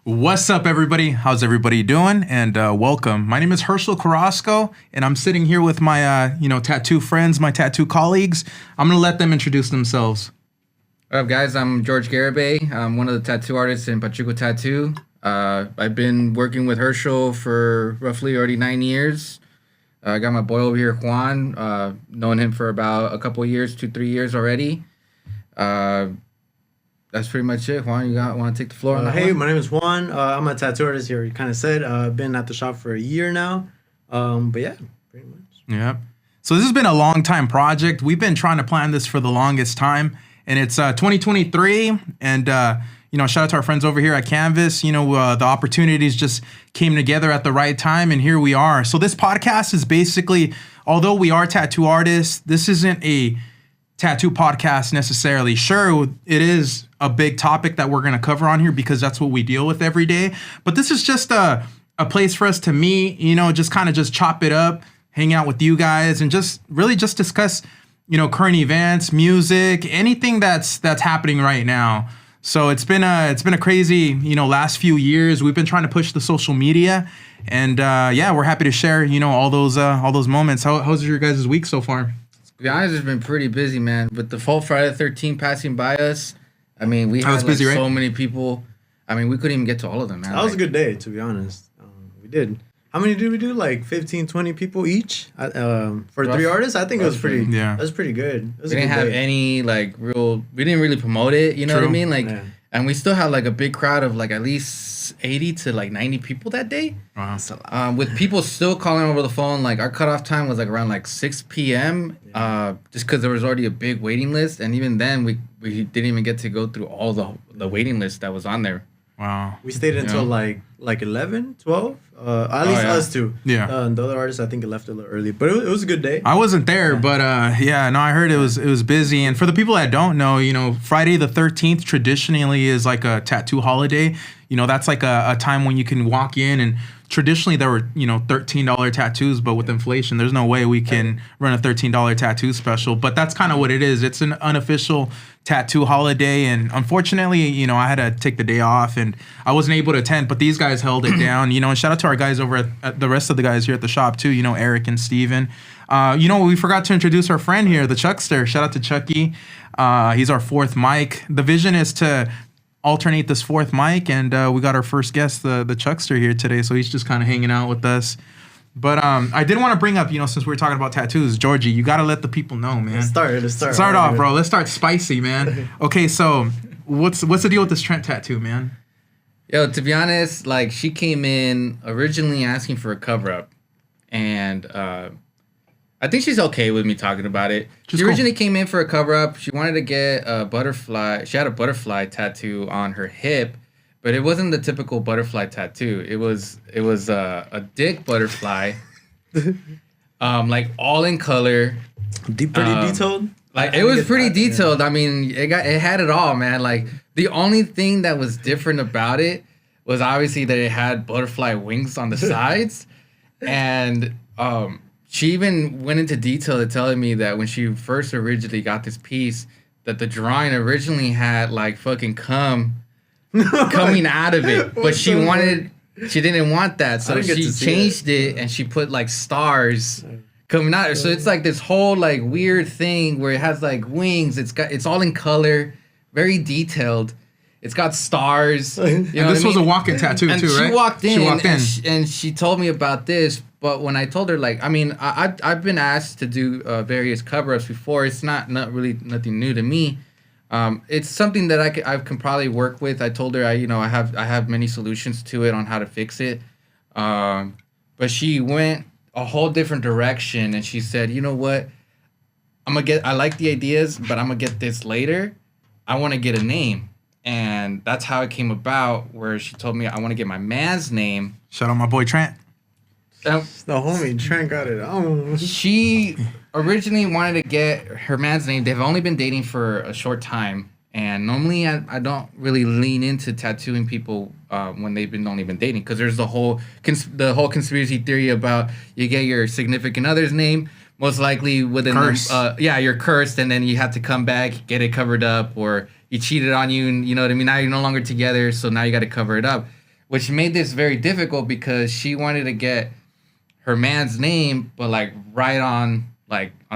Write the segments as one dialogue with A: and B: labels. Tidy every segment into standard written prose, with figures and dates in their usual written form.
A: What's up, everybody? How's everybody doing? And welcome. My name is Herschel Carrasco, and I'm sitting here with my, tattoo friends, my tattoo colleagues. I'm gonna let them introduce themselves.
B: What up, guys? I'm George Garibay. I'm one of the tattoo artists in Pachuco Tattoo. I've been working with Herschel for roughly already 9 years. I got my boy over here, Juan. Known him for about a couple of years, 2-3 years already. That's pretty much it. Juan, want to take the floor on that
C: Hey,
B: one?
C: my name is Juan. I'm a tattoo artist here. You kind of said. I've been at the shop for a year now. But yeah, pretty much.
A: Yeah. So this has been a long time project. We've been trying to plan this for the longest time, and it's 2023. And shout out to our friends over here at Canvas. The opportunities just came together at the right time, and here we are. So this podcast is basically, although we are tattoo artists, this isn't a tattoo podcast necessarily. Sure, it is a big topic that we're going to cover on here because that's what we deal with every day. But this is just a place for us to meet, just kind of just chop it up, hang out with you guys, and just really just discuss, current events, music, anything that's happening right now. So it's been a crazy, last few years. We've been trying to push the social media, and we're happy to share, all those moments. How's your guys' week so far?
B: To be honest, it's been pretty busy, man. With the full Friday the 13th passing by us, I mean, we had
A: busy, right?
B: so many people. I mean, we couldn't even get to all of them, man.
C: That was a good day, to be honest. We did. How many did we do? Like 15, 20 people each for three artists? I think it was pretty.
A: Yeah.
C: That was pretty good. It was
B: We
C: a
B: didn't
C: good
B: have
C: day.
B: any we didn't really promote it, you know what I
A: True.
B: mean? Like,
C: Yeah.
B: and we still had like a big crowd of like at least 80 to like 90 people that day.
A: Wow.
B: With people still calling over the phone, like our cutoff time was like around like 6 p.m. Just because there was already a big waiting list, and even then we didn't even get to go through all the waiting list that was on there.
A: Wow.
C: We stayed until like 11, 12. At least
B: yeah.
C: us two.
A: Yeah.
C: And the other artists, I think, left a little early, but it was a good day.
A: I wasn't there, but I heard it was busy. And for the people that don't know, Friday the 13th traditionally is like a tattoo holiday. That's like a time when you can walk in, and traditionally there were, $13 tattoos, but with inflation, there's no way we can run a $13 tattoo special. But that's kind of what it is. It's an unofficial tattoo holiday, and unfortunately, I had to take the day off, and I wasn't able to attend, but these guys held it down, and shout out to our guys over at the rest of the guys here at the shop too, Eric and Steven. We forgot to introduce our friend here, the Chuckster. Shout out to Chucky. He's our fourth mic. The vision is to alternate this fourth mic, and we got our first guest, the Chuckster, here today, so he's just kind of hanging out with us. But I did want to bring up, since we were talking about tattoos, Georgie, you got to let the people know, man.
C: Let's start.
A: Start off, bro. Let's start spicy, man. Okay, so what's the deal with this Trent tattoo, man?
B: Yo, to be honest, like she came in originally asking for a cover up, and I think she's okay with me talking about it.
A: She's
B: She
A: cool.
B: originally came in for a cover up. She wanted to get a butterfly. She had a butterfly tattoo on her hip, but it wasn't the typical butterfly tattoo. It was a dick butterfly, like all in color.
C: Pretty detailed.
B: Like
C: I
B: it was
C: get
B: pretty
C: that, yeah.
B: detailed. I mean, it had it all, man. Like the only thing that was different about it was obviously that it had butterfly wings on the sides, and she even went into detail to telling me that when she first originally got this piece, that the drawing originally had like fucking cum coming out of it, but she didn't want that, so
C: didn't get
B: she
C: to see
B: changed it and she put like stars coming out. So it's like this whole like weird thing where it has like wings. It's all in color, very detailed. It's got stars.
A: And this was a walk-in tattoo
B: and
A: too, right?
B: she walked in,
A: She walked in.
B: and she told me about this. But when I told her, like, I mean, I've been asked to do various cover-ups before. It's not really nothing new to me. It's something that I can probably work with. I told her I have many solutions to it on how to fix it. But she went a whole different direction, and she said, you know what? I like the ideas, but I'm gonna get this later. I want to get a name. And that's how it came about, where she told me I want to get my man's name.
A: Shout out my boy Trent.
C: The homie Trent got it on.
B: She originally wanted to get her man's name. They've only been dating for a short time. And normally I don't really lean into tattooing people when they've only been dating, because there's the whole conspiracy theory about you get your significant other's name, most likely within
A: Curse.
B: you're cursed, and then you have to come back, get it covered up, or he cheated on you, and you know what I mean, now you're no longer together, so now you got to cover it up. which made this very difficult because she wanted to get her man's name, but like right on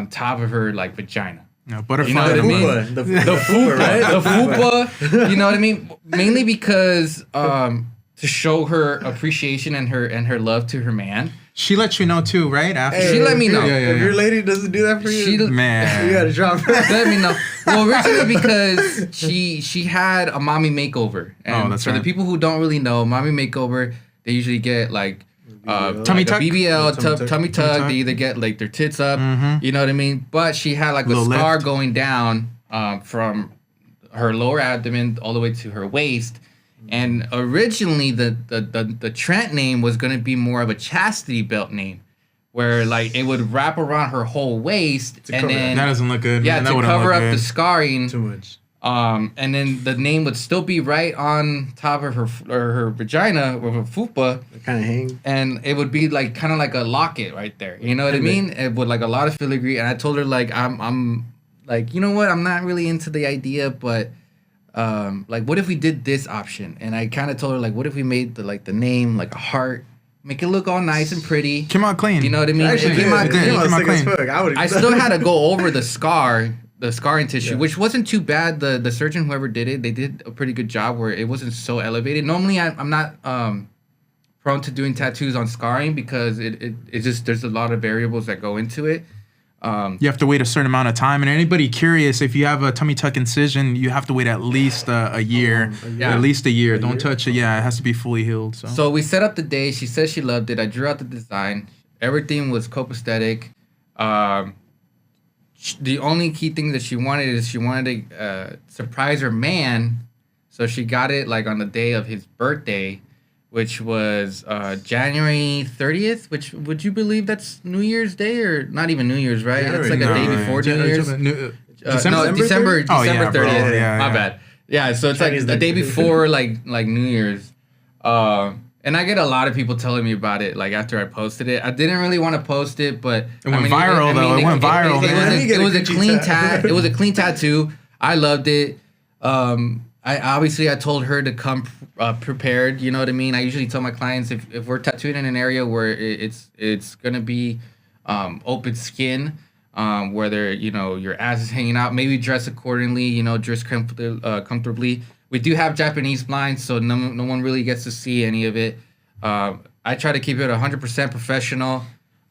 B: top of her like vagina.
A: No, butterfly.
B: You know what I mean?
C: Fupa. The
B: fupa,
C: right?
B: the fupa. You know what I mean? Mainly because to show her appreciation and her love to her man.
A: She let you know too, right? After
B: She let me know.
C: If your lady doesn't do that for you,
A: Man.
C: you gotta drop her.
B: Let me know. Well, originally because she had a mommy makeover, and
A: that's
B: for the
A: right.
B: people who don't really know, mommy makeover, they usually get like
A: Tummy
B: like
A: tuck?
B: a BBL,
C: Tummy tuck.
B: tummy tuck.
A: tuck.
B: They either get like their tits up,
A: Mhm.
B: you know what I mean. But she had like a
A: Little
B: scar
A: lift.
B: going down from her lower abdomen all the way to her waist. And originally, the Trent name was gonna be more of a chastity belt name, where like it would wrap around her whole waist, and
C: cover
B: then
A: That doesn't look good.
B: yeah,
A: man. That
B: to
A: wouldn't
B: cover
A: look
B: up
A: good.
B: the scarring.
C: Too much.
B: And then the name would still be right on top of her vagina or her fupa,
C: Kind of hang.
B: and it would be like kind of like a locket right there. You know what I mean? It would like a lot of filigree. And I told her like I'm like, you know what? I'm not really into the idea, but like what if we did this option? And I kind of told her like, what if we made the name like a heart, make it look all nice and pretty.
A: Came out clean.
B: You know what I mean?
C: Actually,
B: It came out
A: did.
B: clean.
A: Came out
C: sick as
A: clean.
C: fuck.
B: I still had to go over the scarring tissue, which wasn't too bad. The surgeon, whoever did it, they did a pretty good job where it wasn't so elevated. Normally, I'm not prone to doing tattoos on scarring because it just there's a lot of variables that go into it.
A: You have to wait a certain amount of time. And anybody curious, if you have a tummy tuck incision, you have to wait at least a year.
B: Yeah.
A: At least a year. Don't touch it. Yeah, it has to be fully healed. So,
B: So we set up the day. She said she loved it. I drew out the design. Everything was copacetic. The only key thing that she wanted is she wanted to surprise her man. So she got it like on the day of his birthday, which was January 30th, which would you believe that's New Year's Day or not even New Year's, right? It's like a day before New Year's.
A: December?
B: No, December
A: Oh, yeah,
B: 30th.
A: bro. Yeah,
B: My
A: yeah.
B: bad. Yeah, so it's
C: Chinese
B: like the day
C: New Year.
B: before like New Year's. And I get a lot of people telling me about it like after I posted it. I didn't really want to post it, but
A: It went viral, though. It went viral, man.
B: It was a
C: Gucci
B: clean
C: tat.
B: It was a clean tattoo. I loved it. I told her to come prepared. You know what I mean. I usually tell my clients if we're tattooing in an area where it's gonna be open skin, whether your ass is hanging out, maybe dress accordingly. Dress comfortably. We do have Japanese blinds, so no one really gets to see any of it. I try to keep it 100% professional.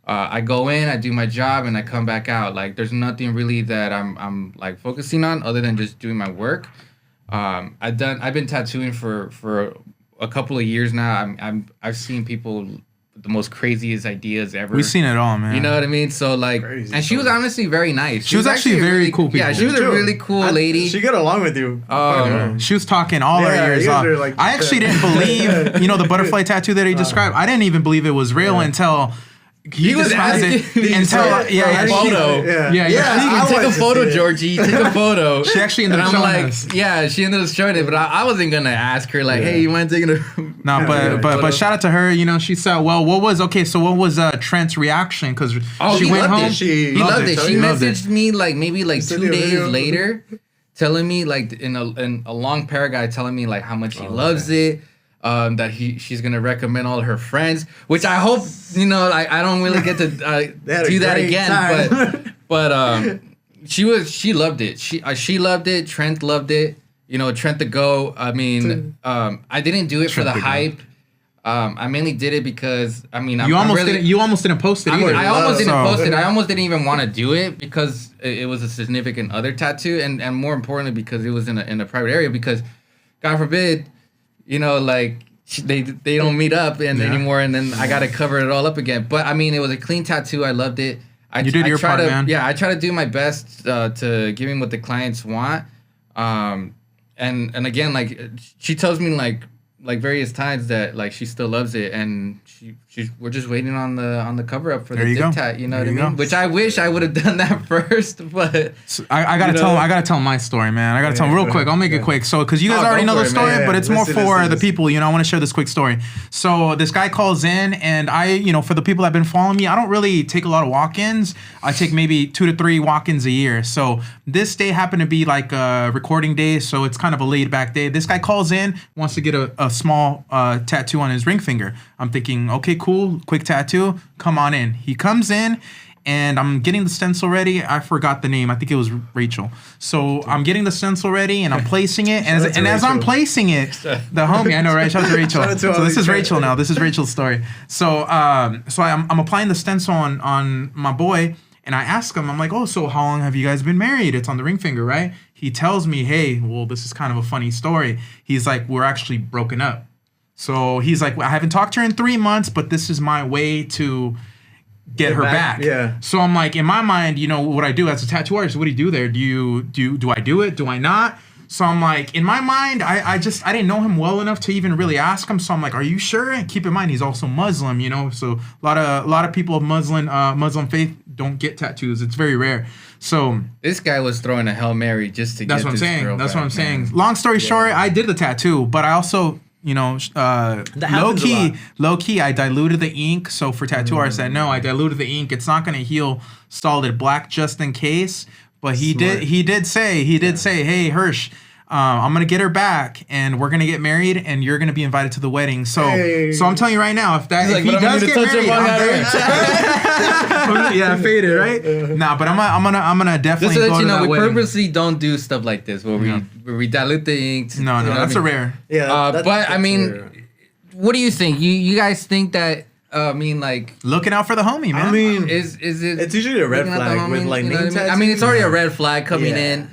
B: I go in, I do my job, and I come back out. Like there's nothing really that I'm like focusing on other than just doing my work. I've been tattooing for a couple of years now. I've seen people with the most craziest ideas ever.
A: We've seen it all, man.
B: You know what I mean? So like,
C: Crazy
B: and she was honestly very nice.
A: She was actually
B: a
A: very
B: really,
A: cool
B: Yeah,
A: people.
B: she was a
C: Chill.
B: really cool lady.
C: She got along with you.
A: She was talking all
C: Yeah,
A: our ears
C: you guys
A: off.
C: are like-
A: I actually didn't believe, the butterfly tattoo that he described. I didn't even believe it was real until he
B: was
A: described
B: asking me
A: it. Until
C: for
A: yeah,
B: a
A: she-
B: photo.
A: Yeah,
C: I
B: Take
C: wanted
B: a
C: to
B: photo,
C: see it.
B: Georgie. Take a photo.
A: She actually ended
B: And
A: up
B: I'm
A: showing
B: like,
A: us.
B: yeah, she ended up showing it, but I wasn't gonna ask her like, hey, you mind taking a?
A: No, but
B: photo?
A: shout out to her. She said, well, what was Trent's reaction? Because
B: Oh,
A: she
B: he
A: went
B: loved
A: home.
B: it.
C: She
B: He loved it.
C: so
B: She
C: he loved
B: messaged me like maybe like
C: Sent
B: 2
C: you a
B: days
C: video?
B: later, telling me like in a long paragraph telling me like how much he loves it. That she's gonna recommend all her friends, which I hope I don't really get to
C: They had a
B: do that
C: great
B: again,
C: time.
B: but she loved it. She loved it. Trent loved it. Trent the Go. I mean, I didn't do it for
A: Trent
B: the
A: the Go.
B: hype. I mainly did it because
A: You almost didn't post it either.
B: I almost didn't
A: So-
B: post it. I almost didn't even want to do it because it was a significant other tattoo, and more importantly because it was in a private area. Because, God forbid, they don't meet up anymore, and then I got to cover it all up again. But I mean, it was a clean tattoo. I loved it.
A: You did your
B: try
A: part,
B: to,
A: man.
B: Yeah, I try to do my best to give him what the clients want. And again, like she tells me like various times that like she still loves it, and we're just waiting on the cover up for
A: There
B: the
A: you
B: dip
A: go.
B: tat. You know
A: There
B: what I
A: you
B: mean?
A: go.
B: Which I wish I would have done that first, but
A: I gotta tell. I gotta tell my story, man. I gotta tell real quick. I'll make it quick. So, because you guys
B: Oh,
A: already
B: go
A: know
B: for
A: the
B: it,
A: story,
B: man.
A: but
C: Yeah,
A: it's more
C: listen,
A: for
C: listen,
A: the
C: listen.
A: people. I want to share this quick story. So, this guy calls in, and for the people that have been following me, I don't really take a lot of walk-ins. I take maybe 2 to 3 walk-ins a year. So, this day happened to be like a recording day, so it's kind of a laid-back day. This guy calls in, wants to get a a small tattoo on his ring finger. I'm thinking, okay, cool, quick tattoo. Come on in. He comes in. And I'm getting the stencil ready. I forgot the name. I think it was Rachel. So I'm getting the stencil ready and I'm placing it. And as I'm placing it, the homie, I know, right? Shout out to Rachel. So this is Rachel now. This is Rachel's story. So I'm applying the stencil on my boy. And I ask him, I'm like, oh, so how long have you guys been married? It's on the ring finger, right? He tells me, hey, well, this is kind of a funny story. He's like, we're actually broken up. So he's like, I haven't talked to her in 3 months, but this is my way to get her back.
C: Yeah.
A: So I'm like, in my mind, you know, what I do as a tattoo artist, what do you do there? Do I do it? Do I not? So I'm like, in my mind, I didn't know him well enough to even really ask him. So I'm like, are you sure? And keep in mind, he's also Muslim, you know. So a lot of people of Muslim faith don't get tattoos. It's very rare. So
B: this guy was throwing a Hail Mary just to
A: that's
B: get
A: what I'm
B: this
A: saying.
B: girl
A: That's
B: back,
A: what I'm saying.
B: man.
A: Long story short, I did the tattoo, but I also, you know, low key, I diluted the ink. So for tattoo artists that know, I diluted the ink. It's not going to heal solid black just in case. But he did say, hey, Hirsch, I'm going to get her back and we're going to get married and you're going to be invited to the wedding. So I'm telling you right now, if he does get married, yeah, faded, right? Nah, but I'm gonna definitely
B: Just to
A: go
B: let you
A: to
B: know,
A: that
B: we
A: wedding.
B: purposely don't do stuff like this where we dilute the ink.
A: No, that's a rare.
C: Yeah.
B: But I mean, what do you think? You guys think that? I mean, like,
A: Looking out for the homie, man.
C: I mean,
B: is it?
C: it's usually a red
B: looking at the
C: flag with
B: homie,
C: like
B: you know
C: name
B: what I mean?
C: tattoos.
B: I mean, it's already a red flag coming
C: Yeah.
B: in.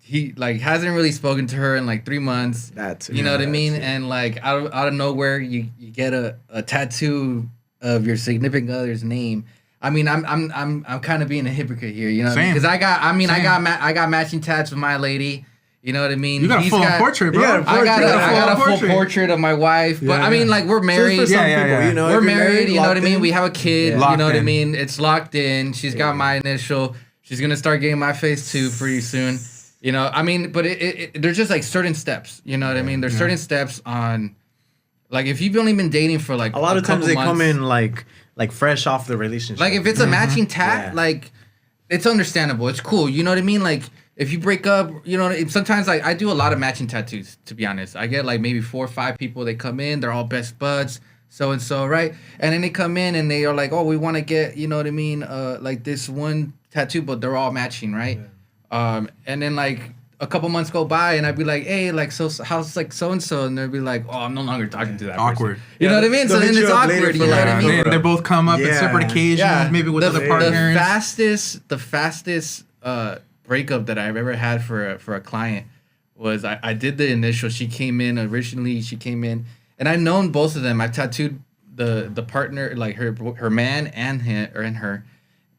B: He like hasn't really spoken to her in like 3 months. You know what I mean? And like out of nowhere, you get a tattoo of your significant other's name. I mean, I'm kind of being a hypocrite here, you know? Because I got matching tats with my lady. You know what I mean?
A: You got a full portrait, bro.
B: I got a full portrait of my wife. But I mean, like, we're married.
C: So for some people, you know,
B: We're
C: if you're
B: married. You know what I mean?
C: locked
B: We have a kid.
A: Locked
B: You know what I
A: in.
B: mean? It's locked in. She's got my initial. She's gonna start getting my face too pretty soon. You know, I mean, but there's just like certain steps. You know what I mean? There's certain steps on, like, if you've only been dating for like
C: a lot of times
B: couple
C: they
B: months,
C: come in like fresh off the relationship.
B: like if it's a matching tat,
C: Yeah.
B: like it's understandable. It's cool. You know what I mean? Like if you break up, you know, sometimes like I do a lot of matching tattoos. To be honest, I get like maybe 4 or 5 people. They come in, they're all best buds, so and so, right? And then they come in and they are like, oh, we want to get, you know what I mean, like this one tattoo, but they're all matching, right? And then like a couple months go by and I'd be like, hey, like, so how's like so and so, and they'd be like, oh, I'm no longer talking to that
A: Awkward.
B: person. You know what I mean? So
C: They'll
B: then
C: hit
B: it's
C: you up later
B: awkward.
C: for
B: You know what I
C: like-
B: mean?
A: They both come up at
C: Yeah.
A: separate occasions, maybe with other partners.
B: The fastest breakup that I've ever had for a client was I did the initial. She came in originally. She came in, and I've known both of them. I tattooed the partner, like her man and her,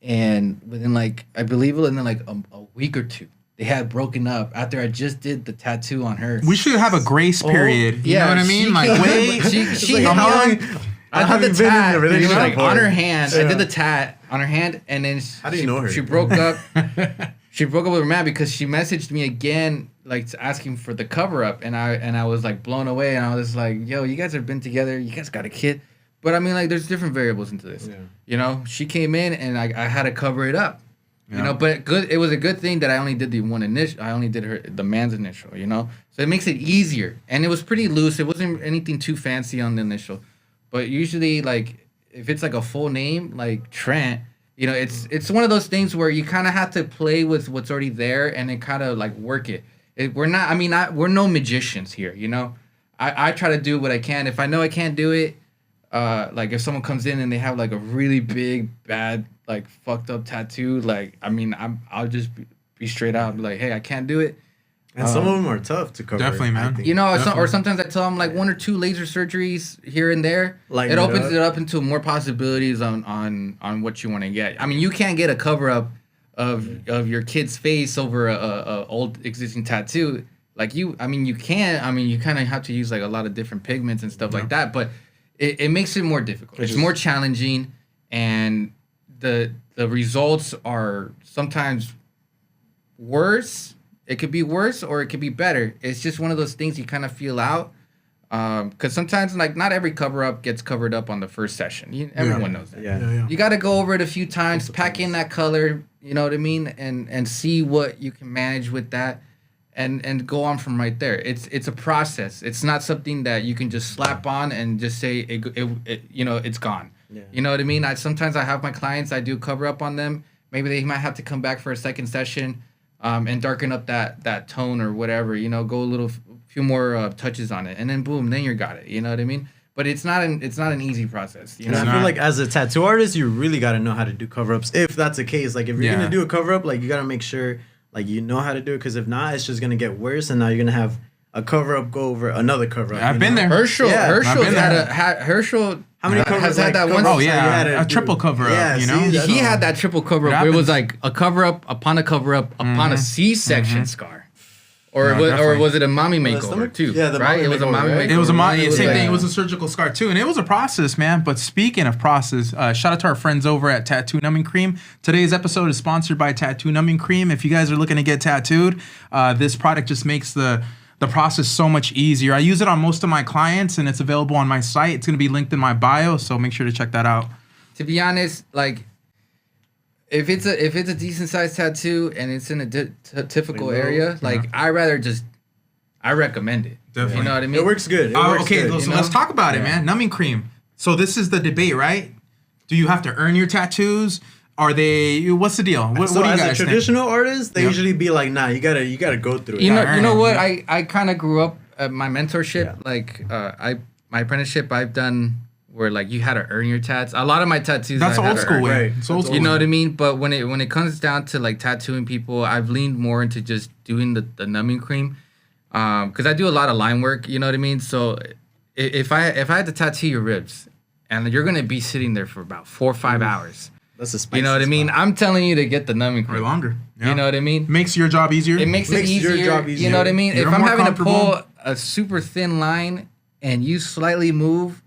B: and within like I believe within like a week or two, they had broken up after I just did the tattoo on her.
A: We should have a grace period. You know what I mean?
B: she
A: Like,
B: came-
A: wait.
B: She
C: like,
B: hit me
C: how
B: on.
C: long-
B: I
C: how
B: did
C: have
B: the
C: you been in a
B: tat,
C: relationship
B: like on
C: for?
B: her hand. I
C: Yeah.
B: did the tat on her hand, and then
C: How do you know her?
B: She broke up. She broke up with her man because she messaged me again, like asking for the cover up, and I was like blown away, and I was like, yo, you guys have been together, you guys got a kid, but I mean, like, there's different variables into this.
C: Yeah.
B: You know, she came in and I had to cover it up.
A: Yeah.
B: You know, but good. It was a good thing that I only did the one initial. I only did the man's initial. You know, so it makes it easier, and it was pretty loose. It wasn't anything too fancy on the initial, but usually, like, if it's like a full name, like Trent, you know, it's one of those things where you kind of have to play with what's already there and then kind of like work it. We're not. I mean, we're no magicians here. You know, I try to do what I can. If I know I can't do it, like if someone comes in and they have like a really big bad like fucked up tattoo, like I mean I'll just be straight out, be like, hey, I can't do it.
C: And some of them are tough to cover.
A: Definitely,
C: I
A: man.
C: think.
B: You know,
A: Definitely.
B: or sometimes I tell them like 1 or 2 laser surgeries here and there.
C: Lighten
B: It
C: it
B: opens
C: up.
B: it up into more possibilities on what you want to get. I mean, you can't get a cover up of your kid's face over a old existing tattoo. Like you can. I mean, you kind of have to use like a lot of different pigments and stuff like that. But it makes it more difficult. It's more challenging, and the results are sometimes worse. It could be worse or it could be better. It's just one of those things you kind of feel out. Because sometimes, like, not every cover up gets covered up on the first session. Everyone knows that.
C: Yeah.
B: You got to go over it a few times, pack in that color, you know what I mean, and see what you can manage with that. and go on from right there. It's a process. It's not something that you can just slap on and just say it's gone.
C: Yeah.
B: You know what I mean? Sometimes I have my clients, I do cover up on them. Maybe they might have to come back for a second session, and darken up that tone or whatever. Go a few more touches on it, and then boom, then you got it. You know what I mean? But it's not an easy process.
C: And I feel like as a tattoo artist, you really got to know how to do cover ups. If that's the case, like if you're gonna do a cover up, like you got to make sure like you know how to do it, because if not, it's just gonna get worse, and now you're gonna have a cover up go over another cover up.
A: I've been there.
B: Herschel
A: I've been there.
B: Herschel.
C: How many covers
B: has had that one?
A: Oh yeah, a triple cover up.
B: He had that triple cover up. It was like a cover up upon a cover up upon a C-section scar. Or was it a mommy makeover too?
C: Yeah, the
B: right.
C: Mommy
B: it was a mommy
C: makeover, right?
B: makeover.
A: It was a mommy. Same
B: like,
A: thing. It was a surgical scar too, and it was a process, man. But speaking of process, shout out to our friends over at Tattoo Numbing Cream. Today's episode is sponsored by Tattoo Numbing Cream. If you guys are looking to get tattooed, this product just makes the process so much easier. I use it on most of my clients, and it's available on my site. It's gonna be linked in my bio, so make sure to check that out.
B: To be honest, like. If it's a decent sized tattoo and it's in a typical area, like I recommend it.
A: Definitely.
B: You know what I mean?
C: It works good.
A: So let's talk about it, man. Numbing cream. So this is the debate, right? Do you have to earn your tattoos? Are they? What's the deal? What do you guys
C: as a
A: think?
C: traditional artist, they usually be like, nah, you gotta go through it.
B: You know what? I kind of grew up at my mentorship, my apprenticeship I've done. Where like you had to earn your tats. A lot of my tattoos.
A: That's old school way.
C: Right.
A: It's old school.
B: You know what I mean? But when it comes down to like tattooing people, I've leaned more into just doing the numbing cream, because I do a lot of line work. You know what I mean? So if I had to tattoo your ribs, and you're gonna be sitting there for about 4 or 5 hours.
C: That's a spicy
B: You know what I mean?
C: spot.
B: I'm telling you to get the numbing cream.
A: Or longer. Yeah.
B: You know what I mean?
A: Makes your job easier.
B: It makes it easier.
C: your job easier.
B: You know what I mean?
A: You're
B: if I'm
A: more
B: having to
A: comfortable.
B: pull a super thin line and you slightly move,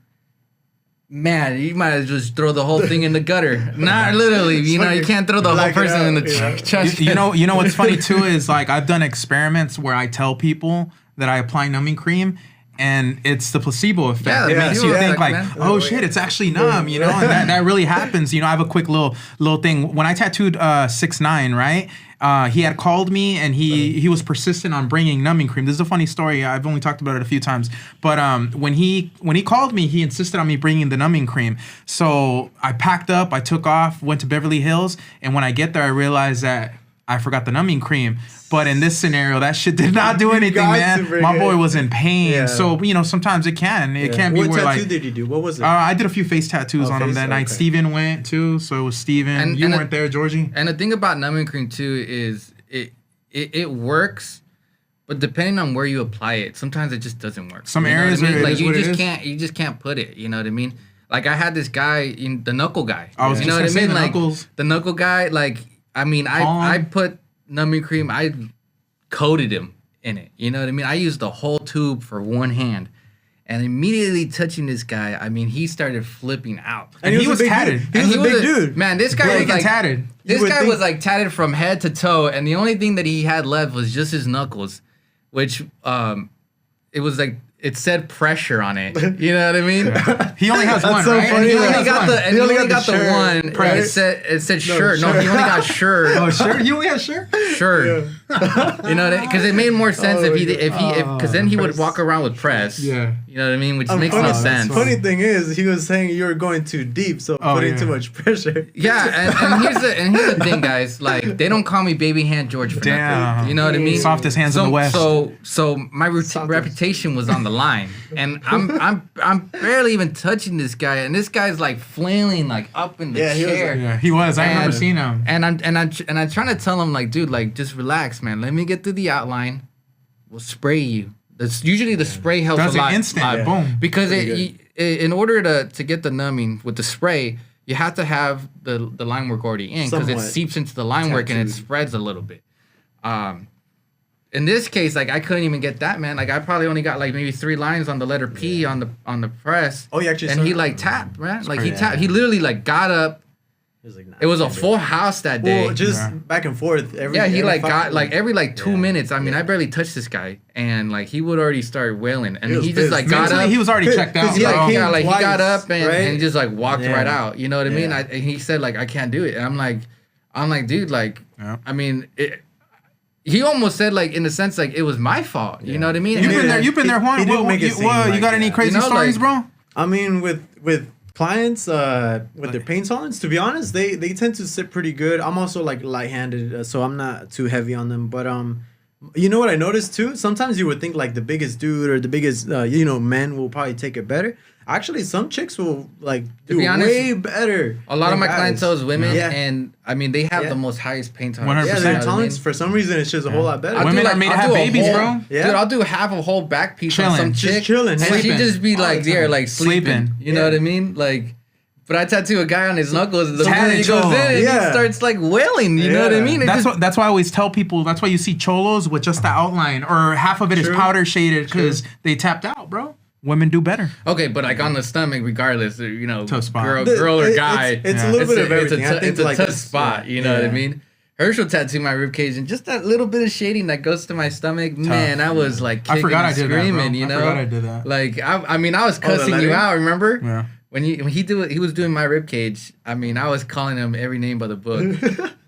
B: man, you might as well just throw the whole thing in the gutter. Not literally, you can't throw the whole
C: Black it
B: person in
C: out,
B: the
C: yeah.
B: chest.
A: You know what's funny too is like I've done experiments where I tell people that I apply numbing cream, and it's the placebo effect.
B: Yeah,
A: it
B: the
A: makes you
B: placebo
A: think
B: effect,
A: like,
B: man.
A: oh shit, it's actually numb, and that really happens. I have a quick little thing. When I tattooed 6ix9ine, right? He had called me and he was persistent on bringing numbing cream. This is a funny story. I've only talked about it a few times. But when he called me, he insisted on me bringing the numbing cream. So I packed up, I took off, went to Beverly Hills, and when I get there, I realized that I forgot the numbing cream. But in this scenario, that shit did not do anything,
C: got to
A: man.
C: bring
A: My boy
C: it.
A: was in pain.
C: Yeah.
A: So sometimes it can be
C: What
A: where
C: tattoo
A: like.
C: did you do? What was it?
A: I did a few face tattoos on him
C: face?
A: that night.
C: Okay.
A: Steven went too, so it was Steven.
B: And
A: You
B: the-
A: weren't there, Georgie.
B: And the thing about numbing cream too is it works, but depending on where you apply it, sometimes it just doesn't work.
A: Some
B: You know what
A: areas
B: I mean?
A: where it
B: like
A: is
B: you
A: what it
B: just
A: is.
B: you just can't put it. You know what I mean? Like I had this guy in the knuckle guy.
A: I was
B: you
A: just
B: know
A: gonna
B: what I
A: say
B: mean?
A: the
B: Like
A: knuckles.
B: the knuckle guy. Like I mean, I put numbing cream. I coated him in it. You know what I mean? I used the whole tube for one hand. And immediately touching this guy, I mean, he started flipping out.
A: And he was
C: a big
A: tatted.
C: dude. He was a big dude.
B: Man, this guy
A: Big
B: was
A: and
B: like
A: tatted.
B: This
C: You would
B: guy
C: think-
B: was like tatted from head to toe, and the only thing that he had left was just his knuckles, which it was like it said pressure on it. You know what I mean?
A: He only has one,
C: so
A: right?
C: funny,
A: He
C: yeah.
A: only
B: He
A: has
B: got
A: one.
B: the and he only got the
C: shirt,
B: one.
C: right?
B: It said shirt. No,
C: shirt.
B: he only got shirt.
A: Oh, sure. You only have shirt.
B: Shirt. You know, because it made more sense if he because then he would
C: press.
B: walk around with press.
A: Yeah.
B: You know what I mean? Which makes
C: funny,
B: no sense.
C: Funny thing is, he was saying you were going too deep, so putting too much pressure.
B: Yeah, and here's the thing, guys. Like they don't call me Baby Hand George for
A: Damn.
B: nothing. You know what I mean?
A: Softest hands in the West.
B: So my reputation was on the line, and I'm barely even touching this guy, and this guy's like flailing like up in the
C: Yeah, he was
B: chair.
A: Yeah, he was. I remember
B: And-
A: seeing him.
B: And I'm trying to tell him like, dude, like just relax, man. Let me get through the outline. We'll spray you. That's usually the spray helps
A: Does
B: a
A: it
B: lot.
A: instant.
B: lot-
A: Boom.
B: Because
C: Pretty
B: in order to get the numbing with the spray, you have to have the line work already in because it
C: Somewhat.
B: seeps into the line work and it
C: Tattooed.
B: spreads a little bit. In this case, like I couldn't even get that, man. Like I probably only got like maybe 3 lines on the letter P on the press.
C: Oh, you actually
B: and
C: saw
B: he
C: it?
B: like tapped, man. Like he
C: crazy.
B: tapped. He literally like got up.
C: He was like, nah,
B: It was a
C: can't do
B: full house that day.
C: Well, just
A: Yeah.
C: back and forth. Every,
B: Yeah, he
C: every
B: like
C: 5
B: got like every like 2
C: Yeah.
B: minutes. I mean, I barely touched this guy, and like he would already start wailing, and
C: He was
B: he just like
C: pissed.
B: got
A: Mentally,
B: up.
A: he was already checked out.
C: Because
B: He
C: Yeah,
A: bro.
B: like,
C: came
B: yeah, like he got
C: twice,
B: up and
C: right?
B: he just like walked
C: Yeah.
B: right out. You know what I mean?
C: Yeah.
B: And he said like I can't do it, and I'm like, dude, like,
A: Yeah.
B: I mean, he almost said like in the sense like it was my fault. You know what I mean?
A: You've been there. You've been there, Juan.
C: He didn't make it seem like
A: you got any
C: that.
A: crazy
B: You know,
A: stories,
B: like-
A: bro?
C: I mean, with clients, with their paint tolerance, to be honest, they tend to sit pretty good. I'm also like light-handed, so I'm not too heavy on them. But you know what I noticed too? Sometimes you would think like the biggest dude or the biggest men will probably take it better. Actually, some chicks will like do
B: be honest,
C: way better.
B: A lot of
C: than
B: my
C: guys.
B: clientele is women,
C: Yeah.
B: and I mean they have
C: Yeah.
B: the most highest paint
A: 100%.
B: tolerance.
C: Yeah,
B: You know
C: their
B: what I
C: tolerance
B: mean?
C: for some reason it's just a whole lot better.
B: I'll do,
A: Women are made to
B: I'll
A: have
B: do a
A: babies,
B: whole-
A: bro.
C: Yeah.
B: Dude, I'll do half a whole back piece on
A: Chilling.
B: some
C: Just
B: chick,
C: chilling,
B: and she
C: sleeping.
B: just be
C: All
B: like
C: the
B: there,
C: time.
B: like sleeping.
A: Sleeping.
B: You know what I mean? Like, but I tattoo a guy on his knuckles. The
A: Tatted
B: minute he goes
A: cholo.
B: in, and
C: Yeah.
B: he starts like wailing. You know what I
C: Yeah.
B: mean? It
A: That's
B: just-
A: that's why I always tell people. That's why you see cholos with just the outline, or half of it is
C: True.
A: powder shaded because they tapped out, bro. Women do better.
B: Okay, but like on the stomach, regardless,
A: Tough spot.
B: girl or guy,
C: It's
A: Yeah.
C: a little bit of
B: it's
C: everything. I think
B: it's a
C: like
B: tough
C: it's-
B: spot.
C: yeah.
B: You know what I
C: Yeah.
B: mean? Herschel tattooed my ribcage, and just that little bit of shading that goes to my stomach, man, I was like
A: I
B: kicking
A: forgot I
B: and
A: did that, bro.
B: screaming. You
A: I
B: know,
A: forgot I did that.
B: Like I mean, I was
C: the
B: cussing you
C: lettering?
B: out. Remember?
A: Yeah.
B: When he was doing my rib cage, I mean, I was calling him every name by the book.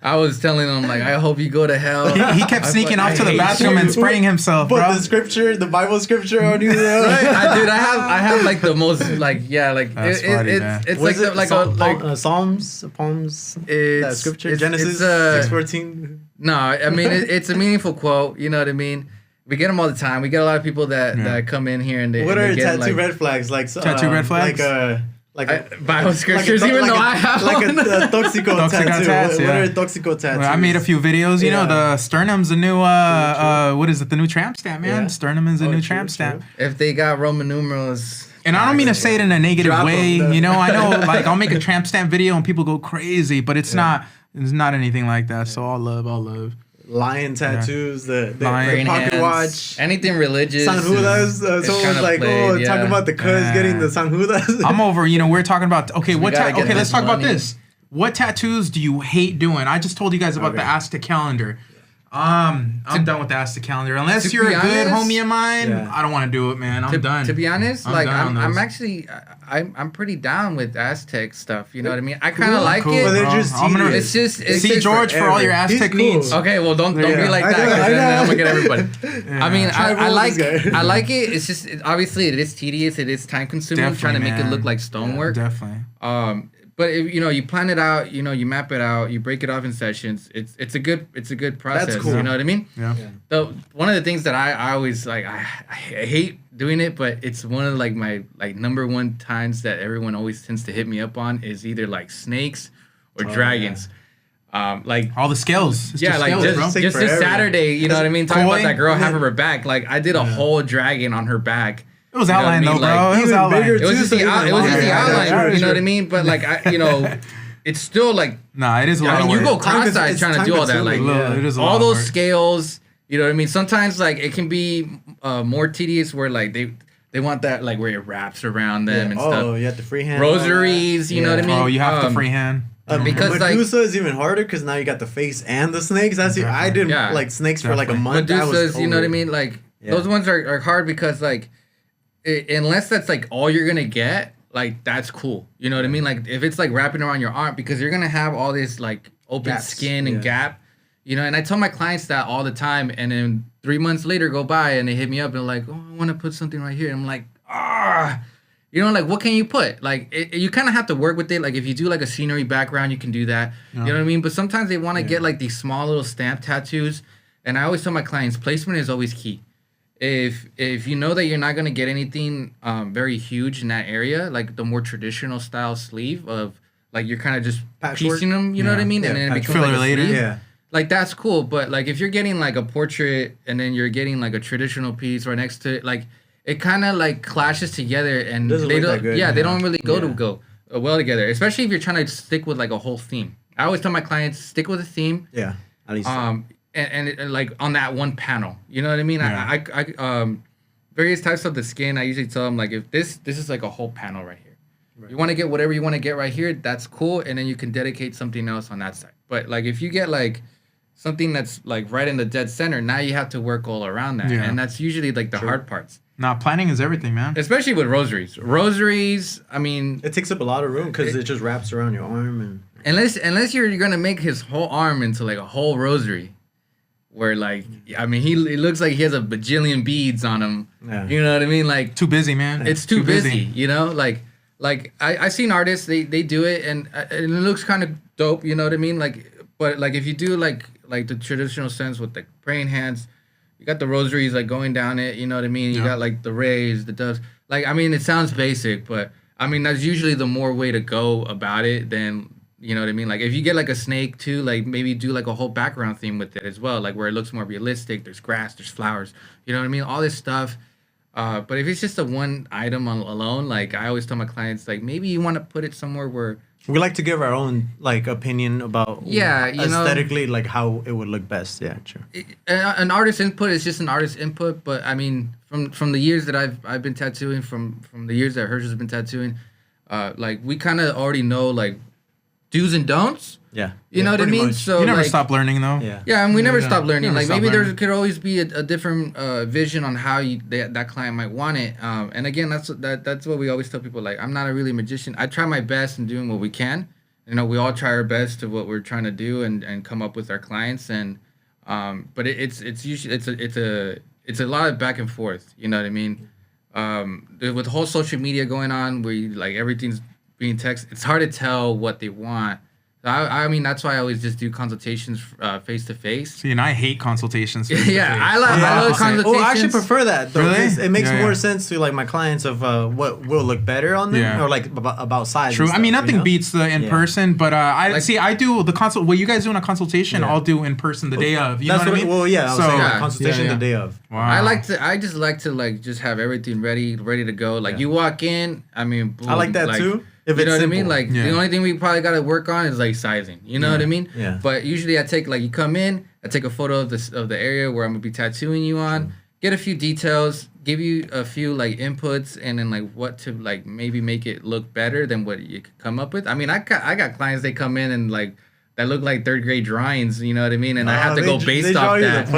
B: I was telling him like, I hope you go to hell.
A: He kept sneaking off to the
B: hate
A: bathroom
B: you.
A: and spraying himself,
C: But
A: bro.
C: the scripture, the Bible scripture on you.
B: Right? I have like the most like
A: That's funny, man.
B: it's
C: Was
B: like
C: it
B: like
C: Psalms, that
B: it's
C: scripture,
B: it's-
C: Genesis
B: it's,
C: 6:14.
B: No, I mean it's a meaningful quote. You know what I mean? We get them all the time. We get a lot of people that come in here and they
C: What
B: and
C: are
B: they get,
C: tattoo
B: like,
C: red flags? Like
A: Tattoo red flags?
B: Bible scriptures, even though I have
C: like
B: one.
C: a toxico
A: Toxico
C: tattoo.
A: tats,
C: What
A: yeah.
C: are toxico tattoos?
A: I made a few videos. You know,
C: Yeah.
A: the sternum's a new what is it? The new tramp stamp, man.
C: Yeah.
A: Sternum is a
C: Oh,
A: new
C: true,
A: tramp
C: true.
A: stamp.
B: If they got Roman numerals.
A: And I don't mean to say it in a negative
C: Drop 'em,
A: way.
C: though.
A: You know, I know like I'll make a tramp stamp video and people go crazy, but it's not anything like that. So all love.
C: Lion tattoos, the
A: Lion.
B: Brain
C: pocket
B: hands,
C: watch.
B: anything religious.
C: Sanjudas.
B: is
C: Someone was
B: kinda
C: like,
B: played, yeah.
C: talking about the cuz
A: Yeah.
C: getting the sanjudas.
A: I'm over, we're talking about okay, what
B: gotta get
A: okay, let's
B: this
A: talk about
B: money.
A: this. What tattoos do you hate doing? I just told you guys about the
C: Okay.
A: Aztec calendar. I'm done with the Aztec calendar. Unless
B: to
A: you're
B: be
A: a good
B: honest,
A: homie of mine,
C: Yeah.
A: I don't want to do it, man. I'm done.
B: To be honest,
A: I'm
B: like
A: done on
B: I'm
A: those.
B: actually I'm pretty down with Aztec stuff. You know what I mean? I kind of like
A: Cool,
B: it.
C: But they're
A: bro.
C: just
A: I'm gonna
C: tedious.
B: It's
A: see
B: just
A: George for all your
C: forever. He's
A: Aztec
C: cool.
A: needs.
B: Okay, well don't be
C: Yeah.
B: like
C: I
B: that,
C: know,
B: 'cause
C: I
B: then
C: know.
B: I'm gonna get everybody. I mean,
C: Try
B: I
C: roll
B: like
C: this guy.
B: I like it. It's just obviously it is tedious. It is time consuming trying to make it
A: man.
B: look like stonework.
A: Definitely.
B: But if, you plan it out, you map it out, you break it off in sessions. It's a good process.
C: cool.
B: You know what I mean?
A: Yeah.
B: One of the things that I always like I hate doing it, but it's one of like my like number one times that everyone always tends to hit me up on is either like snakes or dragons. Like
A: All the skills. It's
B: yeah,
A: just
B: like
A: skills, bro.
B: just
C: Sick
B: this
C: for everyone.
B: Saturday, you know what I mean? Talking
A: Koi?
B: about that girl half of her back. Like I did a whole dragon on her back.
A: It was
B: You know what I
A: outlined
B: mean?
A: though, bro.
B: Like,
A: it was
C: even
A: outlined.
C: bigger,
B: It was just
C: So
B: the
C: even
B: it was just the
C: longer.
B: outline.
C: Yeah,
B: You know
C: true.
B: what I mean? But like it's still like
A: Nah, it is a lot
B: I mean,
A: of
B: you
A: work.
B: go cross-eyed
C: It's
B: trying to do all that. Like
C: time-consuming,
A: It is a lot
B: all
A: of
B: those
A: work.
B: scales. You know what I mean? Sometimes like it can be more tedious where like they want that like where it wraps around them and
C: Oh,
B: stuff.
C: you have the freehand.
B: Rosaries, you know what I mean?
A: Oh, you have to
B: Um,
A: freehand.
B: because, like-
C: Medusa is even harder because now you got the face and the snakes. I did
B: Yeah.
C: like snakes for like a
A: Definitely.
C: month. I was
B: Medusas, you know what I
C: over it.
B: mean? Like
C: Yeah.
B: those ones are hard because like unless that's like all you're gonna get, like that's cool. You know what I mean? Like if it's like wrapping around your arm because you're gonna have all this like open
C: Gaps,
B: skin and
C: yeah.
B: gap. You know, and I tell my clients that all the time, and then 3 months later go by and they hit me up and they're like, "Oh, I want to put something right here." And I'm like, you know, like what can you put? Like you kind of have to work with it. Like if you do like a scenery background, you can do that. You know what I mean? But sometimes they want to get like these small little stamp tattoos, and I always tell my clients placement is always key. If you know that you're not gonna get anything very huge in that area, like the more traditional style sleeve of like you're kind of just
C: Patchwork?
B: piecing them, you know what I
A: Yeah.
B: mean,
C: Yeah,
B: and then it
C: patchwork.
B: becomes like a
A: Filler later.
B: sleeve.
C: Yeah.
B: Like that's cool, but like if you're getting like a portrait and then you're getting like a traditional piece right next to it, like it kind of like clashes together and
C: Doesn't
B: they
C: look
B: don't.
C: that good,
B: Yeah, they
C: yeah.
B: don't really go
C: Yeah.
B: well together. Especially if you're trying to stick with like a whole theme. I always tell my clients stick with a theme.
C: Yeah. At least.
B: And like on that one panel, you know what I mean?
A: Yeah.
B: I various types of the skin. I usually tell them like if this is like a whole panel right here. You want to get whatever you want to get right here. That's cool, and then you can dedicate something else on that side. But like if you get like something that's like right in the dead center, now you have to work all around that,
A: Yeah.
B: and that's usually like the hard parts,
A: Nah, planning is everything, man.
B: especially with rosaries. Rosaries, I mean,
C: it takes up a lot of room because it just wraps around your arm and.
B: unless you're gonna make his whole arm into like a whole rosary. where like I mean he it looks like he has a bajillion beads on him.
C: Yeah.
B: You know what I mean? Like
A: Too busy, man.
B: it's too busy. You know, like I seen artists they do it and it looks kind of dope. You know what I mean? Like but like if you do like the traditional sense with the praying hands, you got the rosaries like going down it. You know what I mean? You
A: Yeah.
B: got like the rays, the doves. Like I mean, it sounds basic, but I mean that's usually the more way to go about it than. You know what I mean? Like if you get like a snake too, like maybe do like a whole background theme with it as well, like where it looks more realistic. There's grass, there's flowers. You know what I mean? All this stuff. But if it's just a one item alone, like I always tell my clients, like maybe you want to put it somewhere where
C: We like to give our own like opinion about
B: Yeah, you know-
C: aesthetically like how it would look best. Yeah, true.
B: an artist's input is just an artist's input. But I mean, from the years that I've been tattooing, from the years that Hirsch has been tattooing, like we kind of already know like do's and don'ts.
C: Yeah.
B: You know what I
C: pretty
B: mean?
C: much.
B: So
A: you never
B: like,
A: stop learning though.
C: Yeah.
B: Yeah, and we never
A: Yeah.
B: stop learning.
A: Never
B: Like
A: stop
B: maybe there
A: learning.
B: could always be a different vision on how that client might want it. And again, that's what we always tell people. Like I'm not a really magician. I try my best in doing what we can. You know, we all try our best to what we're trying to do and come up with our clients. And but it's usually it's a lot of back and forth. You know what I mean? With the whole social media going on, where like everything's being text, it's hard to tell what they want. I mean, that's why I always just do consultations face to face.
A: See, and I hate consultations.
B: Yeah, I love
A: opposite.
B: consultations.
C: Oh, I actually prefer that though.
A: Really?
C: 'Cause it makes
A: Yeah,
C: more
A: yeah.
C: sense to like my clients of what will look better on them
A: Yeah.
C: or like about size.
A: True.
C: and
A: I mean,
C: stuff,
A: nothing
C: you know?
A: beats the in
C: Yeah.
A: person, but I
B: Like-
A: see. I do the consult. What you guys do in a consultation,
C: Yeah.
A: I'll do in person the day of. You
C: That's
A: know what I mean?
C: Well, yeah. I was
A: So-
C: saying
B: Yeah.
C: like, consultation
A: Yeah,
C: the day of.
A: Wow.
B: I just like to like just have everything ready to go. Like
C: Yeah.
B: you walk in, I mean, boom,
C: I like that too. If
B: you
C: it's
B: know what I mean?
C: simple.
B: Like
A: Yeah.
B: the only thing we probably got to work on is like sizing. You know
C: Yeah.
B: what I mean?
C: Yeah.
B: But usually I take like you come in, I take a photo of the area where I'm gonna be tattooing you on, get a few details, give you a few like inputs, and then like what to like maybe make it look better than what you could come up with. I mean, I got clients they come in and like that look like third grade drawings. You know what I mean? And I have to go based off that.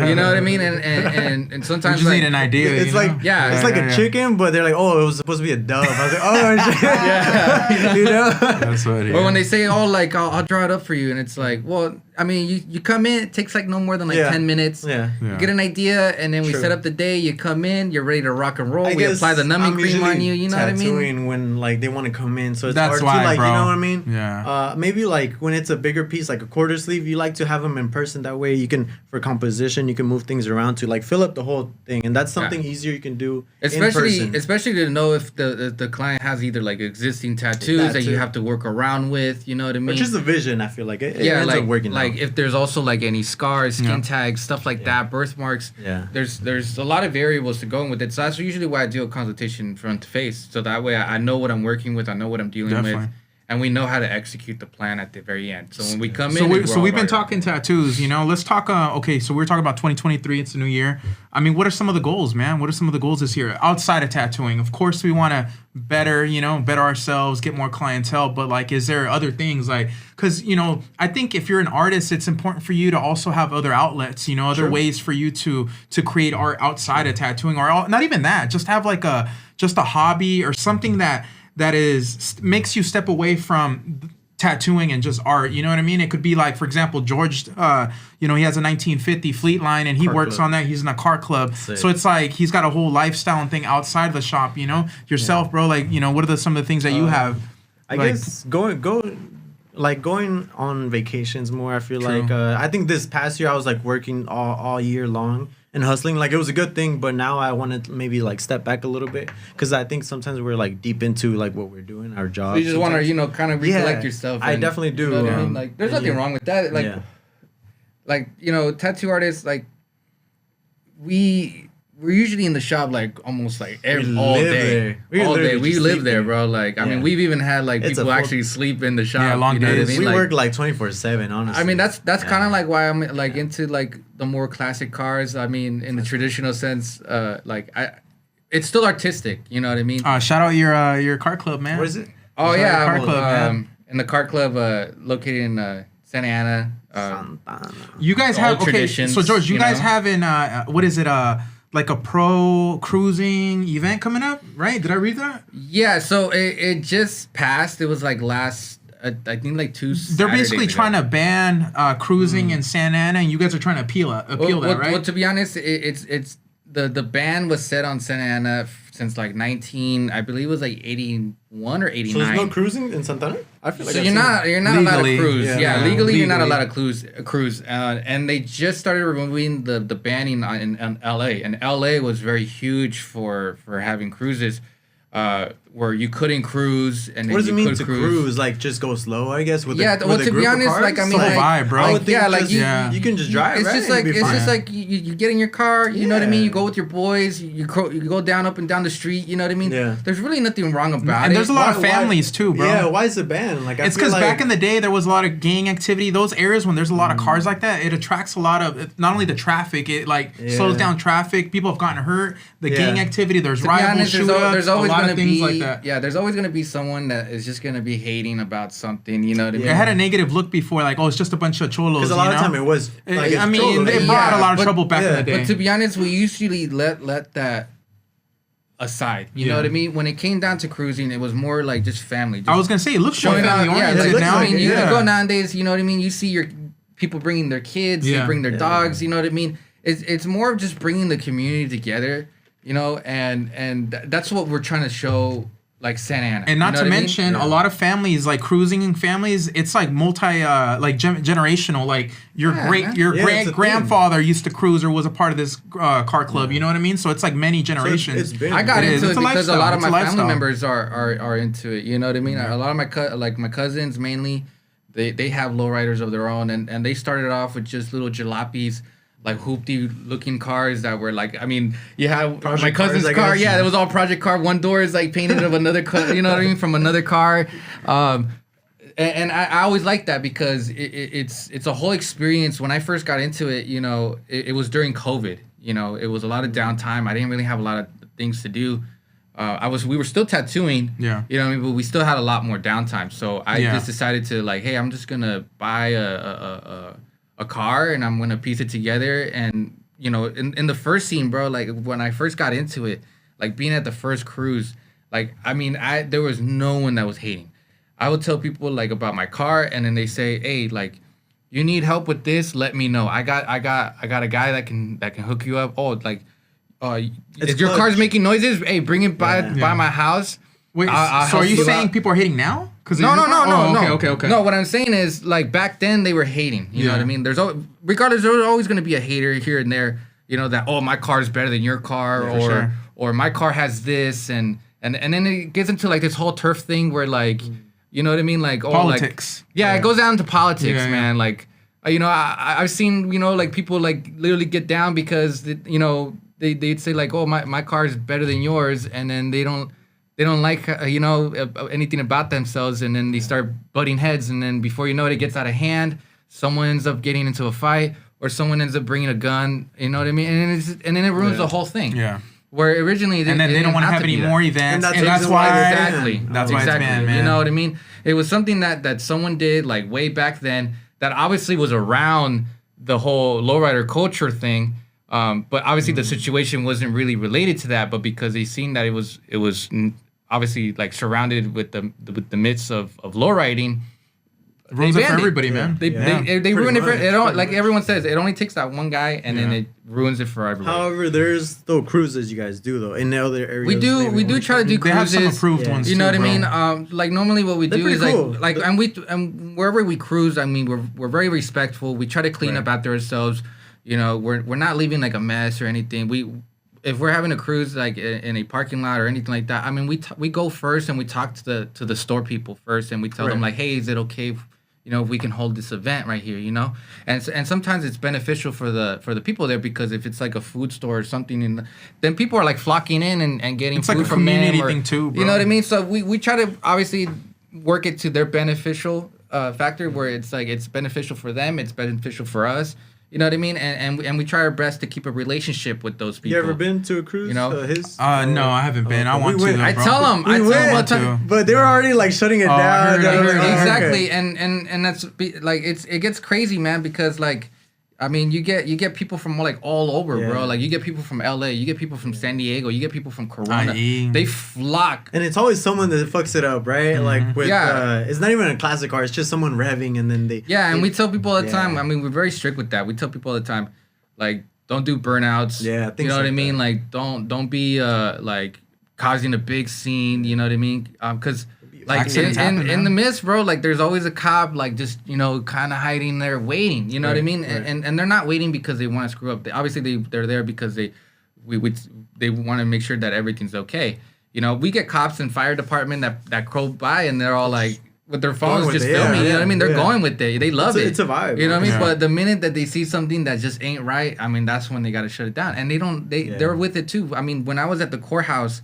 B: You know what I mean? And
A: You
B: sometimes
A: just
B: like,
A: need an idea.
C: It's
A: you
C: like
A: know?
B: Yeah.
C: it's like
A: yeah,
C: a
A: yeah.
C: chicken, but they're like, oh, it was supposed to be a dove. I was like, oh, shit.
B: Yeah.
C: you know.
A: That's what.
B: Or when they say, "Oh, like I'll draw it up for you," and it's like, well, I mean, you come in, it takes like no more than like
C: Yeah.
B: 10 minutes.
C: Yeah.
A: Yeah.
B: You get an idea, and then we
C: True.
B: set up the day. You come in, you're ready to rock and roll.
C: I
B: We
C: guess
B: apply the numbing
C: I'm
B: cream on
C: usually
B: you. You know what I mean?
C: tattooing when like they want to come in, so it's
A: That's
C: hard
A: why,
C: to like
A: bro.
C: you know what I mean.
A: Yeah.
C: Maybe like when it's a bigger piece, like a quarter sleeve, you like to have them in person. That way, you can for composition, you can move things around to like fill up the whole thing, and that's something easier you can do in person.
B: Especially to know if the client has either like existing tattoos
C: That
B: that you
C: too.
B: have to work around with. You know what I mean?
C: Which is the vision. I feel like it
B: yeah,
C: ends
B: like
C: up working.
B: like
C: out.
B: if there's also like any scars, skin
A: Yeah.
B: tags, stuff like that, birthmarks.
C: Yeah.
B: There's a lot of variables to go with it. So that's usually why I do a consultation front to face. So that way I know what I'm working with, I know what I'm dealing
A: Definitely.
B: with, and we know how to execute the plan at the very end. So when we come
A: So
B: in,
A: we
B: we're
A: so
B: all
A: we've been
B: right.
A: talking tattoos. You know, let's talk. Okay, so we're talking about 2023. It's a new year. I mean, what are some of the goals, man? What are some of the goals this year outside of tattooing? Of course, we want to better ourselves, get more clientele. But like, is there other things like? Because I think if you're an artist, it's important for you to also have other outlets. Other
C: Sure.
A: ways for you to create art outside of tattooing, or not even that. Just have like a hobby or something that makes you step away from tattooing and just art. You know what I mean? It could be like, for example, George, he has a 1950 Fleet Line and he
C: Car
A: works
C: club.
A: on that. He's in a car club.
C: Sick.
A: So it's like he's got a whole lifestyle and thing outside of the shop, yourself, bro. Like, what are some of the things that you have?
C: I
A: like-
C: guess going on vacations more. I feel
A: True.
C: like I think this past year I was like working all year long and hustling. Like it was a good thing, but now I want to maybe like step back a little bit because I think sometimes we're like deep into like what we're doing, our job.
B: So you just want to kind of recollect
C: Yeah,
B: yourself.
C: I
B: and-
C: definitely do,
B: You know what I mean?
C: um,
B: Like there's nothing
C: yeah.
B: wrong with that. Like
C: Yeah.
B: like tattoo artists like we're usually in the shop like almost like all
C: live
B: day.
C: there. We
B: All day.
C: literally
B: We
C: just
B: live
C: sleep
B: there,
C: there.
B: bro. Like I
C: Yeah.
B: mean, we've even had like
C: It's a
B: people
C: full-
B: actually sleep in the shop.
A: Yeah, long
B: you know what I
A: days.
B: mean?
C: We
B: Like,
C: work like 24/7. Honestly,
B: I mean, that's
C: Yeah.
B: kind of like why I'm like into like the more classic cars. I mean, in the traditional sense, it's still artistic. You know what I mean?
A: Shout out your car club, man.
C: What is it?
B: Oh
A: Sorry,
B: yeah,
A: car
B: I'm,
A: club, man.
B: in the car club located in Santa Ana.
C: Santana.
A: You guys
B: All
A: have okay.
B: traditions,
A: So George, you
B: you
A: guys
B: know?
A: have in what is it? Like a pro cruising event coming up, right? Did I read that?
B: Yeah, so it just passed. It was like last I think like two.
A: They're basically trying to ban cruising in Santa Ana, and you guys are trying to appeal that, right?
B: Well, to be honest, it's the ban was set on Santa Ana since like 19, I believe it was like 81 or 89.
C: So there's no cruising in Santana? I feel like
B: so you're not allowed to cruise.
C: Yeah,
B: Legally you're not allowed to cruise. And they just started removing the banning in LA. And LA was very huge for having cruises. Where you couldn't cruise and
C: what does it mean to cruise? Like just go slow, I guess. With
B: to be honest, like I mean,
A: vibe, bro.
C: You can just drive.
B: It's
C: right?
B: just like you get in your car. You know what I mean. You go with your boys. You go down up and down the street. You know what I mean.
C: Yeah.
B: There's really nothing wrong about it.
A: And there's a lot of families too, bro.
C: Yeah. Why is it banned? Like
A: it's because back in the day there was a lot of gang activity. Those areas when there's a lot of cars like that, it attracts a lot of not only the traffic. It slows down traffic. People have gotten hurt. The gang activity. There's rivals, shootouts. There's always a lot of things like that.
B: Yeah, there's always gonna be someone that is just gonna be hating about something. You know what I mean?
A: It had a negative look before, like, oh, it's just a bunch of cholos.
C: Because a lot of time it was. Like,
A: I mean, it brought a lot of trouble back in the day.
B: But to be honest, we usually let that aside. You know what I mean? When it came down to cruising, it was more like just family. Just
A: I was gonna say it looks more family oriented now.
B: I mean, you go nowadays. You know what I mean? You see your people bringing their kids, they bring their dogs. You know what I mean? It's more of just bringing the community together. You know, and that's what we're trying to show. Like Santa Ana.
A: And not to mention, a lot of families, like cruising families, it's like generational. Like your great grandfather used to cruise or was a part of this car club. You know what I mean? So it's like many generations.
B: I got into it because a lot of my family members are into it. You know what I mean? A lot of my cousins mainly, they have lowriders of their own, and they started off with just little jalapenos. Like hoopty looking cars that were like, I mean, you have Project my cousin's car. Yeah, it was all Project Car. One door is like painted of another car, you know what I mean, from another car. And I always liked that because it's a whole experience. When I first got into it, you know, it was during COVID. You know, it was a lot of downtime. I didn't really have a lot of things to do. We were still tattooing.
A: Yeah.
B: You know what I mean? But we still had a lot more downtime. So I just decided to like, hey, I'm just gonna buy a car and I'm gonna piece it together. And you know, in the first scene, bro, like when I first got into it, like being at the first cruise, like I mean, there was no one that was hating. I would tell people like about my car, and then they say, hey, like you need help with this, let me know. I got a guy that can hook you up. Oh, like if your car's making noises, hey, bring it by my house.
A: Wait, so are you saying people are hating now?
B: No.
A: Okay.
B: No, what I'm saying is, like, back then they were hating. You know what I mean? There's regardless, there's always going to be a hater here and there. You know that, oh, my car's better than your car, or my car has this, and then it gets into like this whole turf thing where like, you know what I mean? Like
A: politics.
B: It goes down to politics, man. Like, you know, I've seen, you know, like people like literally get down because you know they'd say like, oh, my car is better than yours, and then they don't like, you know, anything about themselves, and then they start butting heads, and then before you know it gets out of hand. Someone ends up getting into a fight, or someone ends up bringing a gun. You know what I mean? And then it ruins the whole thing. Yeah. Where originally,
A: and then they don't want to have any more events, and that's why
B: that's why it's banned, man. You know what I mean? It was something that someone did like way back then that obviously was around the whole lowrider culture thing. But obviously the situation wasn't really related to that, but because they seen that it was obviously like surrounded with the myths of lowriding.
A: Ruins it for everybody, man.
B: They ruin it for like everyone says. It only takes that one guy, and then it ruins it for everyone.
C: However, there's still cruises you guys do though in the other areas.
B: We do try to do cruises.
A: They have some approved ones.
B: You know
A: too,
B: what I mean? Like normally what we do is
C: cool.
B: and wherever we cruise, I mean we're very respectful. We try to clean up after ourselves. You know, we're not leaving like a mess or anything. If we're having a cruise like in a parking lot or anything like that, I mean we go first and we talk to the store people first, and we tell them like, hey, is it okay if we can hold this event right here, and sometimes it's beneficial for the people there, because if it's like a food store or something, then people are like flocking in and getting
A: it's
B: food
A: like a
B: from
A: community
B: them,
A: thing too, bro.
B: You know what I mean? So we try to obviously work it to their beneficial factor, where it's like it's beneficial for them, it's beneficial for us. You know what I mean? And we try our best to keep a relationship with those people.
C: You ever been to a cruise?
A: No, I haven't been. I want to.
B: I tell them all the time.
C: But they were already like shutting it down.
B: Exactly, and that's like it gets crazy, man, because like I mean, you get people from like all over,
C: Yeah.
B: bro. Like you get people from LA, you get people from San Diego, you get people from Corona.
A: IE.
B: They flock.
C: And it's always someone that fucks it up, right? Like with
B: Yeah.
C: it's not even a classic car. It's just someone revving and then they.
B: Yeah, and we tell people all the
C: Yeah.
B: time. I mean, we're very strict with that. We tell people all the time, like, don't do burnouts.
C: Yeah,
B: you
C: things
B: know what I
C: like
B: mean.
C: that.
B: Like, don't be like causing a big scene. You know what I mean? Because like
A: Accidents happen,
B: in
A: man.
B: the mist, bro, like there's always a cop like just kind of hiding there waiting. You know what I
C: Right,
B: mean?
C: right.
B: And they're not waiting because they want to screw up. Obviously they're there because they want to make sure that everything's okay. You know, we get cops and fire department that go by and they're all like with their phones
C: with
B: just
C: it, yeah,
B: filming. You know what I mean? They're
C: yeah.
B: going with it. They love it.
C: It's a vibe.
B: You know what I mean?
A: Yeah.
B: But the minute that they see something that just ain't right, I mean, that's when they got to shut it down. And they're with it too. I mean, when I was at the courthouse,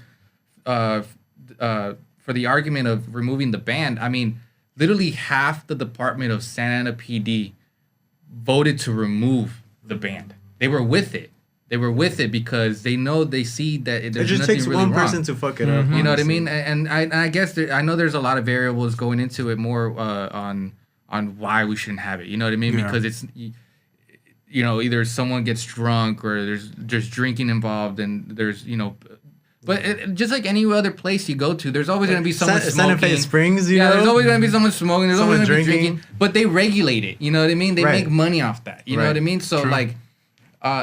B: for the argument of removing the band, I mean, literally half the department of Santa Ana PD voted to remove the band. They were with it. They were with it because they see that
C: It
B: there's
C: just
B: nothing
C: takes
B: really
C: one
B: wrong.
C: person to fuck it up.
B: You know what I
C: honestly.
B: mean? And I guess I know there's a lot of variables going into it more on why we shouldn't have it. You know what I mean?
A: Yeah.
B: Because it's either someone gets drunk or there's drinking involved and there's but just like any other place you go to, there's always going to be someone
C: Santa
B: smoking.
C: Fe Springs, you know?
B: There's always going to be someone smoking. There's always
C: Someone
B: going to be
C: drinking.
B: drinking. But they regulate it. You know what I mean? They
C: Right.
B: make money off that. You know
C: Right.
B: what I mean? So
A: True.
B: like,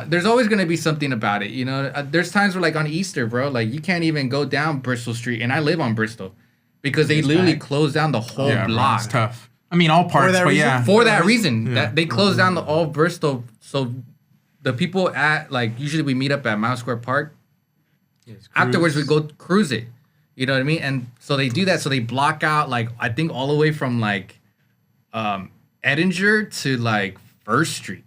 B: there's always going to be something about it. You know, there's times where like on Easter, bro, like you can't even go down Bristol Street, and I live on Bristol, because they literally close down the whole
A: Yeah, bro,
B: block
A: it's tough. I mean, all parts,
C: that
A: but
C: reason?
A: yeah.
B: for that reason.
A: Yeah.
B: That they close down the all Bristol. So the people at like usually we meet up at Mile Square Park. Afterwards, we go cruise it. You know what I mean? And so they do that. So they block out like I think all the way from like Edinger to like First Street.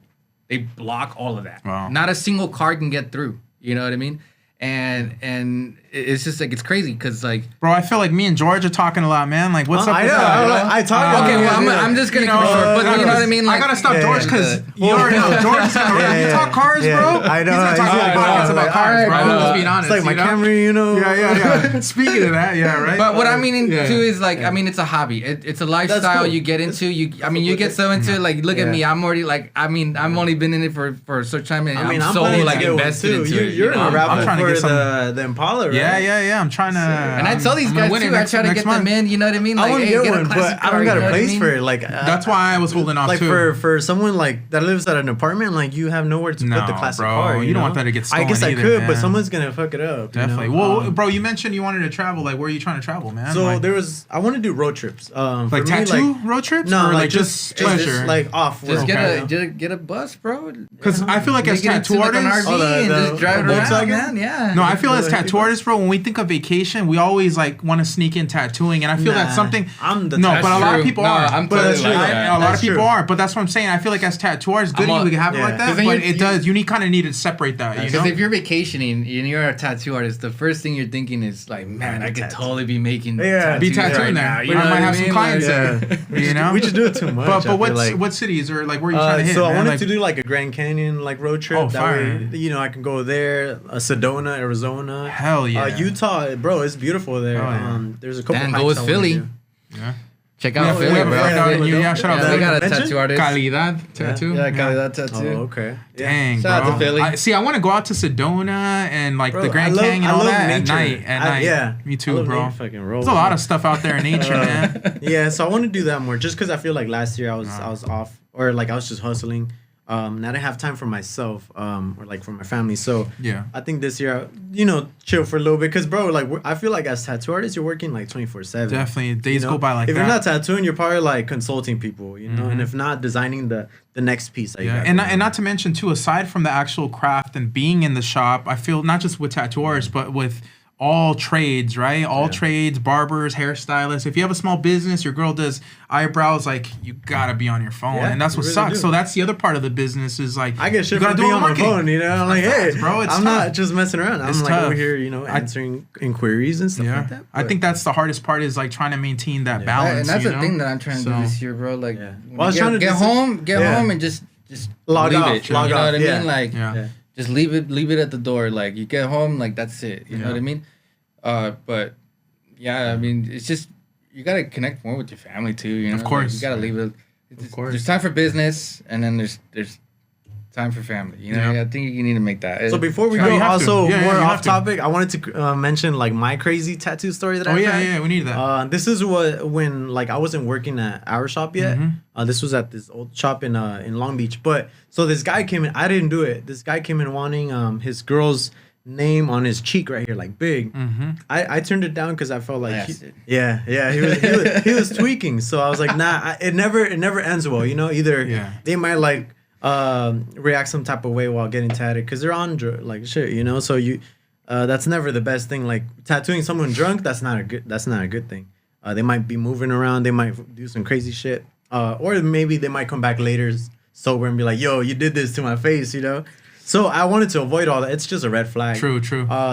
B: They block all of that.
A: Wow.
B: Not a single car can get through. You know what I mean? And it's just like it's crazy because like
A: Bro, I feel like me and George are talking a lot, man. Like, what's up
C: I
A: with
C: know.
A: that?
C: I talk.
B: okay, well I'm just gonna keep it short, but you know what I mean?
A: I
B: Like,
A: gotta stop
C: Yeah,
A: George
C: yeah,
A: because
B: yeah.
A: you already know George is gonna
C: Yeah,
A: you
C: yeah.
A: talk cars,
C: Yeah,
A: bro.
C: I know,
A: He's gonna talk
C: I
A: to
C: know.
A: the podcast about cars, bro.
B: Alright,
A: I'm just
B: bro.
A: being honest.
C: It's like my
A: you know?
C: Camry, you know.
A: Yeah. Speaking of that, yeah, right.
B: But what I mean
A: Yeah.
B: too is like I mean it's a hobby. It's a lifestyle
C: cool.
B: you get into. You get so into it. Like look at
C: Yeah.
B: me. I'm already like I'm only been in it for a certain time and
C: I mean,
B: I'm
C: I'm
B: so
C: planning
B: like
C: to get one
B: invested
C: too.
B: into it.
C: You're in
B: you
C: a
B: know?
C: raffle
A: I'm trying to
C: for
A: get some-
C: the Impala, right?
A: Yeah. I'm trying to.
B: And I tell these
A: I'm gonna
B: guys
A: win it
B: too.
A: next-
B: I try to
A: next
B: get
A: month.
B: them in. You know what I mean?
C: I
B: Like
C: want to
B: hey,
C: get
B: get a
C: one,
B: classic
C: but I
B: car,
C: don't got
B: you know
C: a
B: what I
C: place
B: mean?
C: for it. Like
A: That's why I was holding off
C: like
A: too.
C: for someone like that lives at an apartment, like you have nowhere to put the
A: No,
C: classic
A: bro.
C: car.
A: You don't
C: know?
A: want that to get
C: I guess
A: stolen
C: I
A: either,
C: could, but
A: man.
C: someone's gonna fuck it up.
A: Definitely.
C: You know?
A: Well, bro, you mentioned you wanted to travel. Like, where are you trying to travel, man?
C: So
A: like,
C: I want to do road trips.
A: like
C: for me,
A: tattoo road trips,
C: No,
A: or
C: like
A: just pleasure.
C: like off.
B: Just
C: work,
A: Okay.
C: you know?
B: get a bus, bro.
A: Because I feel like as
B: Make it into
A: tattoo
B: like an
A: artists,
B: RV and
C: the
B: just drive it around,
C: Volkswagen?
B: man. Yeah.
A: no, I feel as
C: the
A: tattoo
C: hippie
A: artists, bro. When we think of vacation, we always like want to sneak in tattooing, and I feel that's
C: Nah,
A: something.
C: I'm the
A: no,
C: tattoo-
A: but a lot of
B: true.
A: people
B: No,
A: are.
B: I'm
A: but
B: totally
C: that's
B: like
C: true.
B: that.
A: a lot
C: That's
A: of people
C: true.
A: are. But that's what I'm saying. I feel like as tattoo artists, good
B: I'm
A: we can have it
C: yeah.
A: like that,
B: 'Cause then
A: but
B: you-
A: it does. You kind of need to separate that. You
B: Because
A: know.
B: if you're vacationing and you're a tattoo artist, the first thing you're thinking is like, man, I could
C: tattoo.
B: totally be making
C: Yeah,
A: be
B: tattoos
A: tattooing
B: right
A: there.
B: now.
A: We
B: You know
A: might
B: what
A: have
B: I
A: some
B: mean?
A: clients
B: Like,
A: there. You know.
C: We should do it too much.
A: But
C: I
A: what's
C: feel like.
A: what cities or like where are you trying to hit?
C: So I
A: man?
C: wanted
A: Like,
C: to do like a Grand Canyon like road trip.
A: Oh,
C: that
A: fire.
C: way, you know, I can go there. Sedona, Arizona.
A: Hell yeah.
C: Utah, bro, it's beautiful there.
A: Oh, yeah.
C: There's a couple.
B: Dan, go
C: hikes
B: with
C: I wanna
B: Philly.
C: do.
A: yeah.
B: Check
A: Yeah,
B: out
A: we
B: Philly,
A: have a
B: bro.
A: friend out in yeah, shout out
B: Yeah, they
A: to
B: got a
C: Mention?
B: tattoo artist.
A: Calidad tattoo.
B: Yeah, Calidad tattoo.
C: Oh, okay.
A: Dang,
B: Shout out
A: bro.
B: to Philly.
A: I want to go out to Sedona and like
C: Bro,
A: the Grand
C: I love-
A: Canyon
C: I
A: and all
C: love
A: that
C: nature.
A: at night. At night.
C: Yeah.
A: Me
C: I
A: too,
C: love
A: bro.
C: nature fucking roll,
A: There's a lot
C: man.
A: of stuff out there in nature, man.
C: Yeah, so I want to do that more just because I feel like last year I was off or like I was just hustling. And I didn't have time for myself or like for my family. So
A: Yeah.
C: I think this year, you know, chill for a little bit because bro, like I feel like as tattoo artists, you're working like 24/7.
A: Definitely. Days
C: You know?
A: go by like
C: if
A: that.
C: you're not tattooing, you're probably like consulting people, you know, and if not, designing the next piece. That you
A: Yeah,
C: got
A: and
C: going.
A: not to mention too, aside from the actual craft and being in the shop, I feel not just with tattooers, but with all trades, right? All trades, barbers, hairstylists. If you have a small business, your girl does eyebrows, like you gotta be on your phone,
C: Yeah,
A: and that's
C: you
A: what
C: really
A: sucks.
C: do.
A: So that's the other part of the business is like
C: I get shit
A: you gotta
C: for
A: do
C: being
A: all
C: on my
A: marketing.
C: phone, you know. I'm like, hey,
A: bro, it's
C: I'm
A: tough.
C: not just messing around. I'm
A: It's
C: like over
A: tough.
C: here, you know, answering inquiries and stuff
A: Yeah,
C: like that.
A: I think that's the hardest part is like trying to maintain that balance.
B: And that's
A: you
B: the
A: know?
B: thing that I'm trying to
A: So-
B: do this year, bro. Like,
C: Yeah.
B: when
C: Well, I was
B: you
C: trying to
B: get
C: just-
B: home,
C: yeah.
B: and just
C: Log
B: leave
C: off,
B: it.
C: log
B: you know
C: off,
B: what I
C: yeah.
B: mean? Like,
A: Yeah.
B: just leave it at the door. Like, you get home, like that's it. You know
A: Yeah.
B: what I mean? But yeah, I mean, it's just you gotta connect more with your family too. You know,
A: Of course.
B: Like, you gotta leave it.
A: course.
B: There's time for business, and then there's time for family. You know, I think you need to make that.
C: So before we
A: No,
C: go,
A: you have to.
C: also
A: Yeah,
C: more
A: you have
C: off
A: to.
C: topic, I wanted to mention like my crazy tattoo story that I had.
A: We need that.
C: This is when like I wasn't working at our shop yet.
A: Mm-hmm.
C: This was at this old shop in Long Beach. But so this guy came in. I didn't do it. This guy came in wanting his girl's name on his cheek right here, like big.
A: Mm-hmm.
C: I turned it down because I felt like
B: Bastard.
C: he was tweaking. So I was like, nah, it never ends well. You know, either they might like react some type of way while getting tatted because they're on like shit. You know, so you that's never the best thing. Like tattooing someone drunk, that's not a good thing. They might be moving around. They might do some crazy shit. Or maybe they might come back later sober and be like, yo, you did this to my face, you know? So I wanted to avoid all that. It's just a red flag.
A: True.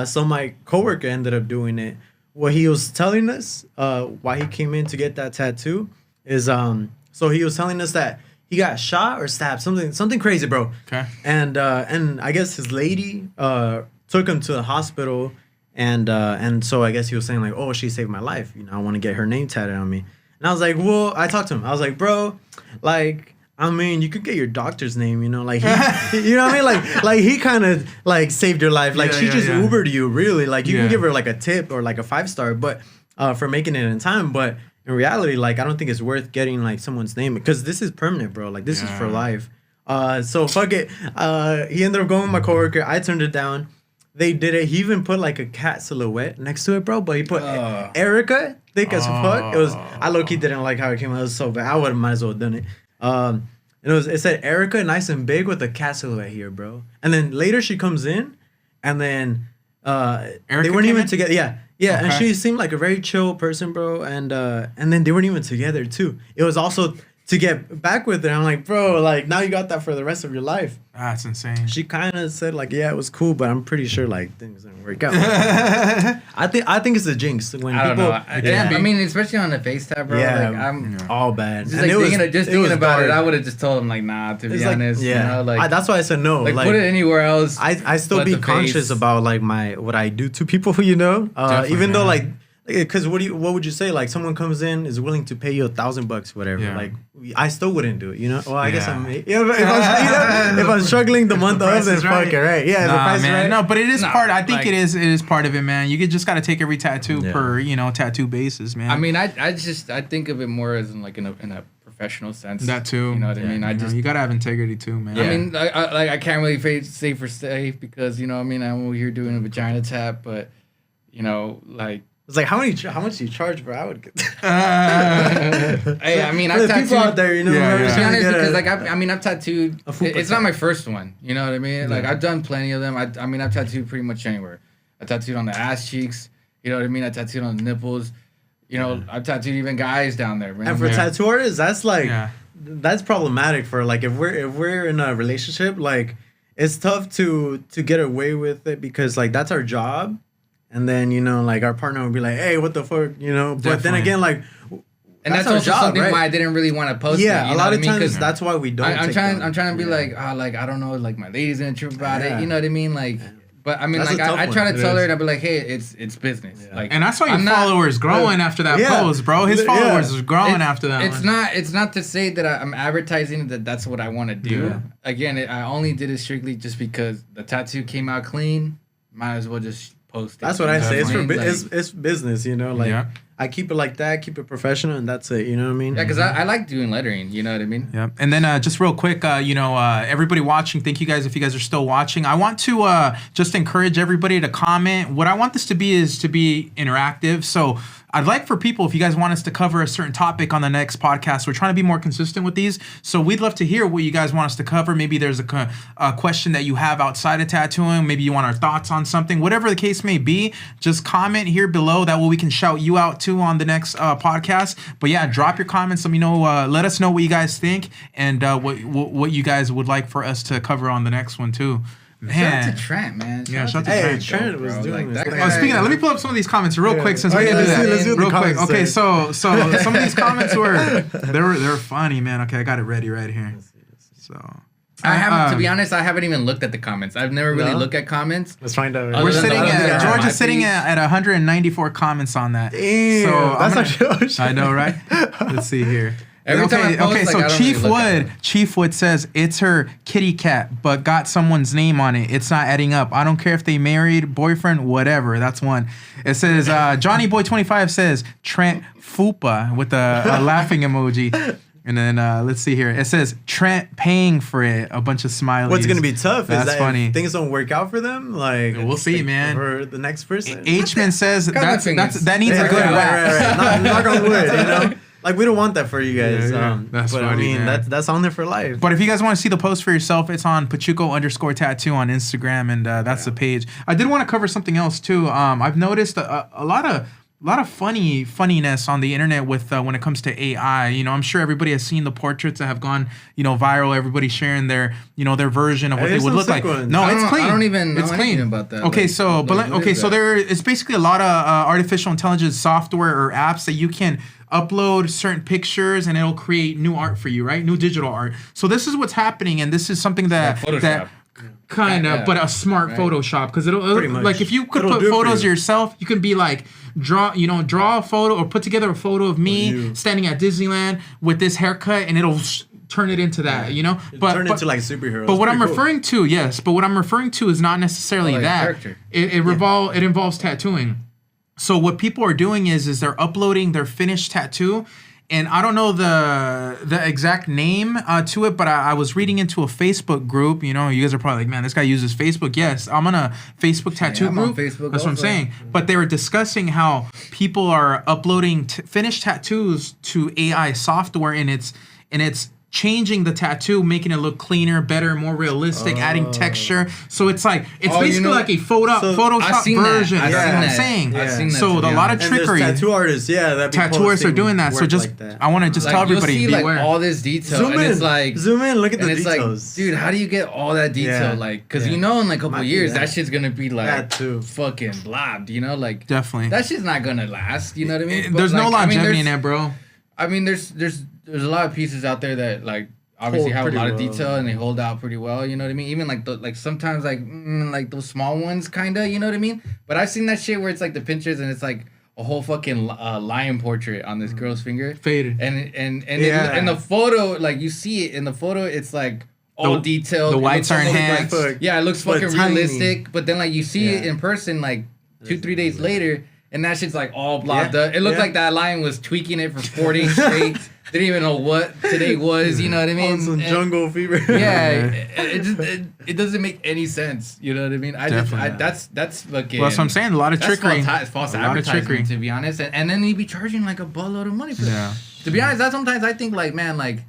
C: So my coworker ended up doing it. What he was telling us, why he came in to get that tattoo is, so he was telling us that he got shot or stabbed, something crazy, bro.
A: Okay.
C: And I guess his lady took him to the hospital, and so I guess he was saying like, oh, she saved my life. You know, I want to get her name tatted on me. And I was like, well, I talked to him. I was like, bro, like, I mean, you could get your doctor's name, you know, like, he, you know what I mean? Like he kind of, like, saved your life. Like, she just Ubered you, really. Like, you can give her, like, a tip or, like, a 5-star, but, for making it in time. But in reality, like, I don't think it's worth getting, like, someone's name. Because this is permanent, bro. Like, this is for life. So, fuck it. He ended up going with my coworker. I turned it down. They did it. He even put, like, a cat silhouette next to it, bro. But he put Erica, thick as fuck. It was, I low-key didn't like how it came out. It was so bad. I might as well have done it. It said Erica nice and big with a cat silhouette here, bro. And then later she comes in, and then they weren't even together. Yeah. Okay. And she seemed like a very chill person, bro. And then they weren't even together too. It was also to get back with her. I'm like, bro, like now you got that for the rest of your life.
A: That's insane.
C: She kind of said like, yeah, it was cool, but I'm pretty sure like things didn't work out. I think it's a jinx when
B: I
C: people.
B: don't know. I mean, especially on the face tab, bro.
C: Yeah,
B: like, I'm
C: all bad.
B: just
C: And
B: like thinking about it.
C: dark.
B: I would have just told him like, nah. To be
C: It's like,
B: honest, you know, like
C: that's why I said no.
B: like put it anywhere else.
C: I still
B: but
C: be
B: the
C: conscious
B: face.
C: about like what I do to people, you know. Even though like, because what would you say? Like someone comes in is willing to pay you $1,000, whatever.
A: Yeah.
C: Like I still wouldn't do it, you know. Well, I guess if I'm struggling the month of, then fuck it, right? Yeah, the price is right.
A: No, but it is part. I think
B: like-
A: it is part of it, man. You just got to take every tattoo per tattoo basis, man.
B: I mean, I think of it more as in like in a professional sense.
A: that too.
B: You know what I mean?
A: You gotta have integrity too, man.
B: I mean, I can't really say for safe because you know what I mean. I'm over here doing a vagina tap, but you know, like.
C: It's like how much do you charge, bro? I would get.
B: Hey, I mean, I've
C: people out
B: tattooed.
C: there, you know.
A: Yeah,
C: whoever's
A: yeah.
B: To be
C: trying to
B: honest,
C: get
B: because
C: a-
B: like I've tattooed.
C: A fupa
B: It's not my first one. You know what I mean? Like I've done plenty of them. I mean, I've tattooed pretty much anywhere. I tattooed on the ass cheeks. You know what I mean? I tattooed on the nipples. You know, I've tattooed even guys down there, man.
C: And for tattoo artists, that's like that's problematic for like if we're in a relationship, like it's tough to get away with it because like that's our job. And then, you know, like our partner would be like, hey, what the fuck, you know? But then
A: Definitely.
C: again, like
B: and that's
C: our
B: also
C: job,
B: something
C: right?
B: why I didn't really want to post it.
C: Yeah,
B: You
C: a
B: know
C: lot
B: what I
C: of
B: mean?
C: times
B: 'Cause
C: that's why we don't.
B: I'm trying to be like, I don't know, like my lady's gonna trip about
C: Yeah.
B: it. You know what I mean? Like, but I mean,
C: That's
B: like
C: a tough
B: I try
C: one.
B: to
C: It
B: tell her
C: is.
B: and I'll be like, hey, it's business.
C: Yeah.
B: Like,
A: And I saw your
B: I'm not-
A: followers growing after that post, bro. His followers was growing after that.
B: It's not to say that I'm advertising that that's what I want to do.
A: Yeah.
B: Again, I only did it strictly just because the tattoo came out clean. Might as well just post it.
C: That's what I say. It's for
B: Like,
C: it's business, you know. Like
A: Yeah.
C: I keep it like that, keep it professional, and that's it. You know what I mean?
B: yeah, because I like doing lettering. You know what I mean?
A: Yeah, and then just real quick, everybody watching, thank you guys if you guys are still watching. I want to just encourage everybody to comment. What I want this to be is to be interactive. So I'd like for people, if you guys want us to cover a certain topic on the next podcast, we're trying to be more consistent with these. So we'd love to hear what you guys want us to cover. Maybe there's a question that you have outside of tattooing. Maybe you want our thoughts on something. Whatever the case may be, just comment here below. That way we can shout you out too on the next podcast. But yeah, drop your comments. Let me know. Let us know what you guys think and what you guys would like for us to cover on the next one too.
B: Shout out
A: Man.
B: to Trent, man.
A: Yeah, shout out to
C: Hey,
A: Trent.
C: Trent was
B: Bro,
C: doing
B: like,
C: this.
B: that
C: thing.
B: guy-
A: Speaking of that, let me pull up some of these comments real quick since we can do
C: let's
A: that.
C: see what the
A: Real quick.
C: comments
A: Okay,
C: say.
A: so some of these comments were they were funny, man. Okay, I got it ready right here. So
B: I haven't, to be honest, I haven't even looked at the comments. I've never really
C: No?
B: looked at comments.
C: Let's find out.
B: Other
A: we're
B: than
A: sitting
B: the-
A: at
B: yeah,
A: George
B: my
A: is sitting
B: page.
A: at 194 comments on that.
C: Damn,
A: So I'm
C: that's
A: gonna-
C: actually.
A: I know, right? Let's see here.
B: Every time I post, like,
A: so
B: I don't really look at it.
A: Chief Wood says it's her kitty cat, but got someone's name on it. It's not adding up. I don't care if they married, boyfriend, whatever. That's one. It says Johnny Boy 25 says Trent Fupa with a laughing emoji. And then let's see here. It says Trent paying for it. A bunch of smileys.
C: What's gonna be tough
A: That's
C: is that
A: funny.
C: if things don't work out for them. Like
A: We'll see, man.
C: For the next person.
A: H-Man says that needs
C: Yeah,
A: a good whack.
C: right. Knock on wood. You know, like we don't want that for you guys.
A: Yeah. That's
C: but
A: funny,
C: I mean,
A: man.
C: that's on there for life.
A: But if you guys want to see the post for yourself, it's on Pachuco_tattoo on Instagram, and that's the page. I did want to cover something else too. I've noticed a lot of funniness on the internet with when it comes to AI. You know, I'm sure everybody has seen the portraits that have gone, viral. Everybody sharing their version of what they
C: There's
A: would
C: some
A: look like.
C: sick ones.
A: No, it's clean.
B: I don't even know
A: it's
B: anything
A: clean.
B: about that.
A: Okay,
B: Like,
A: so
B: what is that?
A: there is basically a lot of artificial intelligence software or apps that you can upload certain pictures and it'll create new art for you, right? New digital art. So this is what's happening, and this is something that
B: Like Photoshop.
A: that kind of,
B: Yeah.
A: but a smart
B: Right.
A: Photoshop, because
C: Pretty much.
A: like if you could
C: It'll
A: put
C: do it for
A: photos
C: you.
A: yourself, you can be like draw a photo or put together a photo of me
C: you.
A: standing at Disneyland with this haircut, and it'll turn it into that,
C: Turn into like superheroes.
A: But what I'm
C: Pretty cool.
A: referring to, yes, but what I'm referring to is not necessarily
B: Like a
A: that.
B: character.
A: It involves tattooing. So what people are doing is they're uploading their finished tattoo, and I don't know the exact name to it, but I was reading into a Facebook group. You guys are probably like, man, this guy uses Facebook. Yes, I'm on a Facebook tattoo
B: I'm on
A: group.
B: Facebook
A: That's what I'm
B: also.
A: saying. But they were discussing how people are uploading finished tattoos to AI software, and it's changing the tattoo, making it look cleaner, better, more realistic, adding texture. So it's like basically like a Photoshop
B: I've seen that.
A: version.
B: I've
A: That's
B: seen
A: what I'm
B: that.
A: saying.
B: I've seen that,
A: So
B: to
A: a
B: be
A: lot of
B: honest.
C: And there's
A: trickery.
C: tattoo artists, that be
A: Tattoo artists are
C: posting
A: doing that. So
C: work
A: just
C: like that.
A: I want to just tell everybody,
B: you'll see
A: beware.
B: like all this detail,
C: Zoom
B: and
C: in.
B: it's like
C: Zoom in. Look at
B: and
C: the
B: it's
C: details.
B: like, dude, how do you get all that detail?
C: Yeah.
B: Like, because
C: Yeah.
B: in like a couple
C: Might be
B: years,
C: that.
B: that shit's gonna be like
C: That too.
B: fucking blobbed. Like
A: Definitely.
B: that shit's not gonna last. You know what I mean?
A: There's
B: But,
A: no
B: like,
A: longevity in that, bro.
B: I mean, there's a lot of pieces out there that like obviously
C: Hold
B: have a
C: pretty
B: lot of
C: well.
B: detail and they hold out pretty well. You know what I mean? Even like sometimes like those small ones, kinda. You know what I mean? But I've seen that shit where it's like the pictures and it's like a whole fucking lion portrait on this girl's finger.
A: Faded.
B: And
C: Yeah.
B: in the photo, like you see it in the photo, it's like all detailed.
A: the
B: It
A: whites
B: looks
A: are
B: almost
A: enhanced.
B: like- yeah, it looks
C: But
B: fucking
C: tiny.
B: realistic. But then like you see it
C: Yeah.
B: in person like 2-3 days later, and that shit's like all blobbed
C: Yeah.
B: up. It looked
C: Yeah.
B: like that lion was tweaking it for 4 days straight. Didn't even know what today was. You know what I mean?
C: On some
B: And-
C: jungle fever.
B: yeah, it doesn't make any sense. You know what I mean?
A: Definitely.
B: That's fucking.
A: Well, that's what I'm saying. A lot of
B: That's
A: trickery.
B: false
A: A lot of trickery.
B: advertisement, to be honest. And then you'd be charging like a buttload of money for
A: Yeah.
B: that. To be honest, that sometimes I think like, man, like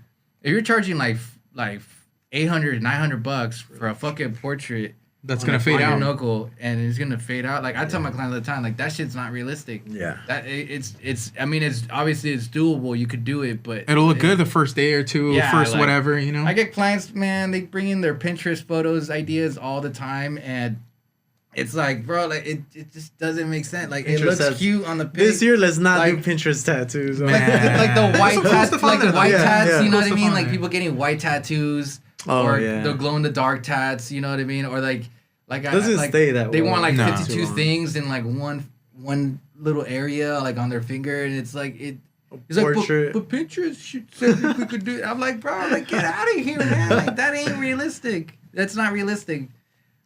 B: if you're charging like $800-$900 for a fucking portrait
A: That's
B: on
A: gonna
B: a-
A: fade
B: on your
A: out.
B: knuckle and it's gonna fade out. Like I tell my clients all the time, like that shit's not realistic.
C: Yeah.
B: That it's I mean it's obviously it's doable. You could do it, but
A: It'll look good the first day or two,
B: Yeah,
A: first
B: like-
A: whatever,
B: I get clients, man, they bring in their Pinterest photos, ideas all the time, and it's like, bro, like it just doesn't make sense. Like it
C: Pinterest
B: looks
C: has-
B: cute on the pic.
C: This year, let's not
B: Like-
C: do Pinterest tattoos.
A: Man.
B: like the white
A: That's
B: tats,
A: the
B: like the
A: fun
B: white
C: of it.
B: tats,
C: Yeah,
B: you know what
A: that's
B: I
A: the
B: mean?
A: fun
B: Like
A: of it.
B: people getting white tattoos
C: Oh,
B: or
C: yeah.
B: the glow in the dark tats, you know what I mean? Or like
C: Doesn't
B: like,
C: stay that
B: they
C: well.
B: want like
A: No.
B: 52
C: Too long.
B: things in like one little area, like on their finger, and it's like it. He's like,
C: Portrait.
B: but Pinterest said we could do it. I'm like, bro, like get out of here, man. Like that ain't realistic. That's not realistic.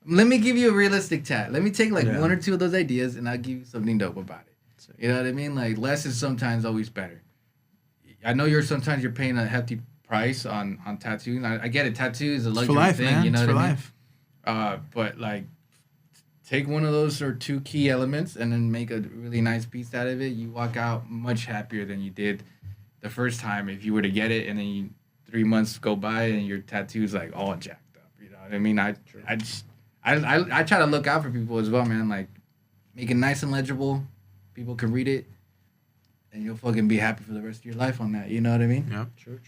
B: Let me give you a realistic tat. Let me take like
C: Yeah.
B: one or two of those ideas, and I'll give you something dope about it. You know what I mean? Like less is sometimes always better. I know sometimes you're paying a hefty price on tattoos. I get it. Tattoo is a
A: It's
B: luxury
A: for life,
B: thing.
A: man.
B: You know
A: It's
B: what
A: for
B: I mean?
A: life.
B: But like, take one of those or two key elements and then make a really nice piece out of it. You walk out much happier than you did the first time if you were to get it, and then 3 months go by and your tattoo's like all jacked up. You know what I mean? I try to look out for people as well, man. Like, make it nice and legible. People can read it, and you'll fucking be happy for the rest of your life on that. You know what I mean?
A: Yep.
C: True.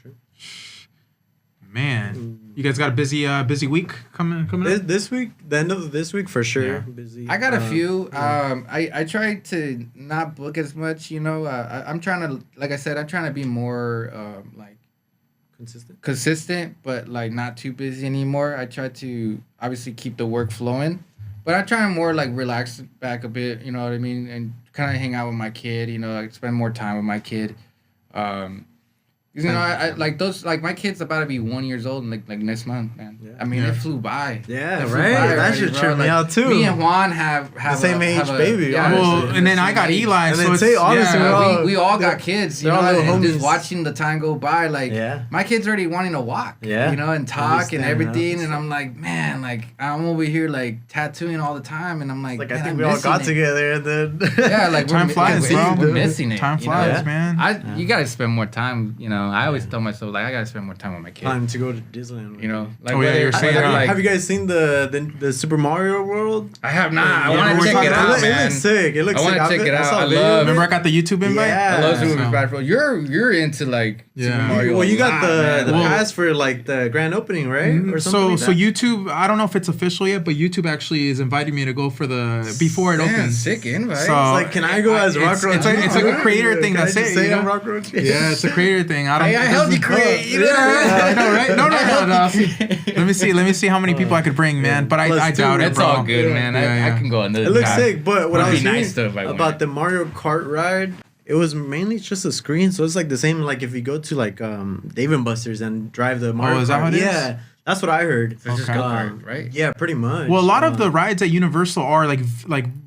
A: Man, you guys got a busy week coming up.
C: This week, the end of this week for sure.
A: Yeah.
C: Busy.
B: I got a few. I try to not book as much. You know, I'm trying to, like I said, I'm trying to be more like consistent, but like not too busy anymore. I try to obviously keep the work flowing, but I try and more like relax back a bit. You know what I mean, and kind of hang out with my kid. You know, like spend more time with my kid. You know, I like those. Like my kid's about to be 1 year old, like next month, man.
C: Yeah.
B: I mean, it flew by.
C: Yeah,
B: It flew
C: right.
B: by
C: That
B: already,
C: should
B: bro.
C: trip me out too.
B: Me and Juan have
C: the same age baby.
B: Yeah,
A: Well,
C: honestly.
A: and then I got Eli,
C: And
A: so
C: then
A: it's
C: say, honestly,
A: yeah.
C: we're all-
B: we all got kids, you
C: they're
B: know,
C: all little
B: and just
C: homies.
B: watching the time go by, like
C: Yeah.
B: my kid's already wanting to walk,
C: Yeah.
B: you know, and talk and
C: Understand,
B: everything,
C: huh?
B: and I'm like, man, like I'm over here like tattooing all the time, and I'm like,
C: Like,
B: man,
C: I think
B: I'm
C: we all
B: missing
C: got
B: it.
C: together and then.
B: Yeah, like
A: Time flies, bro.
B: we're missing it.
A: Time
B: you know?
A: flies,
C: Yeah.
A: man.
B: You gotta spend more time. You know, I always tell myself like I gotta spend more time with my kids.
C: Time to go to Disneyland.
B: You know, like
A: Oh, yeah,
B: whether
A: you're
B: it's
A: saying
B: whether,
A: that.
B: like
C: Have you guys seen the Super Mario World?
B: I have not. I
A: Yeah,
B: want
A: we're
B: to check
A: talking
B: it
A: about
B: out,
C: It
B: man.
C: looks sick. It looks
B: I
C: sick.
B: wanna check it out.
C: saw
B: I
C: a video
B: love-
C: of it.
A: Remember I got the YouTube invite?
C: Yeah.
B: I love Super
A: So-
B: Bad Bro. You're into like
A: Yeah.
B: Super Mario.
C: Well, you
B: a
C: got
B: lot,
C: the
B: man.
A: Well-
C: pass for like the grand opening, right? Or something
A: So
C: like
A: so
C: that?
A: YouTube, I don't know if it's official yet, but YouTube actually is inviting me to go for the before it
B: Man,
A: opens.
B: sick invite.
A: So-
C: It's like, can I go as
A: It's-
C: Rock
A: it's like a creator thing,
C: Can I
A: that's
C: just
A: it,
C: Say
A: you
C: I'm
A: know?
C: Rock Roach.
A: Yeah, it's a creator thing. I don't.
B: Hey, I helped you create. You know?
A: Yeah, I know, right? No, no.
B: It
A: Let me see how many people I could bring, man. But I
C: Let's do
A: doubt
C: it.
A: it,
B: It's
A: bro.
B: all good, man.
A: Yeah,
B: I can go another
C: It looks
B: time.
C: sick, but what
B: It'd
C: I was
B: be nice
C: hearing
B: though if I
C: about
B: went.
C: the Mario Kart ride, it was mainly just a screen, so it's like the same like if you go to like Dave and Buster's and drive the Mario Kart.
A: is that how it is?
C: Yeah, that's what I heard.
B: So it's just
A: Okay.
B: go-kart, right?
C: Yeah, pretty much.
A: Well, a lot of the rides at Universal are like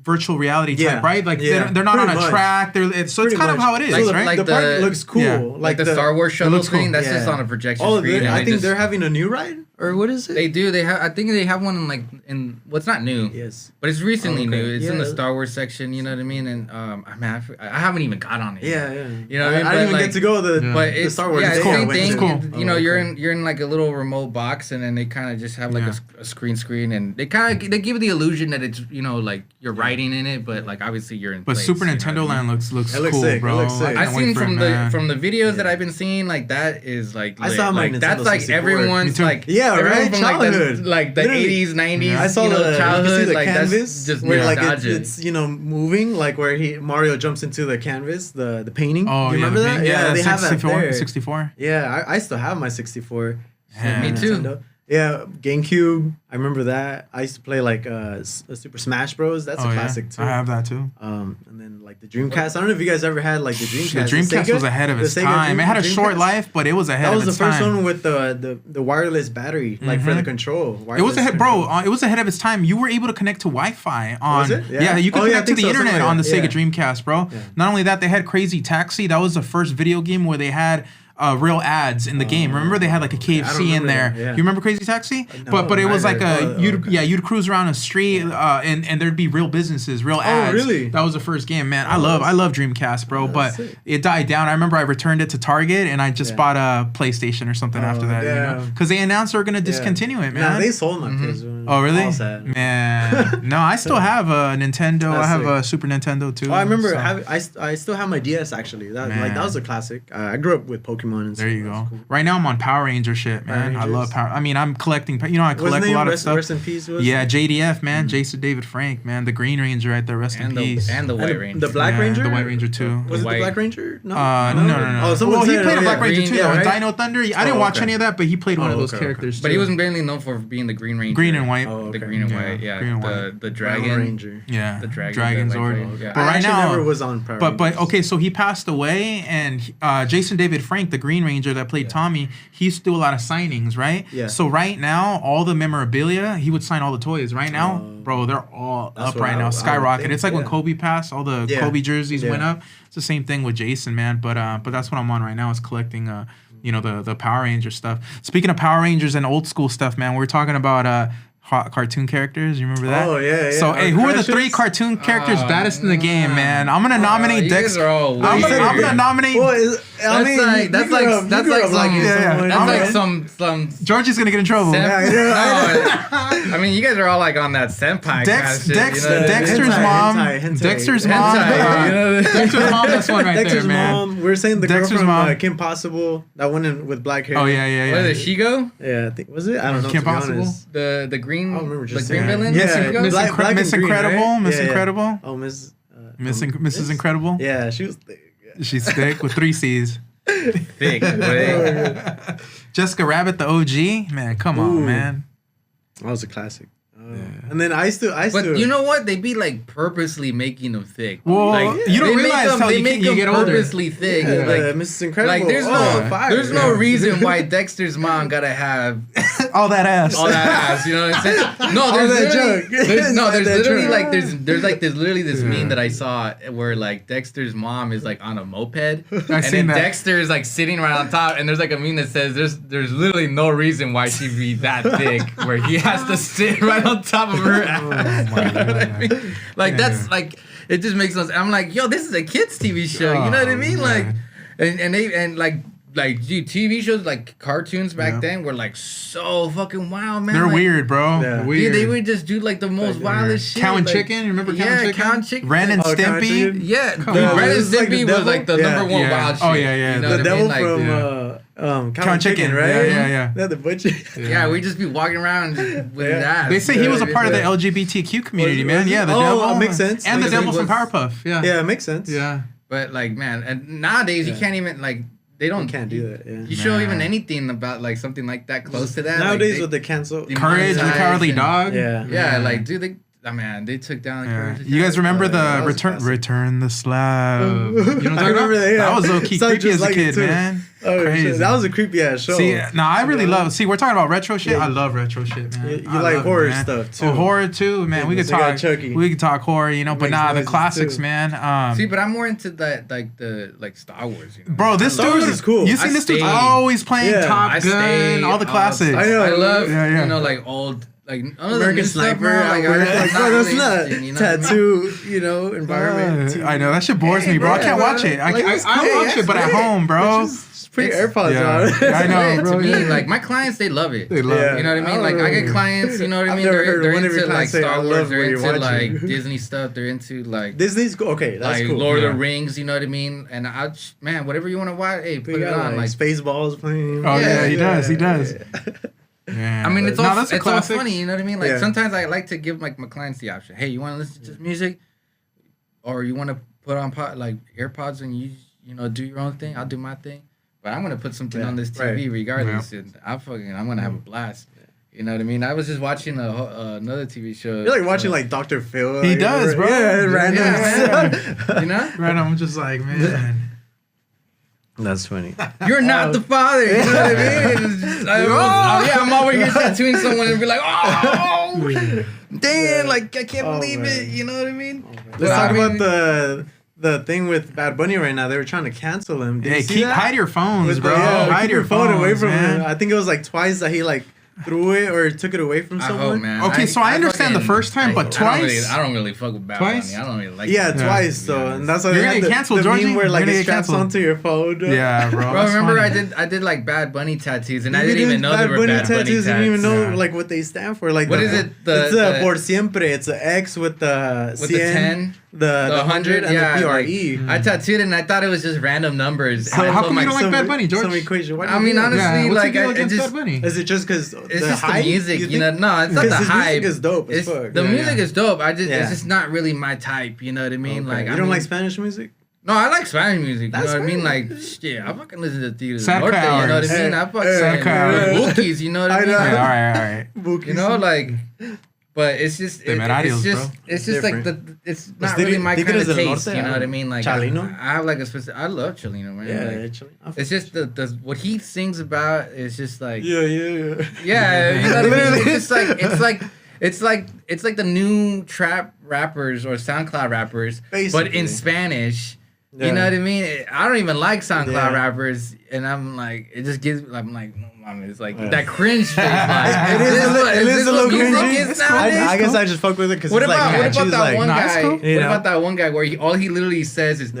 A: virtual reality type,
C: Yeah,
A: right? Like
C: yeah,
A: they're not on
C: pretty
A: a
C: much.
A: track. So it's
C: Pretty
A: kind of
C: much.
A: how it is,
B: Like-
A: right?
B: like
C: the park
B: the-
C: looks cool.
A: Yeah.
B: Like the Star Wars shuttle
A: looks
B: screen,
A: cool.
B: that's just
C: Yeah.
B: on a projection
C: Oh,
B: screen. and
C: I
B: they
C: think
B: just-
C: they're having a new ride, or what is it?
B: They do. They have. I think they have one in like in. Well, it's not new.
C: Yes.
B: But it's recently
C: Okay.
B: new. It's in the
C: Yeah.
B: Star Wars section. You know what I mean? And I haven't even got on it.
C: Yeah,
B: yet.
C: yeah.
B: You know what I mean?
C: I
B: But,
C: didn't even
B: like-
C: get to go the
B: But
C: the
B: it's
C: Star Wars.
B: yeah, it's
C: day I
B: same
C: went
B: thing.
C: to.
A: cool.
B: You know,
C: Oh,
B: you're
C: okay.
B: in like a little remote box, and then they kind of just have like
A: Yeah.
B: a screen, and they kind of they give the illusion that it's like you're riding in it, but like obviously you're in.
A: But
B: place,
A: Super
B: you know
A: Nintendo
B: what I mean?
A: Land looks
C: It looks
A: cool,
C: sick. It
A: bro.
C: looks sick.
A: I
B: I've
A: can't wait
B: seen
A: for it,
B: from
A: man.
B: the videos that
C: Yeah.
B: I've been seeing, like that is like
C: I
B: lit.
C: saw my
B: like that's
C: Nintendo
B: like
C: 64.
B: everyone's
A: Me too.
B: like
C: Yeah,
B: everyone
C: right?
B: from
C: Childhood.
B: like the
C: Literally.
B: 80s, 90s.
C: I saw
B: you know,
C: the
B: childhood.
C: you see the
B: like
C: canvas
B: that's just
C: where like
B: nostalgia.
C: it's moving like where Mario jumps into the canvas, the painting.
A: Oh,
C: Do you
A: yeah,
C: remember
A: the
C: that?
A: big- yeah,
C: they have that
A: 64,
C: there.
A: 64.
C: Yeah, I still have my 64.
A: Yeah.
B: Me too.
C: Nintendo. Yeah, GameCube. I remember that. I used to play like Super Smash Bros. That's
A: Oh
C: a
A: yeah,
C: classic too.
A: I have that too.
C: And then like the Dreamcast. I don't know if you guys ever had like the Dreamcast.
A: The Dreamcast
C: Sega-
A: was ahead of
C: the
A: its
C: Sega
A: time. It had a short
C: Dreamcast.
A: life, but it was ahead
C: That
A: of
C: was the
A: its
C: first
A: time.
C: one with the wireless battery, like for the control.
A: It was
C: wireless
A: ahead,
C: control.
A: bro. It was ahead of its time. You were able to connect to Wi-Fi on.
C: Was it?
A: Yeah.
C: Yeah.
A: You could
C: Oh, yeah, I
A: connect to
C: think
A: the
C: so, something
A: internet
C: like
A: on the
C: that.
A: Sega Dreamcast, bro.
C: Yeah.
A: Not only that, they had Crazy Taxi. That was the first video game where they had real ads in the game. Remember, they had like a KFC in
C: remember
A: there.
C: that, yeah.
A: You remember Crazy Taxi?
C: No,
A: but it was like
C: neither.
A: you'd cruise around a street and there'd be real businesses, real ads.
C: really?
A: That was the first game, man. I love Dreamcast, bro. But
C: sick.
A: it died down. I remember I returned it to Target and I just
C: Yeah.
A: bought a PlayStation or something after that. You know,
C: damn.
A: because they announced they were gonna
C: Yeah.
A: discontinue it, man.
C: Nah, they sold my PS.
A: Oh really?
C: All sad.
A: Man, no, I still have a Nintendo. I
C: That's
A: have
C: sick.
A: a Super Nintendo too.
C: Oh, I remember.
A: so-
C: I still have my DS actually. That
A: Man.
C: that was a classic. I grew up with Pokemon and stuff.
A: There you
C: That
A: go.
C: was cool.
A: Right now I'm on Power Ranger shit, man. I
C: Rangers.
A: love Power. I mean, I'm collecting. You know, I
C: What's his
A: collect a
C: name?
A: lot of
C: Rest,
A: stuff.
C: rest in peace. Was
A: Yeah, JDF, man. Jason David Frank, man. The Green Ranger right there. Rest in
B: and
A: peace.
B: the White
C: And
B: Ranger.
C: the Black
A: Yeah,
C: Ranger.
A: the White Ranger too.
C: Was it
B: White-
C: the Black Ranger? No.
A: No.
C: Oh, someone
A: well, he
C: said
A: played
C: it,
A: a Black
C: yeah.
A: Ranger
C: Green,
A: too,
C: yeah,
A: though.
C: right?
A: Dino Thunder. I didn't
C: Oh,
A: watch
C: okay.
A: any of that, but he played one of
C: Oh,
A: those
C: okay,
A: characters.
B: But he
A: too.
B: wasn't mainly known for being the Green Ranger.
A: Green and white.
C: Oh,
B: The
C: okay.
B: green and
A: Yeah,
B: white, yeah.
A: green and white.
B: The
C: Brown
B: dragon.
C: Ranger.
A: Yeah,
B: The dragon,
A: Dragon
B: the
A: Zord.
B: White- yeah.
A: But
C: I
A: right
C: actually
A: now,
C: never was on Power
A: But
C: Rangers.
A: okay, so he passed away, and Jason David Frank, the Green Ranger that played Tommy, he used to do a lot of signings, right?
C: Yeah.
A: So right now, all the memorabilia, he would sign all the toys. Right now, bro, they're all
C: That's
A: up
C: what
A: right
C: I
A: now,
C: would
A: skyrocket.
C: think,
A: It's like when
C: yeah.
A: Kobe passed, all the
C: Yeah.
A: Kobe jerseys
C: Yeah.
A: went up. It's the same thing with Jason, man. But that's what I'm on right now is collecting, the Power Ranger stuff. Speaking of Power Rangers and old school stuff, man, we're talking about cartoon characters. You remember that?
C: Oh, yeah,
A: So
C: yeah.
A: hey, who are the
C: Crashes?
A: 3 cartoon characters baddest in the game, man? I'm gonna nominate
B: you
A: Dex.
B: guys are all
A: I'm
B: weird.
A: gonna nominate.
C: Well, I mean,
B: that's
C: you
B: like
C: grew up- you
B: that's
C: grew
B: like
C: up
B: some
C: liking someone,
B: that's like
C: right?
B: some
A: Georgie's gonna get in trouble.
B: I mean, you guys are all like on that senpai kind of shit.
A: Dexter's
C: Hentai,
A: mom.
C: hentai.
A: Dexter's
B: Hentai,
A: mom.
B: you know?
A: Dexter's mom. That's one right
C: Dexter's
A: there, man.
C: mom. We're saying the
A: Dexter's
C: girl from
A: mom.
C: Kim Possible, that one with black hair.
A: Oh yeah.
B: What is it, Shigo?
C: Yeah, I think was it? I don't know.
A: Kim
C: to be
A: Possible?
C: honest.
B: The green
C: I don't remember
B: the
C: just
B: green
C: saying.
B: villain?
C: Yeah,
B: Shigo?
A: Miss,
C: Black- black
A: Miss
C: and green,
A: Incredible.
C: right?
A: Miss
C: Yeah, yeah.
A: Incredible.
C: Oh, Miss.
A: Mrs. Incredible.
C: Yeah, she was thick.
A: She's thick with 3 C's.
B: Thick, boy.
A: Jessica Rabbit, the OG. Man, come on,
C: Ooh.
A: man.
C: That was a classic. And then I used to.
B: But you know what? They be like purposely making them thick.
A: Well,
B: like,
A: you don't
B: they make
A: realize
B: them,
A: how
B: they
A: you,
B: make
A: you
B: them
A: get older.
B: purposely thick.
C: Yeah,
B: Like,
C: Mrs. Incredible.
B: like there's
C: fire.
B: there's no reason why Dexter's mom gotta have
A: all that ass.
B: all that ass. You know what I'm saying? No, there's
C: that
B: literally,
C: junk.
B: there's, no, there's
C: That
B: literally
C: junk.
B: like there's like this literally this meme that I saw where like Dexter's mom is like on a moped, and
A: seen
B: then
A: that.
B: Dexter is like sitting right on top, and there's like a meme that says there's literally no reason why she'd be that thick where he has to sit right on top of her ass.
A: Oh my
B: You know what I
A: God.
B: mean? Like that's like it just makes sense. I'm like, yo, this is a kids TV show. You know what I
A: Oh,
B: mean? Like,
A: man.
B: and they and like dude, TV shows like cartoons back
A: Yeah.
B: then were like so fucking wild, man.
A: They're
B: Like,
A: weird, bro.
C: Yeah.
A: Weird.
B: Dude, they would just do like the most wildest shit.
A: Cow and
B: like,
A: Chicken. You remember Cow and Chicken?
B: Cow and Chicken.
A: Ren and
C: Oh, Cow and
A: Stimpy.
C: Chicken?
B: Yeah, dude,
A: Come
B: Ren
A: on.
B: and
C: This is like the
B: Stimpy was
C: devil?
B: like the
C: Yeah.
B: number one
A: Yeah.
B: wild shit.
A: Oh, yeah, yeah.
B: You know
C: The
B: what I
C: devil
B: mean? Like,
C: from
A: Cow and Chicken,
C: right?
A: yeah.
C: The butcher.
B: yeah, we just be walking around just with
C: Yeah.
B: that.
A: They say he was a part of the
C: Yeah.
A: LGBTQ community,
C: Was
A: man.
C: he?
A: Yeah, the
C: Oh,
A: devil.
C: makes sense.
A: And the
C: Makes
A: devil
B: sense.
A: from Powerpuff. Yeah.
C: Yeah, it makes sense.
A: Yeah.
B: But like, man, and nowadays you
C: Yeah.
B: can't even like they don't
C: You can't do that. Yeah.
B: You show
A: Man.
B: even anything about like something like that close to that.
C: Nowadays
B: like,
C: with the cancel.
B: the
A: Courage the
B: Monetize
A: Cowardly
B: and-
A: Dog.
C: Yeah.
B: yeah, like dude, they. Oh man, they took down the
A: Yeah.
B: Courage the
A: You guys
B: Cowardly
A: remember
B: Dog.
A: the
C: that was
A: return
C: classic.
A: return the slab? You know what I'm
C: I
A: talking about?
C: remember that, yeah.
A: That was low key
C: Sounds
A: creepy
C: just
A: as a
C: like it
A: kid,
C: too.
A: man.
C: Oh,
A: Crazy.
C: shit. That was a creepy ass show.
A: See, now I really love. See, we're talking about retro shit.
C: Yeah.
A: I love retro shit, man.
C: You
A: I
C: like
A: love it,
C: horror
A: man.
C: stuff, too.
A: Oh, horror too, man.
C: Yeah,
A: We could
C: so you got
A: talk.
C: Chucky.
A: We could talk horror, you know. But
C: Makes
A: nah, the
C: noises,
A: classics,
C: too.
A: man.
B: See, but I'm more into that, like the Star Wars. You know?
A: Bro, this
C: Star
A: dude
C: Wars is cool.
A: You
B: I
A: seen this dude's
B: stayed-
A: always playing
C: Yeah.
A: Top
B: I
A: Gun,
B: stay
A: all the classics.
C: I know.
B: I love
A: Yeah, yeah.
B: you know like old like none of the
C: American
B: new stuff,
C: Sniper.
B: bro,
C: Like,
B: I-
C: like, bro, that's
B: really
C: not
B: interesting, you know what I mean?
C: tattoo. You know, environment. TV.
A: I know that shit bores
B: Hey,
A: me, bro. I
B: bro,
A: can't
B: bro.
A: watch it. I
C: Like, it's
A: I
C: great,
A: watch it, but at home, bro.
C: Just put your
B: It's-
C: AirPods
A: yeah.
C: on.
A: I know,
B: Yeah,
A: bro,
B: to me,
A: yeah.
B: like my clients, they love it.
A: They love
C: Yeah.
A: it.
B: You know what I mean?
C: I
B: Like
C: don't
B: I get
C: know.
B: clients, you know what I
C: I've
B: mean?
C: never
B: They're,
C: heard
B: they're
C: one of your
B: into like
C: clients say,
B: Star
C: "I
B: Wars,
C: love
B: they're
C: what you're
B: into
C: watching."
B: like Disney stuff, they're into like
C: Disney's cool. Okay, that's
B: like
C: cool.
B: Lord of
A: Yeah.
B: the Rings, you know what I mean? And I man, whatever you want to watch, hey, put
C: We
B: it
C: got
B: on. Like
C: Spaceballs playing.
A: Oh yeah, he
B: Yeah.
A: does. He does. Yeah.
B: I mean, it's
A: No,
B: all
A: that's a
B: it's all
A: classic.
B: funny, you know what I mean? Like
C: Yeah.
B: sometimes I like to give like my clients the option. Hey, you want to listen to this music, or you want to put on like AirPods and you know do your own thing? I'll do my thing, but I'm gonna put something
C: Yeah,
B: on this TV
C: right.
B: regardless, and I'm gonna have a blast. You know what I mean? I was just watching another TV show.
C: You're like watching like Dr. Phil.
A: He
C: like,
A: does, bro.
C: Yeah, random.
B: Yeah, you know.
A: Right, I'm just like, man.
C: That's funny.
B: You're not the father. You know what I mean? It's just, I'm over here tattooing someone and be like, oh, dang, like I can't
C: Oh,
B: believe
C: man.
B: it. You know what I mean?
C: Let's
B: But,
C: talk
B: I mean,
C: about the thing with Bad Bunny right now. They were trying to cancel him. Did
A: Hey,
C: you see that?
A: hide your phones,
C: With
A: bro.
C: the- yeah,
A: Hide
C: keep
A: your
C: phone away
A: phones,
C: from
A: man.
C: him. I think it was like twice that he like threw it or took it away from
B: I
C: someone.
B: hope, man.
A: Okay, so I understand the first time, but twice?
B: I don't really fuck with Bad
A: Twice?
B: Bunny. I don't really like.
C: Yeah,
B: him.
C: twice
B: to be
C: though,
B: honest.
C: and that's why
A: You're
C: they
A: gonna
C: had
A: get
C: the,
A: canceled,
C: the
A: Georgie.
C: meme where
A: You're
C: like
A: gonna
C: it
A: get
C: straps
A: canceled.
C: onto your phone.
A: Yeah, bro.
B: Bro,
A: that's
B: remember
A: funny.
B: I did like Bad Bunny tattoos, and I
C: You
B: didn't even
C: did
B: know they
C: Bad
B: were
C: Bunny
B: Bad Bunny
C: tattoos. You didn't even know
A: Yeah.
C: like what they stand for. Like
B: What
C: the,
B: is it?
C: It's
B: The
C: por siempre. It's an X with the
B: with the
C: 10,
B: 10,
C: the 100, and
B: yeah,
C: the
B: like,
C: PRE.
B: I tattooed it, and I thought it was just random numbers.
A: So
B: And I
A: how
B: told
A: come you
B: my-
A: don't like Bad Bunny, George?
C: Some equation. Why do
B: I
C: you
B: mean,
C: do that?
B: honestly,
A: Yeah, what's
B: like,
A: the deal
B: I
A: against
B: just-
A: Bad Bunny?
C: Is it just because
B: It's
C: the
B: just
C: hype?
B: the music, you know.
C: think?
B: No, it's not the
C: Because his
B: hype.
C: music is dope as
B: It's,
C: fuck.
B: the
A: Yeah,
B: music
A: yeah.
B: is dope. I just
C: Yeah.
B: it's just not really my type. You know what I mean?
C: Okay.
B: Like
C: you
B: I
C: don't
B: mean,
C: like Spanish music?
B: No, I like Spanish music.
C: That's
B: You know what I mean?
C: fine.
B: Like shit, I fucking listen to Theater
A: Sad
B: Norte. You know what I
A: Hours.
B: mean? I fucking
A: Sad Hours.
B: Bookies. You know what I
C: I
B: mean?
C: know.
A: Yeah,
B: Like,
A: all right.
C: Bookies.
B: you know, like. But it's just,
A: They made adios,
B: it's just,
A: bro.
B: it's just like
C: Different.
B: it's not
C: Tigres-
B: really my kind
C: Tigres
B: of
C: del
B: taste.
C: Norte,
B: You know what I mean? Like
C: Chalino?
B: I have like a specific. I love Chalino, man.
C: Yeah,
B: Like,
C: actually.
B: it's just the what he sings about is just like
C: Yeah, yeah.
B: yeah, you know what I mean?
C: Literally.
B: It's just like it's like the new trap rappers or SoundCloud rappers, but
C: Basically.
B: in Spanish.
C: Yeah.
B: You know what I mean? I don't even like SoundCloud
C: Yeah.
B: rappers, and I'm like, it just gives. I'm like, no, mom, it's like
C: Yeah.
B: that cringe face. Like,
C: It is a little cringy.
B: Is nowadays?
C: I guess I just fuck with it because
B: What
C: it's
B: about
C: like
B: what
C: catchy.
B: about
C: It's
B: that
C: like,
B: one
A: Nah, it's
B: guy?
A: cool.
B: What
C: You know?
B: about that one guy where all he literally says is,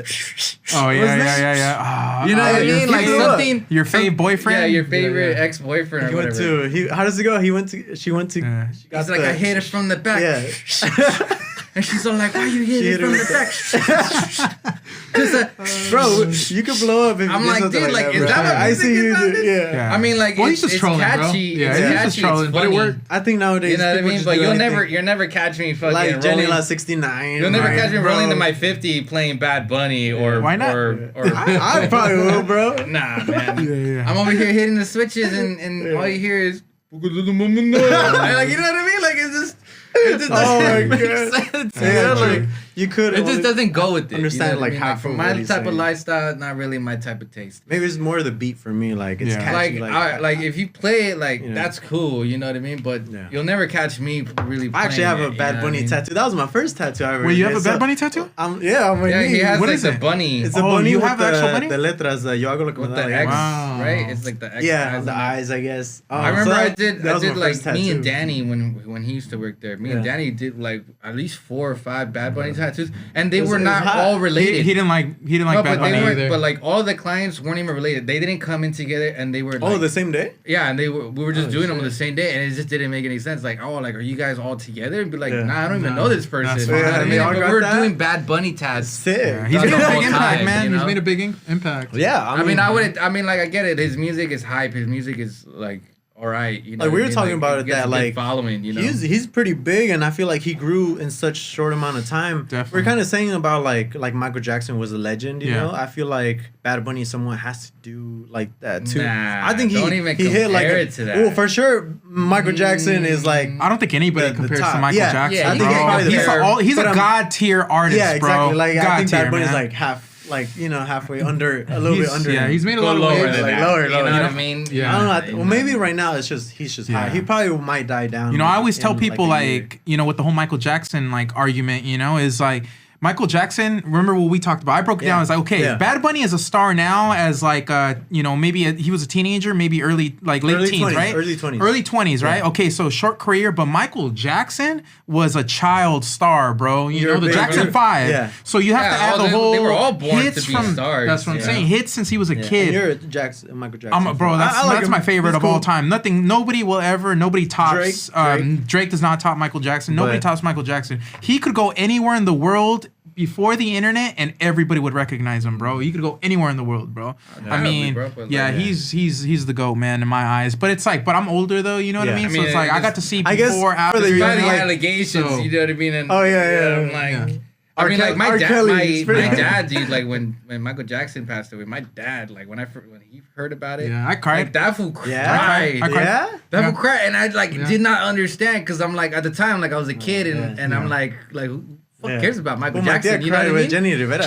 A: Oh yeah,
C: What's
A: yeah,
C: this?
A: yeah. Ah,
B: you know what I
A: your
B: mean? Like
A: fave-
B: something.
A: Your fave boyfriend?
B: Yeah, your favorite
A: Yeah,
B: ex-boyfriend or
C: He went
B: whatever.
C: to. How does it go? She went to.
A: Yeah.
C: She got
B: He's like,
C: the-
B: I hit it from the back.
C: Yeah.
B: And she's all like, why you
C: She
B: hit
C: hit
B: it from
C: her
B: the
C: with
B: back? 'Cause,
C: Bro, you could blow up if
B: I'm
C: you
B: like,
C: did something
B: dude, like,
C: that,
B: is
C: bro.
B: that what
C: I
B: music
C: see
B: is
C: you.
B: nowadays?
C: Do, yeah.
A: Yeah.
B: I mean, like,
A: Well, he's
B: it's,
A: just
B: it's
A: trolling, bro.
B: catchy.
A: Yeah,
B: it's
A: he's
B: catchy.
A: just trolling,
B: It's
A: but it
B: funny.
A: worked.
C: I think nowadays.
B: You know what I
C: people
B: mean?
C: just
B: But
C: do
B: you'll
C: anything.
B: never catch me fucking
C: Like Jenny
B: rolling.
C: La 69.
B: You'll never
C: like,
B: catch me
C: bro.
B: rolling to my 50 playing Bad Bunny or
A: Why not?
B: or
C: I probably will, bro.
B: nah, man.
A: Yeah, yeah.
B: I'm over here hitting the switches and all you hear is like, you know what I mean? Like it's just It just
C: Oh
B: doesn't
C: my
B: make
C: God.
B: sense.
C: Yeah,
B: you know,
C: like you could.
B: it just doesn't go with it.
C: understand,
B: you know what
C: like,
B: I mean?
C: half
B: for
C: of
B: my
C: what he's
B: type of
C: saying.
B: lifestyle, not really my type of taste.
C: Maybe it's more the beat for me. Like it's
A: Yeah.
C: catchy.
B: Like if you play it, like
C: you know.
B: that's cool. You know what I mean? But
C: Yeah.
B: you'll never catch me really.
C: I actually have
B: playing
C: a
B: it,
C: Bad
B: you know what
C: Bunny
B: I mean?
C: tattoo. That was my first tattoo I ever
A: Wait, you
C: did.
A: have a Bad Bunny tattoo?
C: Yeah, on my
B: Yeah,
C: knee.
B: he has
A: What
B: like
A: is
B: the
A: it?
B: bunny
C: It's a
A: Oh,
C: bunny
A: you
C: with
A: have the actual bunny?
C: the letras. Yo hago lo que
B: with
C: me
B: the
C: da la
B: X,
C: gana.
A: Wow.
B: right? It's like the X.
C: Yeah,
B: eyes
C: the
B: on it.
C: eyes, I guess.
B: I remember
C: so
B: I
C: that
B: did
C: was my
B: like
C: first
B: me and
C: tattoo.
B: Danny when he used to work there. Me and
C: Yeah.
B: Danny did like at least 4 or 5 Bad Bunny tattoos, and they
C: It was-
B: were
C: it was
B: not
C: hot.
B: all related.
A: He didn't like
B: no,
A: Bad
B: but
A: Bunny
B: they weren't.
A: either.
B: But like all the clients weren't even related. They didn't come in together, and they were.
C: Oh,
B: Like,
C: the same day?
B: yeah, and we were just
C: Oh,
B: doing them on
C: shit.
B: the same day, and it just didn't make any sense. Like, oh, like are you guys all together? And be like,
C: Yeah.
B: nah, I don't even
A: No,
B: know this person.
A: that's
B: You know
C: fine.
B: what I
C: Yeah,
B: mean?
C: they all
B: But
C: got
B: we were
C: that?
B: doing Bad Bunny tats.
C: Sick.
A: Yeah, he's
B: That's
A: made a
B: the
A: big
B: whole
A: impact,
B: time,
A: man.
B: you know?
A: He's made a big impact.
C: Yeah,
B: I mean, I would. I mean, like I get it. His music is hype. His music is like all right. You know,
C: Like, we
B: what I
C: were
B: mean?
C: talking
B: Like,
C: about
B: he
C: it
B: gets
C: that,
B: a good
C: like,
B: following. You know,
C: he's pretty big, and I feel like he grew in such short amount of time.
A: Definitely.
C: We're kind of saying about like Michael Jackson was a legend, you
A: Yeah.
C: know. I feel like Bad Bunny someone has to do like that too.
B: Nah,
C: I think
B: don't even
C: he hit like
B: compare it to that.
C: Oh, for sure, Michael Jackson is like
A: I don't think anybody
C: The
A: compares to
C: top.
A: Michael
C: Yeah.
A: Jackson.
B: Yeah,
C: I think
A: bro.
C: he probably
A: he's
C: there.
A: he's
C: But
A: a god tier artist,
C: yeah, exactly.
A: bro.
C: Like I
A: God
C: think
A: tier,
C: Bad Bunny's
A: man.
C: like halfway under, a little bit under.
A: Yeah, he's made a
B: go
A: lot of
B: lower
A: waves.
B: than
C: like,
B: that.
C: lower,
B: You know
C: lower.
B: what
C: You
B: I
C: know?
B: mean?
A: Yeah.
C: I don't know.
A: Yeah.
C: Well, maybe right now he's just high.
A: Yeah.
C: He probably might die down.
A: You know, I always tell
C: in,
A: people
C: a year.
A: like, you know, with the whole Michael Jackson like argument, you know, is like Michael Jackson. Remember what we talked about? I broke it down.
C: Yeah.
A: It's like, okay,
C: Yeah.
A: Bad Bunny is a star now, as like, you know, maybe he was a teenager, maybe late
C: Early
A: teens,
C: 20s,
A: right?
C: early 20s.
A: Early 20s, right?
C: Yeah.
A: Okay, so short career, but Michael Jackson was a child star, bro. You
C: You're
A: know,
C: a
A: the
C: big-
A: Jackson 5.
C: Yeah.
A: So you have
B: Yeah,
A: to add
B: all
A: the
B: they-
A: whole
B: they were all born to
A: hits
B: be
A: from.
B: stars,
A: That's what I'm
B: yeah.
A: saying. Hits since he was a
C: Yeah.
A: kid.
C: And you're a Michael Jackson.
A: Bro,
C: fan.
A: that's
C: I like
A: that's
C: him.
A: my favorite
C: He's
A: of all
C: cool.
A: time. Nobody tops. Drake does not top Michael Jackson. Nobody
C: But-
A: tops Michael Jackson. He could go anywhere in the world before the internet, and everybody would recognize him, bro. He could go anywhere in the world, bro. I mean,
B: bro, but
A: yeah,
B: like-
A: he's the GOAT, man, in my eyes. But it's like, but I'm older though, you know what I
C: Yeah.
A: mean?
C: I
A: So
B: mean,
A: it's like I
B: it's-
A: got to see
C: I guess
A: before,
C: for
A: after.
C: the
A: you know,
B: By the
C: like-
B: allegations,
A: so-
B: you know what I mean? And,
C: Oh, yeah.
B: I'm like,
A: Yeah.
B: I mean, like my
C: R.
B: dad,
C: Kelly is pretty-
B: my dad, dude. Like when Michael Jackson passed away, my dad, like when he heard about it,
A: Yeah, I cried.
B: like that fool cried.
C: Yeah?
A: I cried.
C: Yeah.
B: That
A: Yeah.
B: fool cried, and I like
A: Yeah.
B: did not understand because I'm like at the time, like I was a kid, and I'm like who fuck
C: Yeah.
B: cares about Michael
C: Well, my
B: Jackson?
C: dad
B: You know what
C: cried
B: I
C: with
B: mean?
C: Jenny Rivera.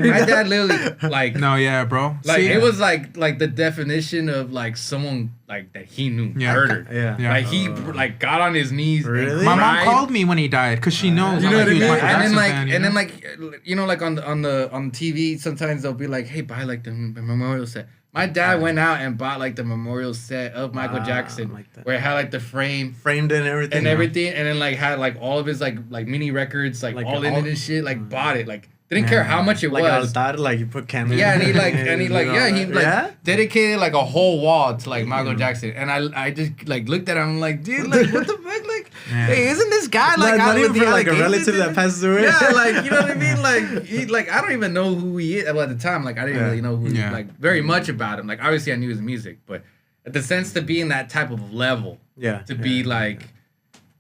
B: My dad literally like.
A: No, yeah, bro.
B: Like
A: See?
B: it was like the definition of like someone like that he knew
A: Yeah.
B: murdered.
C: Yeah.
A: Yeah.
B: Like he like got on his knees. and
C: Really?
A: My mom
B: cried.
A: called me when he died because she knows
B: You
A: I'm
B: know
A: a
B: what I
A: huge
B: mean?
A: Michael
B: And then
A: Jackson
B: like,
A: fan, you
B: and
A: know?
B: then like, you know, like on TV, sometimes they'll be like, "Hey, buy like the memorial set." My dad went out and bought like the memorial set of Michael
C: Wow,
B: Jackson,
C: like that.
B: where it had like the frame
C: Framed and everything.
B: and everything, and then like had like all of his like mini records, like all in it and shit. Like bought it, like didn't care how much it
C: Like
B: was.
C: altar, like you put candles.
B: Yeah, and he like
C: Yeah?
B: dedicated like a whole wall to like Michael Jackson, and I just like looked at him, I'm like, dude, like what the fuck, like,
A: Yeah.
B: hey, isn't this guy like
C: not
B: out
C: even
B: with
C: for
B: the
C: like a
B: allegations
C: relative
B: and
C: that passes away.
B: yeah, like you know what I mean? Like he like I don't even know who he is. Well, at the time, like I didn't
C: Yeah.
B: really know who
A: Yeah.
B: like very much about him. Like obviously I knew his music, but at the sense to be in that type of level,
C: Yeah.
B: to be like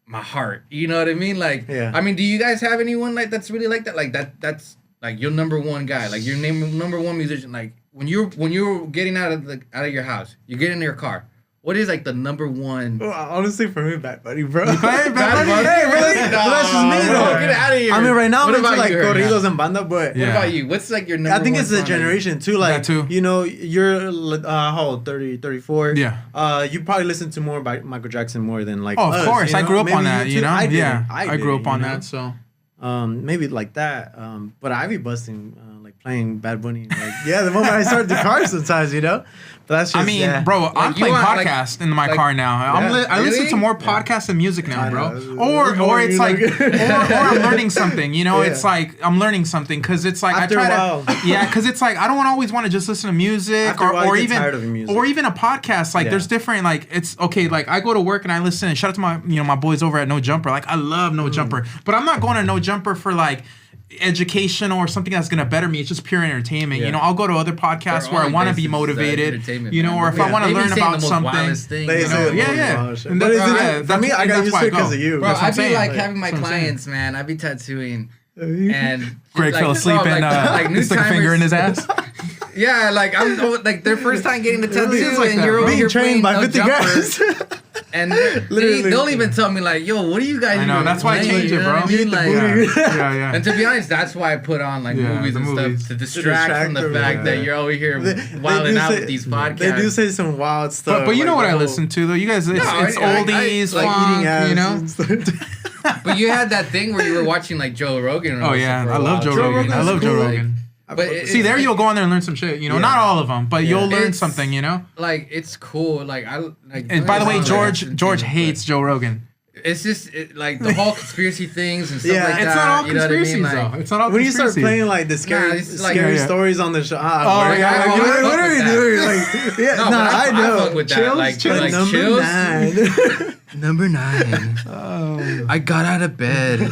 B: my heart. You know what I mean? Like
C: Yeah.
B: I mean, do you guys have anyone like that's really like that? Like that's like your number one guy, like your number one musician. Like when you're getting out of your house, you get in your car. What is like the number one?
C: Well, honestly, for me, Bad Bunny, bro.
A: Hey, Bad Bunny?
C: Hey, really?
B: No,
C: But that's just me,
B: bro,
C: though.
B: get out of here.
C: I mean, right now,
B: What
C: I'm into
B: about
C: like
B: you, Hernan?
C: corridos and banda, but
A: Yeah.
B: What about you? What's like your number
C: I think
B: one
C: it's the
B: song that you-
C: generation too. Like,
A: That too.
C: you know, you're how old? 30, 34?
A: Yeah.
C: You probably listen to more by Michael Jackson more than like.
A: Oh, of
C: us,
A: course.
C: you
A: I
C: know?
A: grew up
C: Maybe
A: on that, you
C: too.
A: know?
C: I didn't.
A: Yeah.
C: I
A: I grew
C: didn't,
A: up on
C: you know?
A: that, so.
C: Maybe like that. But I be busting like playing Bad Bunny. Like, yeah, the moment I start the car sometimes, you know. But that's just.
A: I mean,
C: yeah.
A: bro, I'm
B: you
A: playing
B: want, like-
A: podcasts in my
B: like-
A: car now.
C: Yeah.
A: I listen
B: Really?
A: to more podcasts and music now,
C: I
A: bro.
C: know.
A: Or
C: More
A: it's
C: you
A: like,
C: look-
A: or I'm learning something. You know,
C: Yeah.
A: it's like I'm learning something because it's like
C: After
A: I try
C: a while.
A: to, yeah, because it's like I don't always want to just listen to music
C: After a while,
A: or
C: you get
A: even
C: tired of music.
A: or even a podcast. Like
C: Yeah.
A: there's different like it's okay. Like I go to work and I listen. And shout out to my boys over at No Jumper. Like I love
C: Mm.
A: No Jumper, but I'm not going to No Jumper for like education or something that's gonna better me. It's just pure entertainment.
C: Yeah.
A: You know, I'll go to other podcasts
B: They're
A: where I
B: all
A: want to be
B: basis,
A: motivated.
B: entertainment,
A: You know,
B: man.
A: or if
C: Yeah.
A: I want to
B: They be
A: learn
B: saying
A: about
B: the most
A: something.
B: wildest things,
C: They
B: you
C: say
B: know?
C: the
A: Yeah,
C: most
A: yeah.
C: wild shit.
A: And
C: But
A: that's-
C: is it-
A: yeah,
C: for me, I got
A: that's
C: used
A: why
C: to
A: I
C: it because
A: go.
C: of you.
B: Bro,
A: That's what
B: I
A: I'm
B: be
A: saying.
B: like
C: Like,
B: having my
A: that's what I'm saying.
B: clients, man. I be tattooing, and
A: Greg
B: like,
A: fell asleep
B: bro,
A: and
B: like
A: he stuck a finger in his ass.
B: Yeah, like I'm like their first time getting the tattoo,
A: is like
B: and
A: that,
B: you're
A: bro.
B: over
C: Being
B: here
C: trained
B: playing
C: by
B: No
C: 50
B: Jumper,
C: guys.
B: And
C: Literally.
B: they'll even tell me like, "Yo, what are you guys?"
A: I know,
B: even
A: that's why I
B: playing?"
A: changed
B: You
A: it,
B: know what
A: bro.
B: I mean? Like,
A: Yeah.
B: and to be honest, that's why I put on like
A: Yeah,
B: movies
A: the
B: and
A: movies.
B: stuff to distract from the
C: them,
B: fact
A: yeah.
B: that you're over here wilding out with these podcasts.
C: They do say some wild stuff.
A: But you know
C: like
A: what
C: the
A: I
C: whole-
A: listen to though. You guys, it's
B: No,
A: oldies,
B: I- like
A: funk,
C: eating ass
A: you know.
C: and stuff.
B: But you had that thing where you were watching like Joe Rogan.
A: Oh yeah,
B: for a
A: I love
B: while.
A: Joe Rogan. I
B: Rogan's
A: love Joe
B: cool,
A: Rogan.
B: But it-
A: See,
B: it's
A: there
B: like-
A: you'll go on there and learn some shit. You know,
C: Yeah.
A: not all of them, but you'll learn
B: It's-
A: something. You know.
B: Like it's cool. Like I like.
A: And by the way,
B: like,
A: George hates Joe Rogan.
B: It's just like the whole conspiracy things and stuff
C: Yeah.
B: like that.
A: It's not all
B: you know what I mean?
A: conspiracies
B: Like,
A: though. It's not all
C: When you start
A: conspiracy.
C: playing like the scary,
B: it's like-
C: scary
A: Yeah, yeah.
C: stories on the show,
A: Oh,
C: like,
A: yeah,
C: like,
B: I
C: what
B: fuck
C: are we
B: with that.
C: doing? Like, yeah,
B: No,
C: no,
B: but
C: I
B: I
C: know.
B: fuck with that.
A: Chills,
B: Like,
A: chills.
B: like
C: number
B: chills.
C: 9.
B: Number 9.
A: Oh.
B: I got out of bed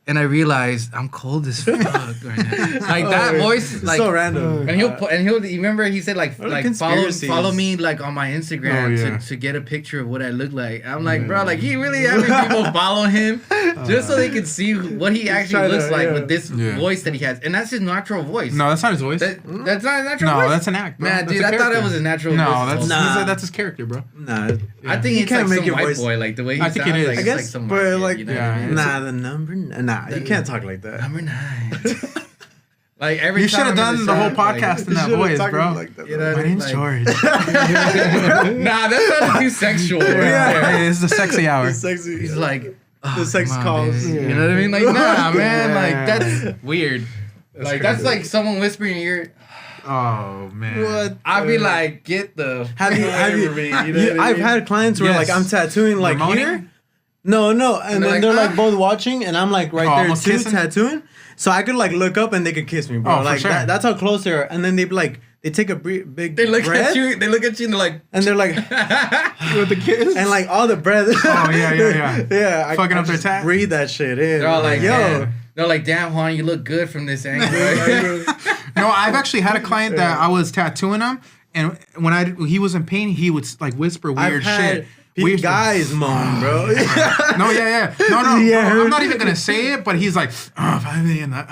B: and I realized I'm cold as fuck right now. Like that voice, like
C: so random.
B: And he'll you remember he said like
C: What are
B: like
C: conspiracies?
B: follow me like on my Instagram
A: Oh, yeah.
B: to get a picture of what I look like. I'm like, bro, like he really having people follow him just so they can see what he actually
C: Try to-
B: looks like
C: yeah.
B: with this
A: Yeah.
B: voice that he has, and that's his natural voice.
A: No, that's not his voice.
B: That's not his natural
A: No,
B: voice.
A: that's an act, bro.
B: Man,
A: That's
B: dude,
A: a
B: I thought
A: character.
B: it was his natural
A: No,
B: voice.
A: that's
C: Nah.
A: that's his character, bro.
C: Nah,
B: I think
C: You
B: it's
C: can't
B: like
C: make
B: some
C: your
B: white
C: voice-
B: boy, like the way he
A: I think it
B: sounds
A: is.
B: like
C: I
B: it's
C: guess,
B: like some
C: but
B: white kid,
C: like,
B: you know
A: yeah,
B: what I mean?
C: nah, the number, nah, you can't talk like that.
B: Number 9. Like every
A: You should
B: time
A: have
B: I'm in
A: done the whole
B: shop, like,
A: podcast in
C: You
A: that
C: should've
A: voice,
C: talked
A: bro.
C: like that,
B: You know,
A: My name's
B: like-
A: George.
B: Nah, that sounded too sexual. Right there.
A: Hey, it's the sexy hour.
C: The sexy,
B: He's like, oh,
C: the sex
B: come on,
C: calls.
B: baby.
A: Yeah.
B: You know what I mean? Like, nah, man.
A: Yeah.
B: Like, that's weird. Like, that's like someone whispering in your ear.
A: Oh man.
C: What?
B: I'd be like, get the.
C: Have you? Have you?
B: away from me, you know what I
C: I've
B: mean?
C: had clients where
A: Yes.
C: like I'm tattooing like
A: Ramoning?
C: here. No, and
B: they're
C: then
B: like,
C: they're like
B: "Ah."
C: both watching, and I'm like right
A: Oh,
C: there
A: almost
C: too
A: kissing?
C: tattooing. So I could like look up and they could kiss me, bro.
A: Oh, for
C: like
A: sure.
C: that's how close they are. And then they like they take a big
B: They look
C: breath,
B: at you. They look at you and they're like,
C: and they're like
A: With the kiss.
C: and like all the breath.
A: Oh, yeah.
C: yeah. I
A: Fucking up their
C: just
A: tat?
C: Breathe that shit in.
B: they're all like,
C: yo.
B: "Man." They're like, damn, Juan, you look good from this angle.
A: No, I've actually had a client that I was tattooing him, and when he was in pain, he would like whisper
C: I've
A: weird
C: had
A: shit. Weird
C: guys moan, bro.
A: No, yeah. No,
C: Yeah.
A: I'm not even gonna say it, but he's like, oh, finally, and that.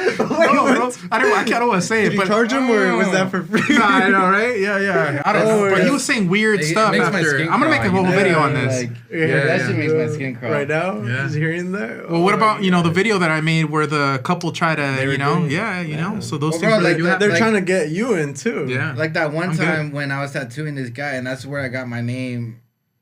A: No, bro. I don't want to say it,
C: Did you
A: but
C: charge him or was that for free?
A: Nah, I know, right? Yeah. I don't know,
C: Oh,
A: but he
C: yeah.
A: was saying weird
B: It
A: stuff
B: makes my
A: after.
B: skin
A: I'm gonna make a
B: crawl,
A: whole
B: you know?
A: video on this.
B: Like,
A: Yeah,
B: that
A: yeah.
B: shit makes my skin crawl.
C: Right now,
A: Yeah.
C: just hearing that.
A: Well, what about the video that I made where the couple try to,
C: They were doing-
A: so those
B: Well,
A: things
B: bro,
A: really
B: like
A: do
B: that-
A: happen.
C: They're trying to get you in too.
A: Yeah.
B: Like that one
A: I'm good.
B: time when I was tattooing this guy, and that's where I got my name,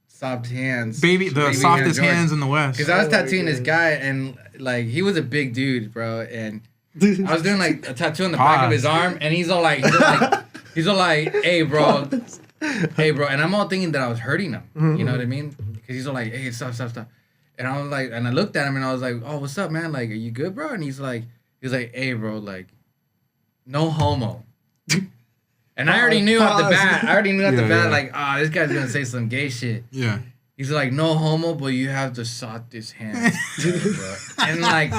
B: Soft Hands.
A: Baby, the
B: Baby
A: softest
B: George.
A: hands in the West.
B: Because I was
C: Oh my
B: tattooing this
C: God.
B: guy, and like he was a big dude, bro, and I was doing like a tattoo on the back of his arm, and he's all like, hey, bro, and I'm all thinking that I was hurting him. You know what I mean? Because he's all like, hey, stop. And I was like, and I looked at him, and I was like, oh, what's up, man? Like, are you good, bro? And he's like, hey, bro, like, no homo. And I already knew off the bat.
A: Yeah.
B: Like, this guy's gonna say some gay shit.
A: Yeah.
B: He's like, no homo, but you have the softest hands. And like,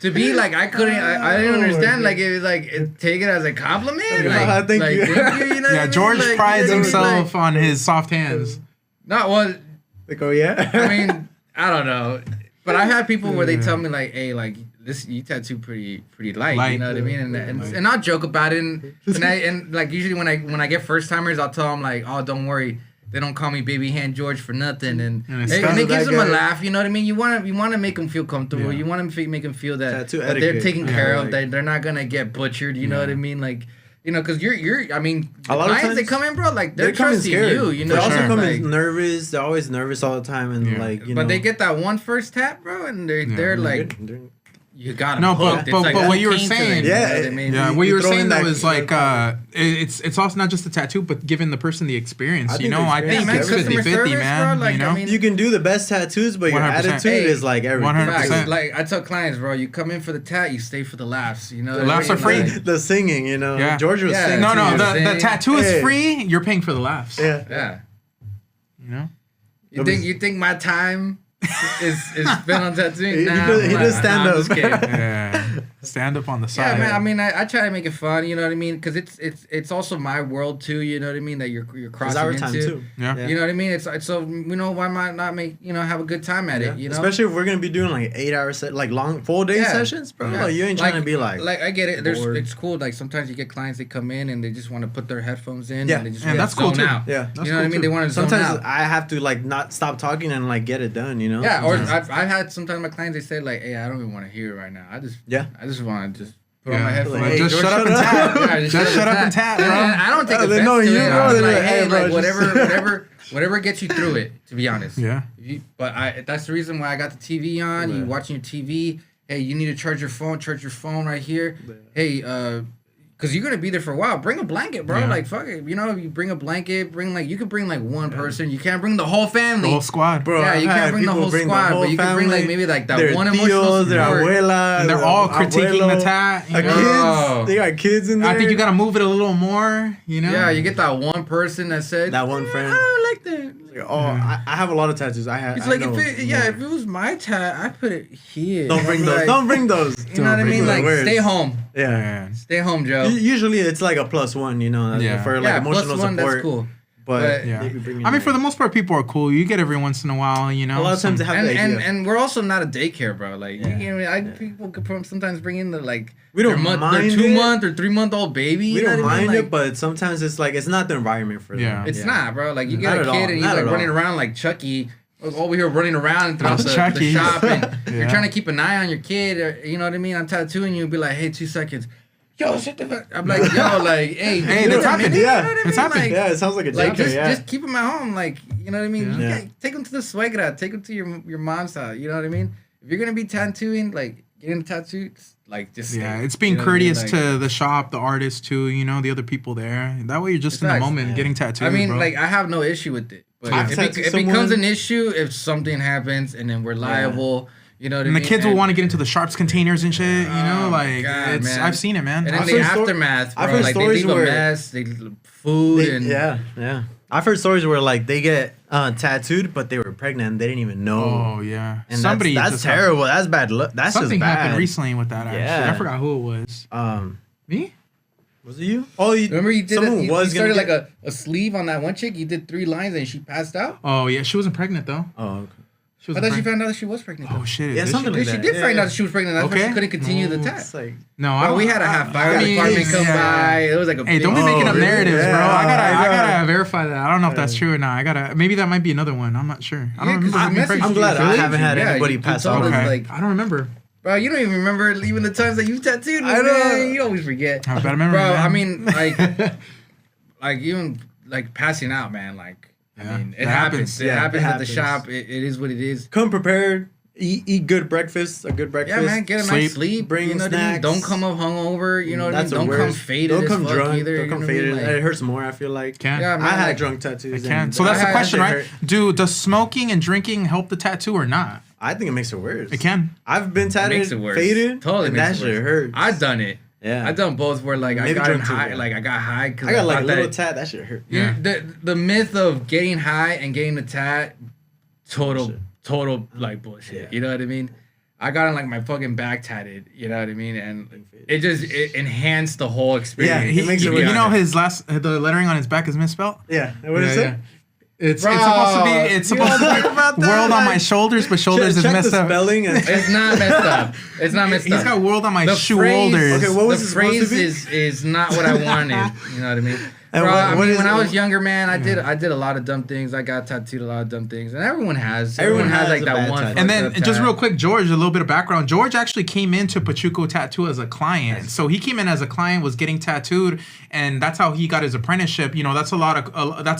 B: to be like, I didn't understand. Like, it was like, take it as a compliment.
C: Yeah,
B: Like,
C: I think
B: like,
C: you-
B: thank you, you know what I
A: Yeah,
B: mean?
A: George
B: Like,
A: prides
B: you know what I mean?
A: himself on his soft hands.
B: Not well.
C: Like, oh yeah.
B: I mean, I don't know, but I've had people where they tell me like, hey, like this, you tattoo pretty light. You know what I mean? And I'll joke about it, and like usually when I get first timers, I'll tell them like, oh, don't worry. They don't call me Baby Hand George for nothing, and
A: it's
B: it
C: because of
B: gives
C: that
B: them a
C: guy.
B: laugh. You know what I mean? You want to make them feel comfortable.
A: Yeah.
B: You want to make them feel that,
C: Tattoo
B: that they're
C: etiquette.
B: taken
A: Yeah,
B: care of.
C: like-
B: That they're not gonna get butchered. You know
A: Yeah.
B: what I mean? Like, because you're. I mean,
C: A lot of
B: clients they
C: times,
B: come in, bro. Like they're
C: coming
B: trusting
C: scared.
B: you. You know,
C: they also
A: sure.
C: come
B: like,
C: in nervous. They're always nervous all the time, and
A: Yeah.
C: like
B: but they get that one first tap, bro, and they're like, you got 'em
A: No,
B: hooked.
A: but
B: It's like
A: what you were
B: cocaine to them,
A: saying-
B: you know
C: Yeah,
B: what I mean?
A: Yeah,
C: You-
A: what you
C: you
A: were
C: throw in
A: saying though
C: that-
A: is like it's also not just the tattoo, but giving the person the experience.
C: I
A: You
C: think
A: know,
C: the
A: I
C: experience
A: think
C: is
A: it's
C: everything.
A: 50-50,
B: Customer
A: man.
B: service, bro, like,
A: You know,
B: I mean,
C: You can do the best tattoos, but your
A: 100%.
C: attitude
B: Hey,
C: is like everything.
A: 100%.
B: Facts. Like I tell clients, bro, you come in for the tat, you stay for the laughs. You know,
A: The laughs are free.
B: Like,
C: The singing, you know.
A: Yeah.
C: George was
B: Yeah.
C: singing.
A: no,
C: too.
A: the
B: Same.
A: tattoo is
C: Hey.
A: free. You're paying for the laughs.
C: Yeah.
B: yeah.
A: You know.
B: You think my time is spent on tattooing?
C: He
B: Nah,
C: does- he
B: I'm
C: does
B: not.
C: stand
B: Nah, I'm
C: up.
B: just kidding.
A: Yeah. Stand up on the side.
B: Yeah, man. I mean, I try to make it fun. You know what I mean? Because it's also my world too. You know what I mean? That you're crossing
C: our
B: into.
C: time too.
A: Yeah.
B: You know what I mean? It's so why not make have a good time at it? You know,
C: especially if we're gonna be doing like 8-hour like long full day sessions, bro.
B: Yeah.
C: Like, you ain't trying to be like
B: I get it.
C: bored.
B: It's cool. Like sometimes you get clients that come in and they just want to put their headphones in.
C: Yeah.
B: and they just
A: Yeah,
B: wanna
A: that's cool,
B: zone
A: too.
B: out.
C: Yeah.
A: That's
B: you know what I
A: cool,
B: mean? They
A: too.
B: want to zone
C: sometimes
B: out.
C: I have to like not stop talking and like get it done. You know?
B: Yeah, or
C: Sometimes.
B: I've had sometimes my clients they say like, "Hey, I don't even want to hear it right now. I just want to just put on my
A: Yeah.
B: headphones.
C: Like, hey,
A: just
C: George,
A: shut up and
C: shut
A: tap.
C: up.
B: Yeah,
A: Just shut up and tap, bro.
B: And I don't take
C: Oh,
B: offense
C: they know
B: to
C: you,
B: it.
C: bro.
B: I'm
C: They're
B: like,
C: like,
B: hey,
C: hey, bro,
B: like
C: just-
B: whatever gets you through it. To be honest.
A: Yeah.
B: But that's the reason why I got the TV on.
C: Yeah.
B: You watching your TV. Hey, you need to charge your phone right here. Hey, because you're gonna be there for a while. Bring a blanket, bro.
A: Yeah.
B: Like fuck it. You know, you bring a blanket. You could bring like one person. You can't bring the whole family.
A: The whole squad.
C: Bro,
B: Yeah, you
C: I
B: can't
C: had
B: bring the
C: people
B: whole squad, but you can bring like maybe like that
C: their
B: one
C: tios,
B: emotional
C: their
B: support.
C: abuela,
A: And they're
C: their
A: all critiquing
C: abuelo,
A: the tat. You know?
B: Oh.
C: kids. They got kids in there.
A: I think you gotta move it a little more. You know.
B: Yeah, you get that one person that said
C: That one friend.
B: I don't like that.
C: Like, oh, I have a lot of tattoos.
B: It's like if it was my tat, I put it here.
C: Don't bring
B: I'm
C: those.
B: like,
C: Don't bring those.
B: You know what I mean? Like
C: Words.
B: stay home.
C: Yeah.
A: Yeah.
B: Stay home, Joe.
C: Usually it's like a +1, you know,
A: Yeah.
C: for like
B: plus
C: emotional
B: one,
C: support.
B: that's cool.
C: But
A: Yeah.
C: they be bringing
A: I mean,
C: like-
A: for the most part, people are cool. You get every once in a while, you know.
C: a lot of times they have
B: And,
C: the idea.
B: and we're also not a daycare, bro. Like
C: Yeah.
B: you know, people could sometimes bring in the like
C: We don't
B: their
C: mind
B: their 2
C: it.
B: month or 3 month old baby.
C: we
B: you know
C: don't
B: what I mean?
C: mind
B: Like,
C: it, but sometimes it's like it's not the environment for them.
A: Yeah.
B: it's not, bro. Like you
C: Not
B: get a
C: at all.
B: kid and he's
C: Not
B: like
C: at
B: running
C: all.
B: around like Chucky. Over here running around throughout the
A: Chucky.
B: shop, and you're
A: Yeah.
B: trying to keep an eye on your kid. Or, you know what I mean? I'm tattooing you, be like, "Hey, 2 seconds, yo, shut the fuck." I'm like, "Yo, like, hey,
A: Hey,
B: you know
A: that's
B: what I mean?
A: happened.
B: You know
C: Yeah.
B: what I mean?
A: It's happened.
B: Like,
C: Yeah, it sounds like a
B: like
C: daycare,
B: just keep him at home, like you know what I mean.
A: Yeah.
B: You take him to the suegra, take him to your mom's house. You know what I mean. If you're gonna be tattooing, like getting a tattoo, like just
A: Yeah,
B: stay,
A: it's being
B: you know what I mean?
A: courteous
B: Like,
A: to the shop, the artist too, you know, the other people there. That way you're just in the
B: Facts.
A: moment getting tattooed.
B: I mean,
A: bro.
B: like I have no issue with it, but
C: I've
B: it
C: tattooed
B: becomes
C: someone-
B: an issue if something happens and then we're liable. You know what
A: and
B: I
A: the
B: mean?
A: kids will
B: And-
A: want to get into the sharps containers and shit, you know,
B: Oh my
A: like
B: God,
A: it's
B: man.
A: I've seen it, man.
B: And then
C: I've
B: the
C: heard
B: aftermath,
C: I've
B: bro.
C: heard
B: Like they
C: stories
B: leave a
C: where-
B: mess, they food and
C: yeah. I've heard stories where like they get tattooed, but they were pregnant and they didn't even know.
A: Oh yeah.
C: And
A: Somebody
C: that's
A: just
C: terrible. That's bad luck. That's
A: Something
C: just bad.
A: happened recently with that. Actually,
C: Yeah.
A: I forgot who it was. Me?
C: Was it you? Oh, you
B: Remember you did
C: someone
B: it, you
C: was
B: started
C: gonna
B: like a sleeve on that one chick. You did 3 lines and she passed out.
A: Oh yeah, she wasn't pregnant though.
C: Oh, okay.
A: She
B: I
A: wasn't
B: thought she
A: pregnant.
B: found out that she was pregnant.
A: Oh
B: though.
A: shit.
C: Yeah,
A: did
C: something
A: she?
C: like
B: She
C: that.
B: did find
C: Yeah.
B: out that she was pregnant. That's why
A: Okay.
B: she couldn't continue the
A: No,
B: tat.
C: It's like
A: No,
B: Bro, we had to have fire
C: mean,
B: department come
A: yeah.
B: by. It was like a
A: Hey,
B: big
A: don't be making up
C: really?
A: narratives, bro.
C: Yeah,
A: I
C: I
A: gotta
C: know.
A: verify that. I don't know if that's true or not. I gotta. Maybe that might be another one. I'm not sure. I don't remember. her being pregnant.
C: I'm glad I haven't had anybody
B: you
C: pass
B: told
C: out.
B: us,
A: Okay.
B: like,
A: I don't remember.
B: bro, you don't even remember even the times that you tattooed me,
C: I know.
B: man. You always forget.
A: I have bad memory,
B: Bro,
A: man.
B: I mean, like even like passing out, man. Like,
A: Yeah,
B: I mean, it
A: it
B: happens.
A: happens.
B: It
C: Yeah,
B: happens
C: it
B: at the
C: happens.
B: shop. It is what it is.
C: come prepared. Eat good breakfast. A good breakfast.
B: Yeah, man, get a
A: Sleep.
B: nice sleep.
C: Bring
B: you know what I mean?
C: snacks.
B: Don't come up hungover. You know what I mean?
C: That's the
B: Don't come
C: worst.
B: faded.
C: Don't
B: as
C: come
B: fuck
C: drunk.
B: either.
C: Don't
B: you
C: come
B: know what I mean?
C: faded.
B: Like,
C: It hurts more. I feel like.
A: Can.
B: Yeah, man,
C: I had
B: like-
C: drunk tattoos.
A: I can.
C: and
A: So that's the
B: I-
A: question,
C: that
A: right?
C: hurt.
A: Does smoking and drinking help the tattoo or not?
C: I think it makes it worse.
A: It can.
C: I've been
B: It
C: tatted,
B: makes it worse.
C: faded,
B: Totally
C: and
B: makes
C: that
B: it worse.
C: shit hurts.
B: I've done it.
C: Yeah.
B: I've done both where like I
C: Maybe
B: got in
C: drunk too,
B: high,
C: yeah.
B: like I got high because
C: I got like a
B: thought
C: little
B: that
C: tat. That shit hurt.
A: Yeah.
B: the myth of getting high and getting the tat,
C: Bullshit.
B: total like bullshit.
C: Yeah.
B: You know what I mean? I got on like my fucking back tatted. You know what I mean? And it enhanced the whole experience.
C: it makes it
A: You
C: worse.
A: know his the lettering on his back is misspelled.
C: Yeah. What is it?
A: It's
B: Bro,
A: supposed to be. It's
C: you
A: supposed
C: don't
A: to
C: talk about
A: be
C: that,
A: world on
C: like-
A: my shoulders, but shoulders is
C: Check
A: messed
C: the
A: up.
C: spelling. And
B: It's not messed up. It's not messed
A: He's
B: up.
A: got world on my
B: The
A: shoulders.
C: Okay, what was
B: the
C: it supposed to
B: phrase
C: be?
B: is not what I wanted. You know what I mean?
C: And
B: Bro,
C: what-
B: I
C: what
B: mean,
C: is
B: when
C: it?
B: I was younger, man, I did a lot of dumb things. I got tattooed a lot of dumb things, and everyone has.
C: Everyone
B: has
C: has
B: like
C: a
B: that
C: bad
B: one.
C: tattoo.
A: And then
B: fucked up
A: just
B: tat.
A: real quick, George, a little bit of background. George actually came into Pachuco Tattoo as a client. So he came in as a client, was getting tattooed, and that's how he got his apprenticeship. You know, that's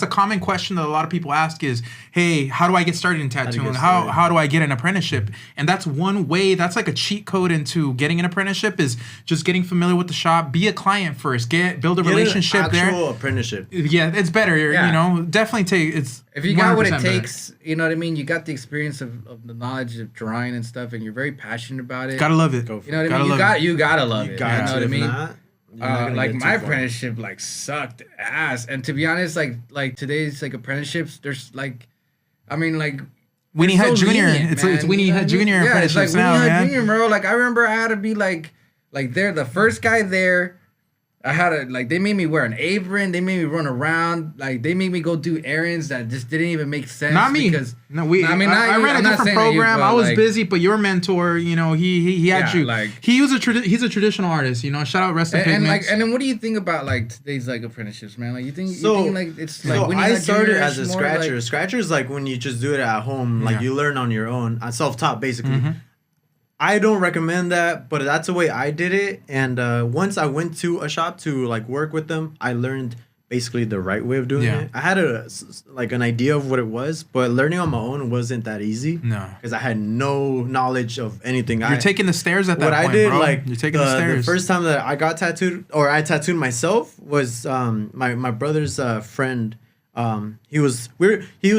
A: a common question that a lot of people ask is, hey, how do I get started in tattooing?
C: get
A: How
C: started?
A: do I get an apprenticeship? And that's one way, that's like a cheat code into getting an apprenticeship is just getting familiar with the shop, be a client first, build a
C: Get an
A: relationship there.
C: actual apprenticeship.
A: Yeah, it's better.
B: Yeah.
A: You know, definitely take it's.
B: If you got what it
A: 100% better.
B: takes, you know what I mean. You got the experience of the knowledge of drawing and stuff, and you're very passionate about it.
A: Gotta love it.
C: Go for
B: you know what I
A: gotta
B: mean.
A: love it.
B: You gotta love
C: You
B: it.
C: got
B: You know
C: to.
B: what I
C: If
B: mean.
C: not, you're not gonna
B: Like
C: get
B: my
C: too far.
B: apprenticeship like sucked ass, and to be honest, like today's like apprenticeships, there's like, I mean like.
A: Weenie
B: it's
A: Hut
B: so
A: Junior.
B: lenient,
A: It's
B: man.
A: Weenie
B: You know
A: Hut
B: what I mean?
A: Junior
B: Yeah, it's like
A: apprenticeships now,
B: Weenie Hut
A: man.
B: Junior, bro. Like I remember I had to be like Like they're the first guy there. I had they made me wear an apron. They made me run around. Like they made me go do errands that just didn't even make sense.
A: Not me.
B: Because
A: no, we. I mean, I ran a different program. I was busy, but your mentor, you know, he had you. Like he's a traditional artist. You know, shout out Rest in Pigments.
B: And then what do you think about like today's like apprenticeships, man? Like you think like it's like
C: when I started as a scratcher. Scratcher is like when you just do it at home, like you learn on your own, self-taught basically. Mm-hmm. I don't recommend that, but that's the way I did it. And once I went to a shop to like work with them, I learned basically the right way of doing it. I had an idea of what it was, but learning on my own wasn't that easy.
A: No,
C: because I had no knowledge of anything.
A: You're taking the stairs at that point,
C: What I did,
A: bro.
C: like
A: you're taking the stairs.
C: The first time that I got tattooed, or I tattooed myself, was my brother's friend. He was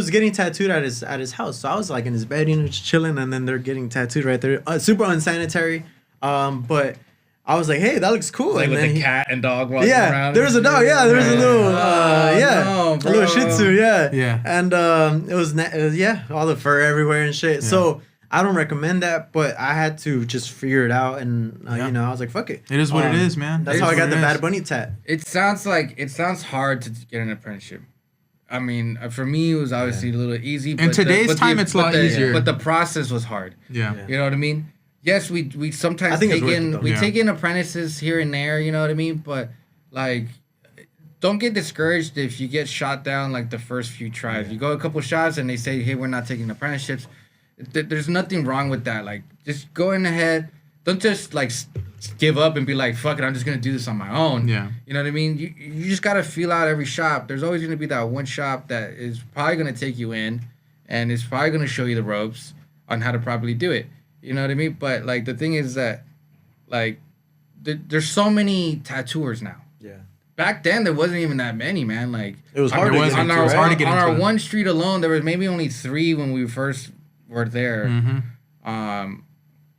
C: getting tattooed at his house. So I was like in his bed, you know, just chilling, and then they're getting tattooed right there. Super unsanitary. But I was like, hey, that looks cool.
B: Like
C: and
B: with
C: then
B: the cat and dog walking around.
C: There was a dog. Yeah, there was a little a little Shih Tzu. Yeah.
A: Yeah.
C: And it was all the fur everywhere and shit. Yeah. So I don't recommend that, but I had to just figure it out, and you know, I was like, fuck it.
A: It is what it is, man.
C: That's how I got the Bad Bunny tat.
B: It sounds hard to get an apprenticeship. I mean, for me, it was obviously a little easy.
A: In today's time, it's a lot easier.
B: But the process was hard.
A: Yeah.
B: You know what I mean? Yes, we sometimes take in apprentices here and there. You know what I mean? But like, don't get discouraged if you get shot down like the first few tries. You go a couple shots and they say, hey, we're not taking apprenticeships. There's nothing wrong with that. Like, just go in ahead. Don't just like give up and be like, fuck it, I'm just gonna do this on my own.
A: Yeah.
B: You know what I mean? You just gotta feel out every shop. There's always gonna be that one shop that is probably gonna take you in and is probably gonna show you the ropes on how to properly do it. You know what I mean? But like the thing is that like there's so many tattooers now.
C: Yeah.
B: Back then there wasn't even that many, man. Like
C: it was hard to get into.
B: On our one street alone, there was maybe only 3 when we first were there.
A: Mm-hmm.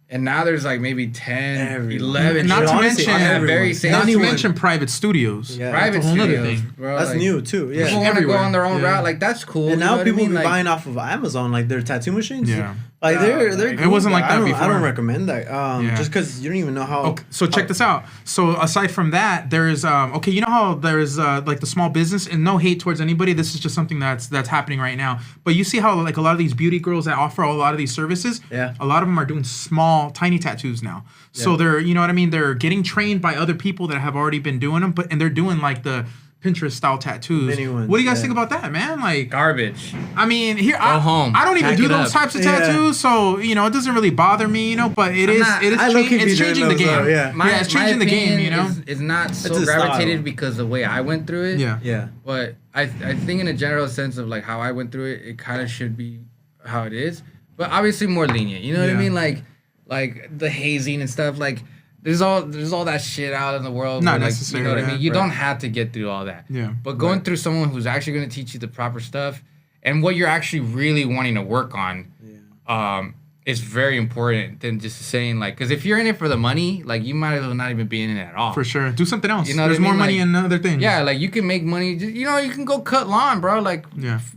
B: And now there's like maybe 10, 11.
A: Not
B: to
A: mention private studios.
B: Yeah, private studios, bro.
C: That's
B: like,
C: new too. Yeah,
B: people want to go on their own route. Like that's cool.
C: And now people
B: be
C: like, buying off of Amazon, like their tattoo machines.
A: Yeah,
C: like they're cool,
A: it wasn't like that before.
C: I don't recommend that. Just because you don't even know how.
A: Okay, so check this out. So aside from that, there's you know how there's like the small business, and no hate towards anybody. This is just something that's happening right now. But you see how like a lot of these beauty girls that offer a lot of these services.
C: Yeah.
A: A lot of them are doing small, tiny tattoos now. So they're, you know what I mean? They're getting trained by other people that have already been doing them, and they're doing like the Pinterest style tattoos. What do you guys think about that, man? Like
B: garbage.
A: I mean, I don't even do those types of tattoos, so you know it doesn't really bother me, you know. But it's changing the game. It's changing the game, you know.
B: It's not so gravitated because the way I went through it.
C: Yeah.
B: But I think in a general sense of like how I went through it, it kind of should be how it is, but obviously more lenient. You know what I mean? Like the hazing and stuff. Like there's all that shit out in the world.
A: Not
B: where, like,
A: necessarily.
B: You know what I mean? You don't have to get through all that.
A: Yeah.
B: But going through someone who's actually going to teach you the proper stuff and what you're actually really wanting to work on, is very important than just saying like, because if you're in it for the money, like you might as well not even be in it at all.
A: For sure. Do something else.
B: You know
A: There's more money in other things.
B: Yeah, like you can make money. You know, you can go cut lawn, bro. Like,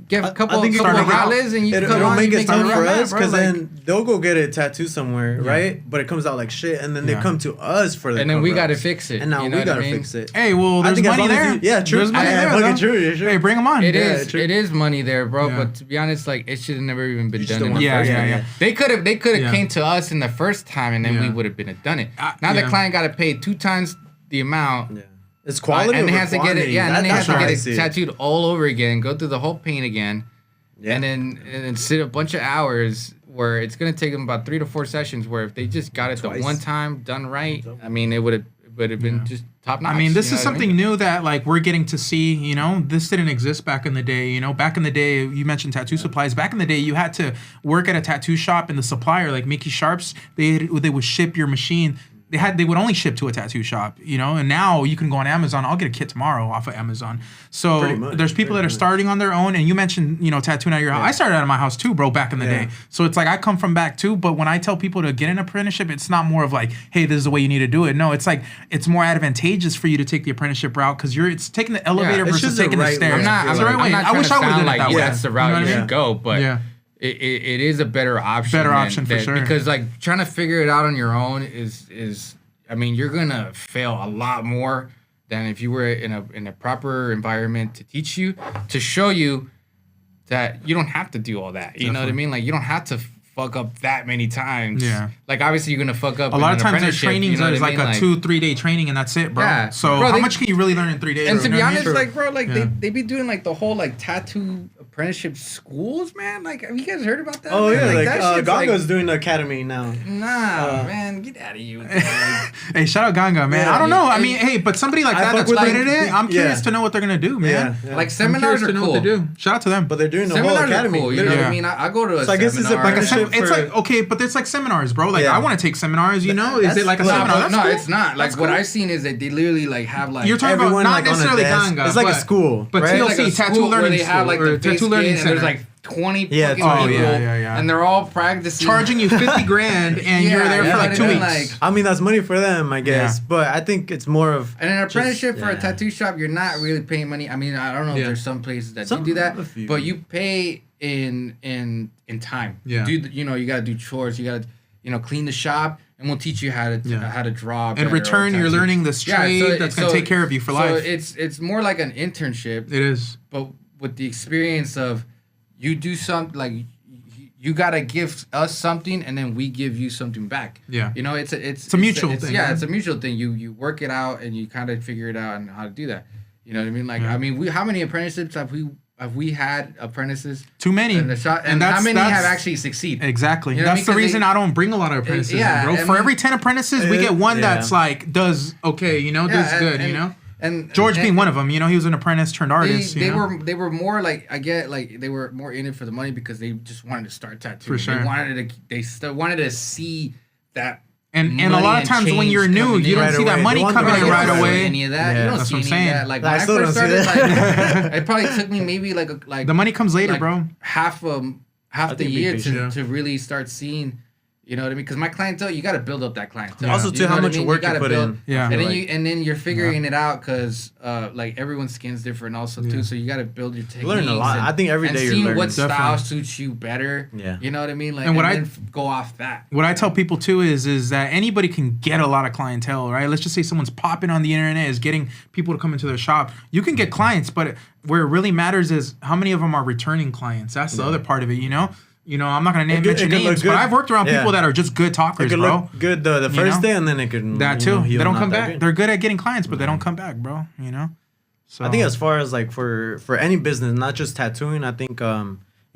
B: get a couple of rallies and you can cut lawn.
C: It'll make it tough for us because then they'll go get a tattoo somewhere, right? But it comes out like shit, and then they come to us for the.
B: And then we got to fix it.
C: And now we got to fix it.
A: Hey, well, there's money there.
C: Yeah, true.
A: There's money there.
C: True.
A: Hey, bring them on.
B: It is money there, bro. But to be honest, like it should have never even been done in the first time. They could have came to us in the first time, and then we would have been done it. Now the client got to pay 2 times the amount.
C: Yeah. It's quality,
B: and they have to get it. Yeah, and then they have to get it
C: it
B: tattooed all over again, go through the whole paint again, and then sit a bunch of hours where it's gonna take them about 3 to 4 sessions. Where if they just got it the one time done right, I mean, it would have been just top notch.
A: I mean, this is something new that like we're getting to see. You know, this didn't exist back in the day. You know, back in the day, you mentioned tattoo supplies. Back in the day, you had to work at a tattoo shop, and the supplier, like Mickey Sharps, they would ship your machine. They would only ship to a tattoo shop, you know, and now you can go on Amazon. I'll get a kit tomorrow off of Amazon. So there's people that are starting on their own, and you mentioned, you know, tattooing at your house. I started out of my house too, bro, back in the day. So it's like I come from back too, but when I tell people to get an apprenticeship, it's not more of like, hey, this is the way you need to do it. No, it's like it's more advantageous for you to take the apprenticeship route because it's taking the elevator versus taking the stairs.
B: I'm not
A: I wish I would have done it that way.
B: That's the route you should go, but It is a better option.
A: Better option for sure.
B: Because like trying to figure it out on your own is I mean, you're gonna fail a lot more than if you were in a proper environment to teach you, to show you that you don't have to do all that. You know what I mean? Like, you don't have to fuck up that many times.
A: Yeah.
B: Like, obviously, you're gonna fuck up.
A: A lot of times their
B: apprenticeship,
A: trainings
B: you know
A: is
B: what I
A: like
B: mean?
A: a 2-3 day training and that's it, bro.
B: Yeah.
A: So
B: Bro,
A: how much can you really learn in 3 days?
B: And to
A: You know
B: be
A: what I mean?
B: honest, like, bro, like
A: Yeah.
B: they be doing like the whole like tattoo apprenticeship schools, man. Like, have you guys heard about that?
C: Oh
B: man?
C: yeah, like
B: that shit's,
C: Ganga's doing the academy now.
B: Nah, man, get out of you. Like,
A: Hey, shout out Ganga, man.
C: Yeah,
A: I don't know. I
B: hey,
A: mean, hey, but somebody like
C: I
A: that
C: fuck
A: that's
C: with
A: good
C: them.
A: at it, I'm curious
C: Yeah.
A: to know what they're gonna do, man.
C: Yeah.
B: like
A: I'm
B: seminars
A: curious
B: are
A: to know
B: cool.
A: what they do. Shout out to them.
C: But they're doing the whole
B: Seminars
C: academy.
B: are cool. You know what
A: Yeah.
B: I mean? I go to a
C: So I guess it's a-
B: seminar.
C: like a
A: It's
C: for-
A: like okay, but it's like seminars, bro. Like
C: Yeah.
A: I want to take seminars. You know, is
C: That's-
A: it like a
C: no,
A: seminar? That's
B: no,
A: cool.
B: it's not. Like,
A: That's
B: what
A: cool.
B: I've seen is that they literally like have like
A: You're talking about
C: Everyone,
A: not
C: like, on a
A: necessarily
C: desk.
A: Ganga.
C: It's like a
A: but-
C: school,
A: but
C: right?
A: TLC,
B: like a
A: tattoo
B: school
A: learning
B: where they
A: school
B: have like
A: or
B: their
A: tattoo
B: tattoo
A: learning
B: and there's
A: center.
B: like 20
C: Yeah,
B: fucking
C: oh,
B: people,
A: yeah.
B: and they're all practicing,
A: charging you 50 grand and
B: Yeah,
A: you're there
B: yeah,
A: for like
B: I
A: 2
B: mean,
A: weeks.
B: like-
C: I mean, that's money for them, I guess.
A: Yeah.
C: But I think it's more of
B: And an apprenticeship for a
C: yeah.
B: tattoo shop, you're not really paying money. I mean, I don't know
A: Yeah.
B: if there's some places that
C: Some-
B: do that,
C: a few.
B: but you pay in time.
A: Yeah.
B: You gotta do chores. You gotta clean the shop, and we'll teach you how to
A: Yeah.
B: how to draw.
A: In
B: better or
A: return, you're
B: tattoo.
A: learning this trade that's gonna take care of you for life.
B: So it's more like an internship,
A: It is.
B: but with the experience of you do something like you gotta give us something and then we give you something back.
A: Yeah.
B: You know, it's
A: a mutual thing,
B: Yeah,
A: man.
B: it's a mutual thing. You work it out and you kind of figure it out and how to do that. You know what I mean? Like, I mean, how many apprenticeships have we had apprentices
A: Too many.
B: in the shop, and how many have actually succeeded?
A: Exactly.
B: You know what I
A: That's
B: mean?
A: the
B: 'Cause
A: reason I don't bring a lot of apprentices,
B: yeah,
A: bro.
B: I
A: For
B: mean-
A: every 10 apprentices, we get one
C: Yeah.
A: that's like does okay, you know, does
B: Yeah,
A: good,
B: and-
A: you know.
B: And
A: George
B: and
A: being one of them, you know, he was an apprentice turned artist.
B: They
A: you know?
B: were more like they were more in it for the money because they just wanted to start tattooing.
A: For sure.
B: They still wanted to see that.
A: And a
B: money
A: lot of
B: and
A: times when
B: change
A: you're new,
B: coming
A: you
B: in.
A: don't
C: Right
A: see that
C: away.
A: money
C: They want
A: coming
C: the
A: in
C: money
A: right
C: right
A: away.
B: Any of that?
C: Yeah.
B: You don't
A: That's
B: see
A: what I'm
B: any of
A: saying.
B: that. Like
C: I
B: when I
C: still
B: first
C: don't see
B: started,
C: that.
B: like it probably took me maybe like
A: The money comes later,
B: like
A: bro.
B: half the
C: think
B: year
C: be patient.
B: to really start seeing. You know what I mean? Because my clientele, you got to build up that clientele.
A: Yeah.
C: Also,
B: You
C: too,
B: know
C: how
B: what I
C: much
B: mean?
C: work you
B: gotta
C: put
B: build-
C: in.
A: Yeah.
B: And then
C: Like-
B: you're figuring it out because like everyone's skin's different also too. So you got to build your techniques.
C: learn a lot. I think every
B: and
C: day you're
B: seeing
C: learning.
B: what style
A: Definitely.
B: suits you better.
C: Yeah.
B: You know what I mean? Like
A: And what
B: then go off that.
A: What I tell people too is that anybody can get a lot of clientele, right? Let's just say someone's popping on the internet, is getting people to come into their shop. You can get clients, but where it really matters is how many of them are returning clients. That's the other part of it, you know? You know, I'm not gonna mention
C: it could look
A: names, but
C: good.
A: I've worked around
C: Yeah.
A: people that are just good
C: It
A: talkers,
C: could
A: bro.
C: look good the
A: You
C: first
A: know?
C: day, and then it could
A: That too. They
C: heal
A: don't
C: not
A: come
C: that
A: back.
C: great.
A: They're good at getting clients, but they don't come back, bro. You know. So
C: I think as far as like for any business, not just tattooing, I think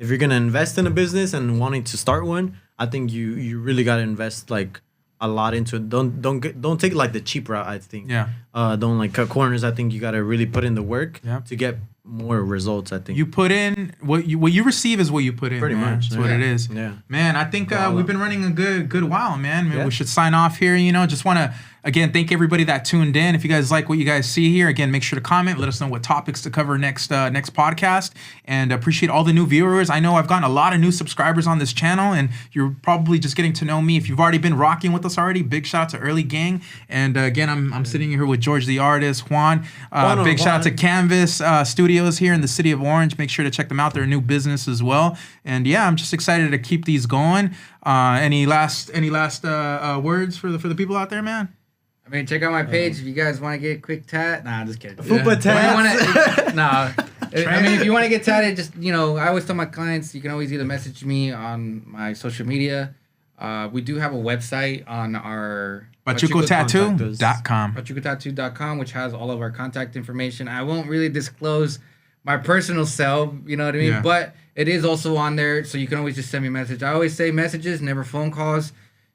C: if you're gonna invest in a business and wanting to start one, I think you really gotta invest like a lot into it. Don't take like the cheap route. I think.
A: Yeah.
C: Don't like cut corners. I think you gotta really put in the work
A: Yeah.
C: to get more results. I think.
A: you put in what you receive is what you put in.
C: Pretty
A: man.
C: much,
A: That's what
C: yeah.
A: it is.
C: Yeah.
A: Man, I think we've been running a good while, man. Maybe
C: Yeah.
A: we should sign off here. You know, just want to again thank everybody that tuned in. If you guys like what you guys see here, again, make sure to comment. Let us know what topics to cover next podcast, and appreciate all the new viewers. I know I've gotten a lot of new subscribers on this channel, and you're probably just getting to know me. If you've already been rocking with us already, big shout out to Early Gang. And again, I'm sitting here with George the artist, Juan. Big shout out to Canvas Studios here in the city of Orange. Make sure to check them out. They're a new business as well. And yeah, I'm just excited to keep these going. Any last words for the people out there, man?
B: I mean, check out my page if you guys want to get a quick tat. Nah, I'm just kidding.
C: Fupa
B: When you
C: tats.
B: nah. I mean, if you want to get tatted, just I always tell my clients you can always either message me on my social media. We do have a website on our
A: PachucoTattoo.com.
B: PachucoTattoo.com, which has all of our contact information. I won't really disclose my personal cell, you know what I mean?
A: Yeah.
B: But it is also on there, so you can always just send me a message. I always say messages, never phone calls.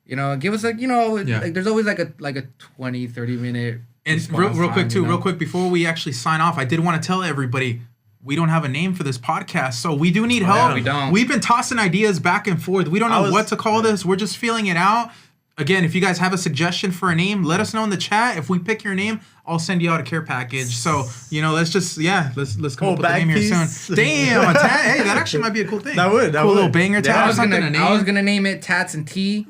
B: Give us like there's always like a 20, 30 minute.
A: And real quick before we actually sign off, I did want to tell everybody we don't have a name for this podcast, so we do need help.
B: yeah, we don't.
A: We've been tossing ideas back and forth. We don't know what to call this. We're just feeling it out. Again, if you guys have a suggestion for a name, let us know in the chat. If we pick your name, I'll send you out a care package. So let's come up with a name here soon. Damn, a tat. Hey, that actually might be a cool thing.
C: That would.
A: Little banger tat.
B: I
A: or
B: was
A: something.
B: I was gonna name it Tats and Tea.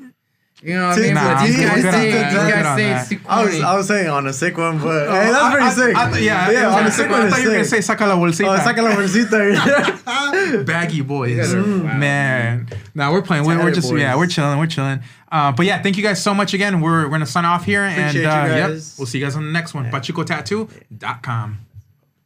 B: You know what I mean?
A: Nah,
B: But these
A: I'm
B: guys
A: good on
B: say
A: that. I'm good on
B: it's
A: that.
B: too
C: I
B: corny.
C: was saying on a sick one, but hey, that's pretty sick.
A: on
C: on
A: a
C: a
A: sick
C: sick
A: one. I
C: one
A: thought you were gonna
C: is
A: say
C: sick.
A: saca la bolsita.
C: Oh, saca la bolsita.
A: Baggy boys.
B: guys are- wow.
A: Man. Nah, we're playing. We're
C: Tatted
A: just
C: boys.
A: we're chilling. But yeah, thank you guys so much again. We're gonna sign off here,
C: Appreciate
A: and
C: you
A: yep,
C: guys.
A: we'll see you guys on the next one. PachucoTattoo.com.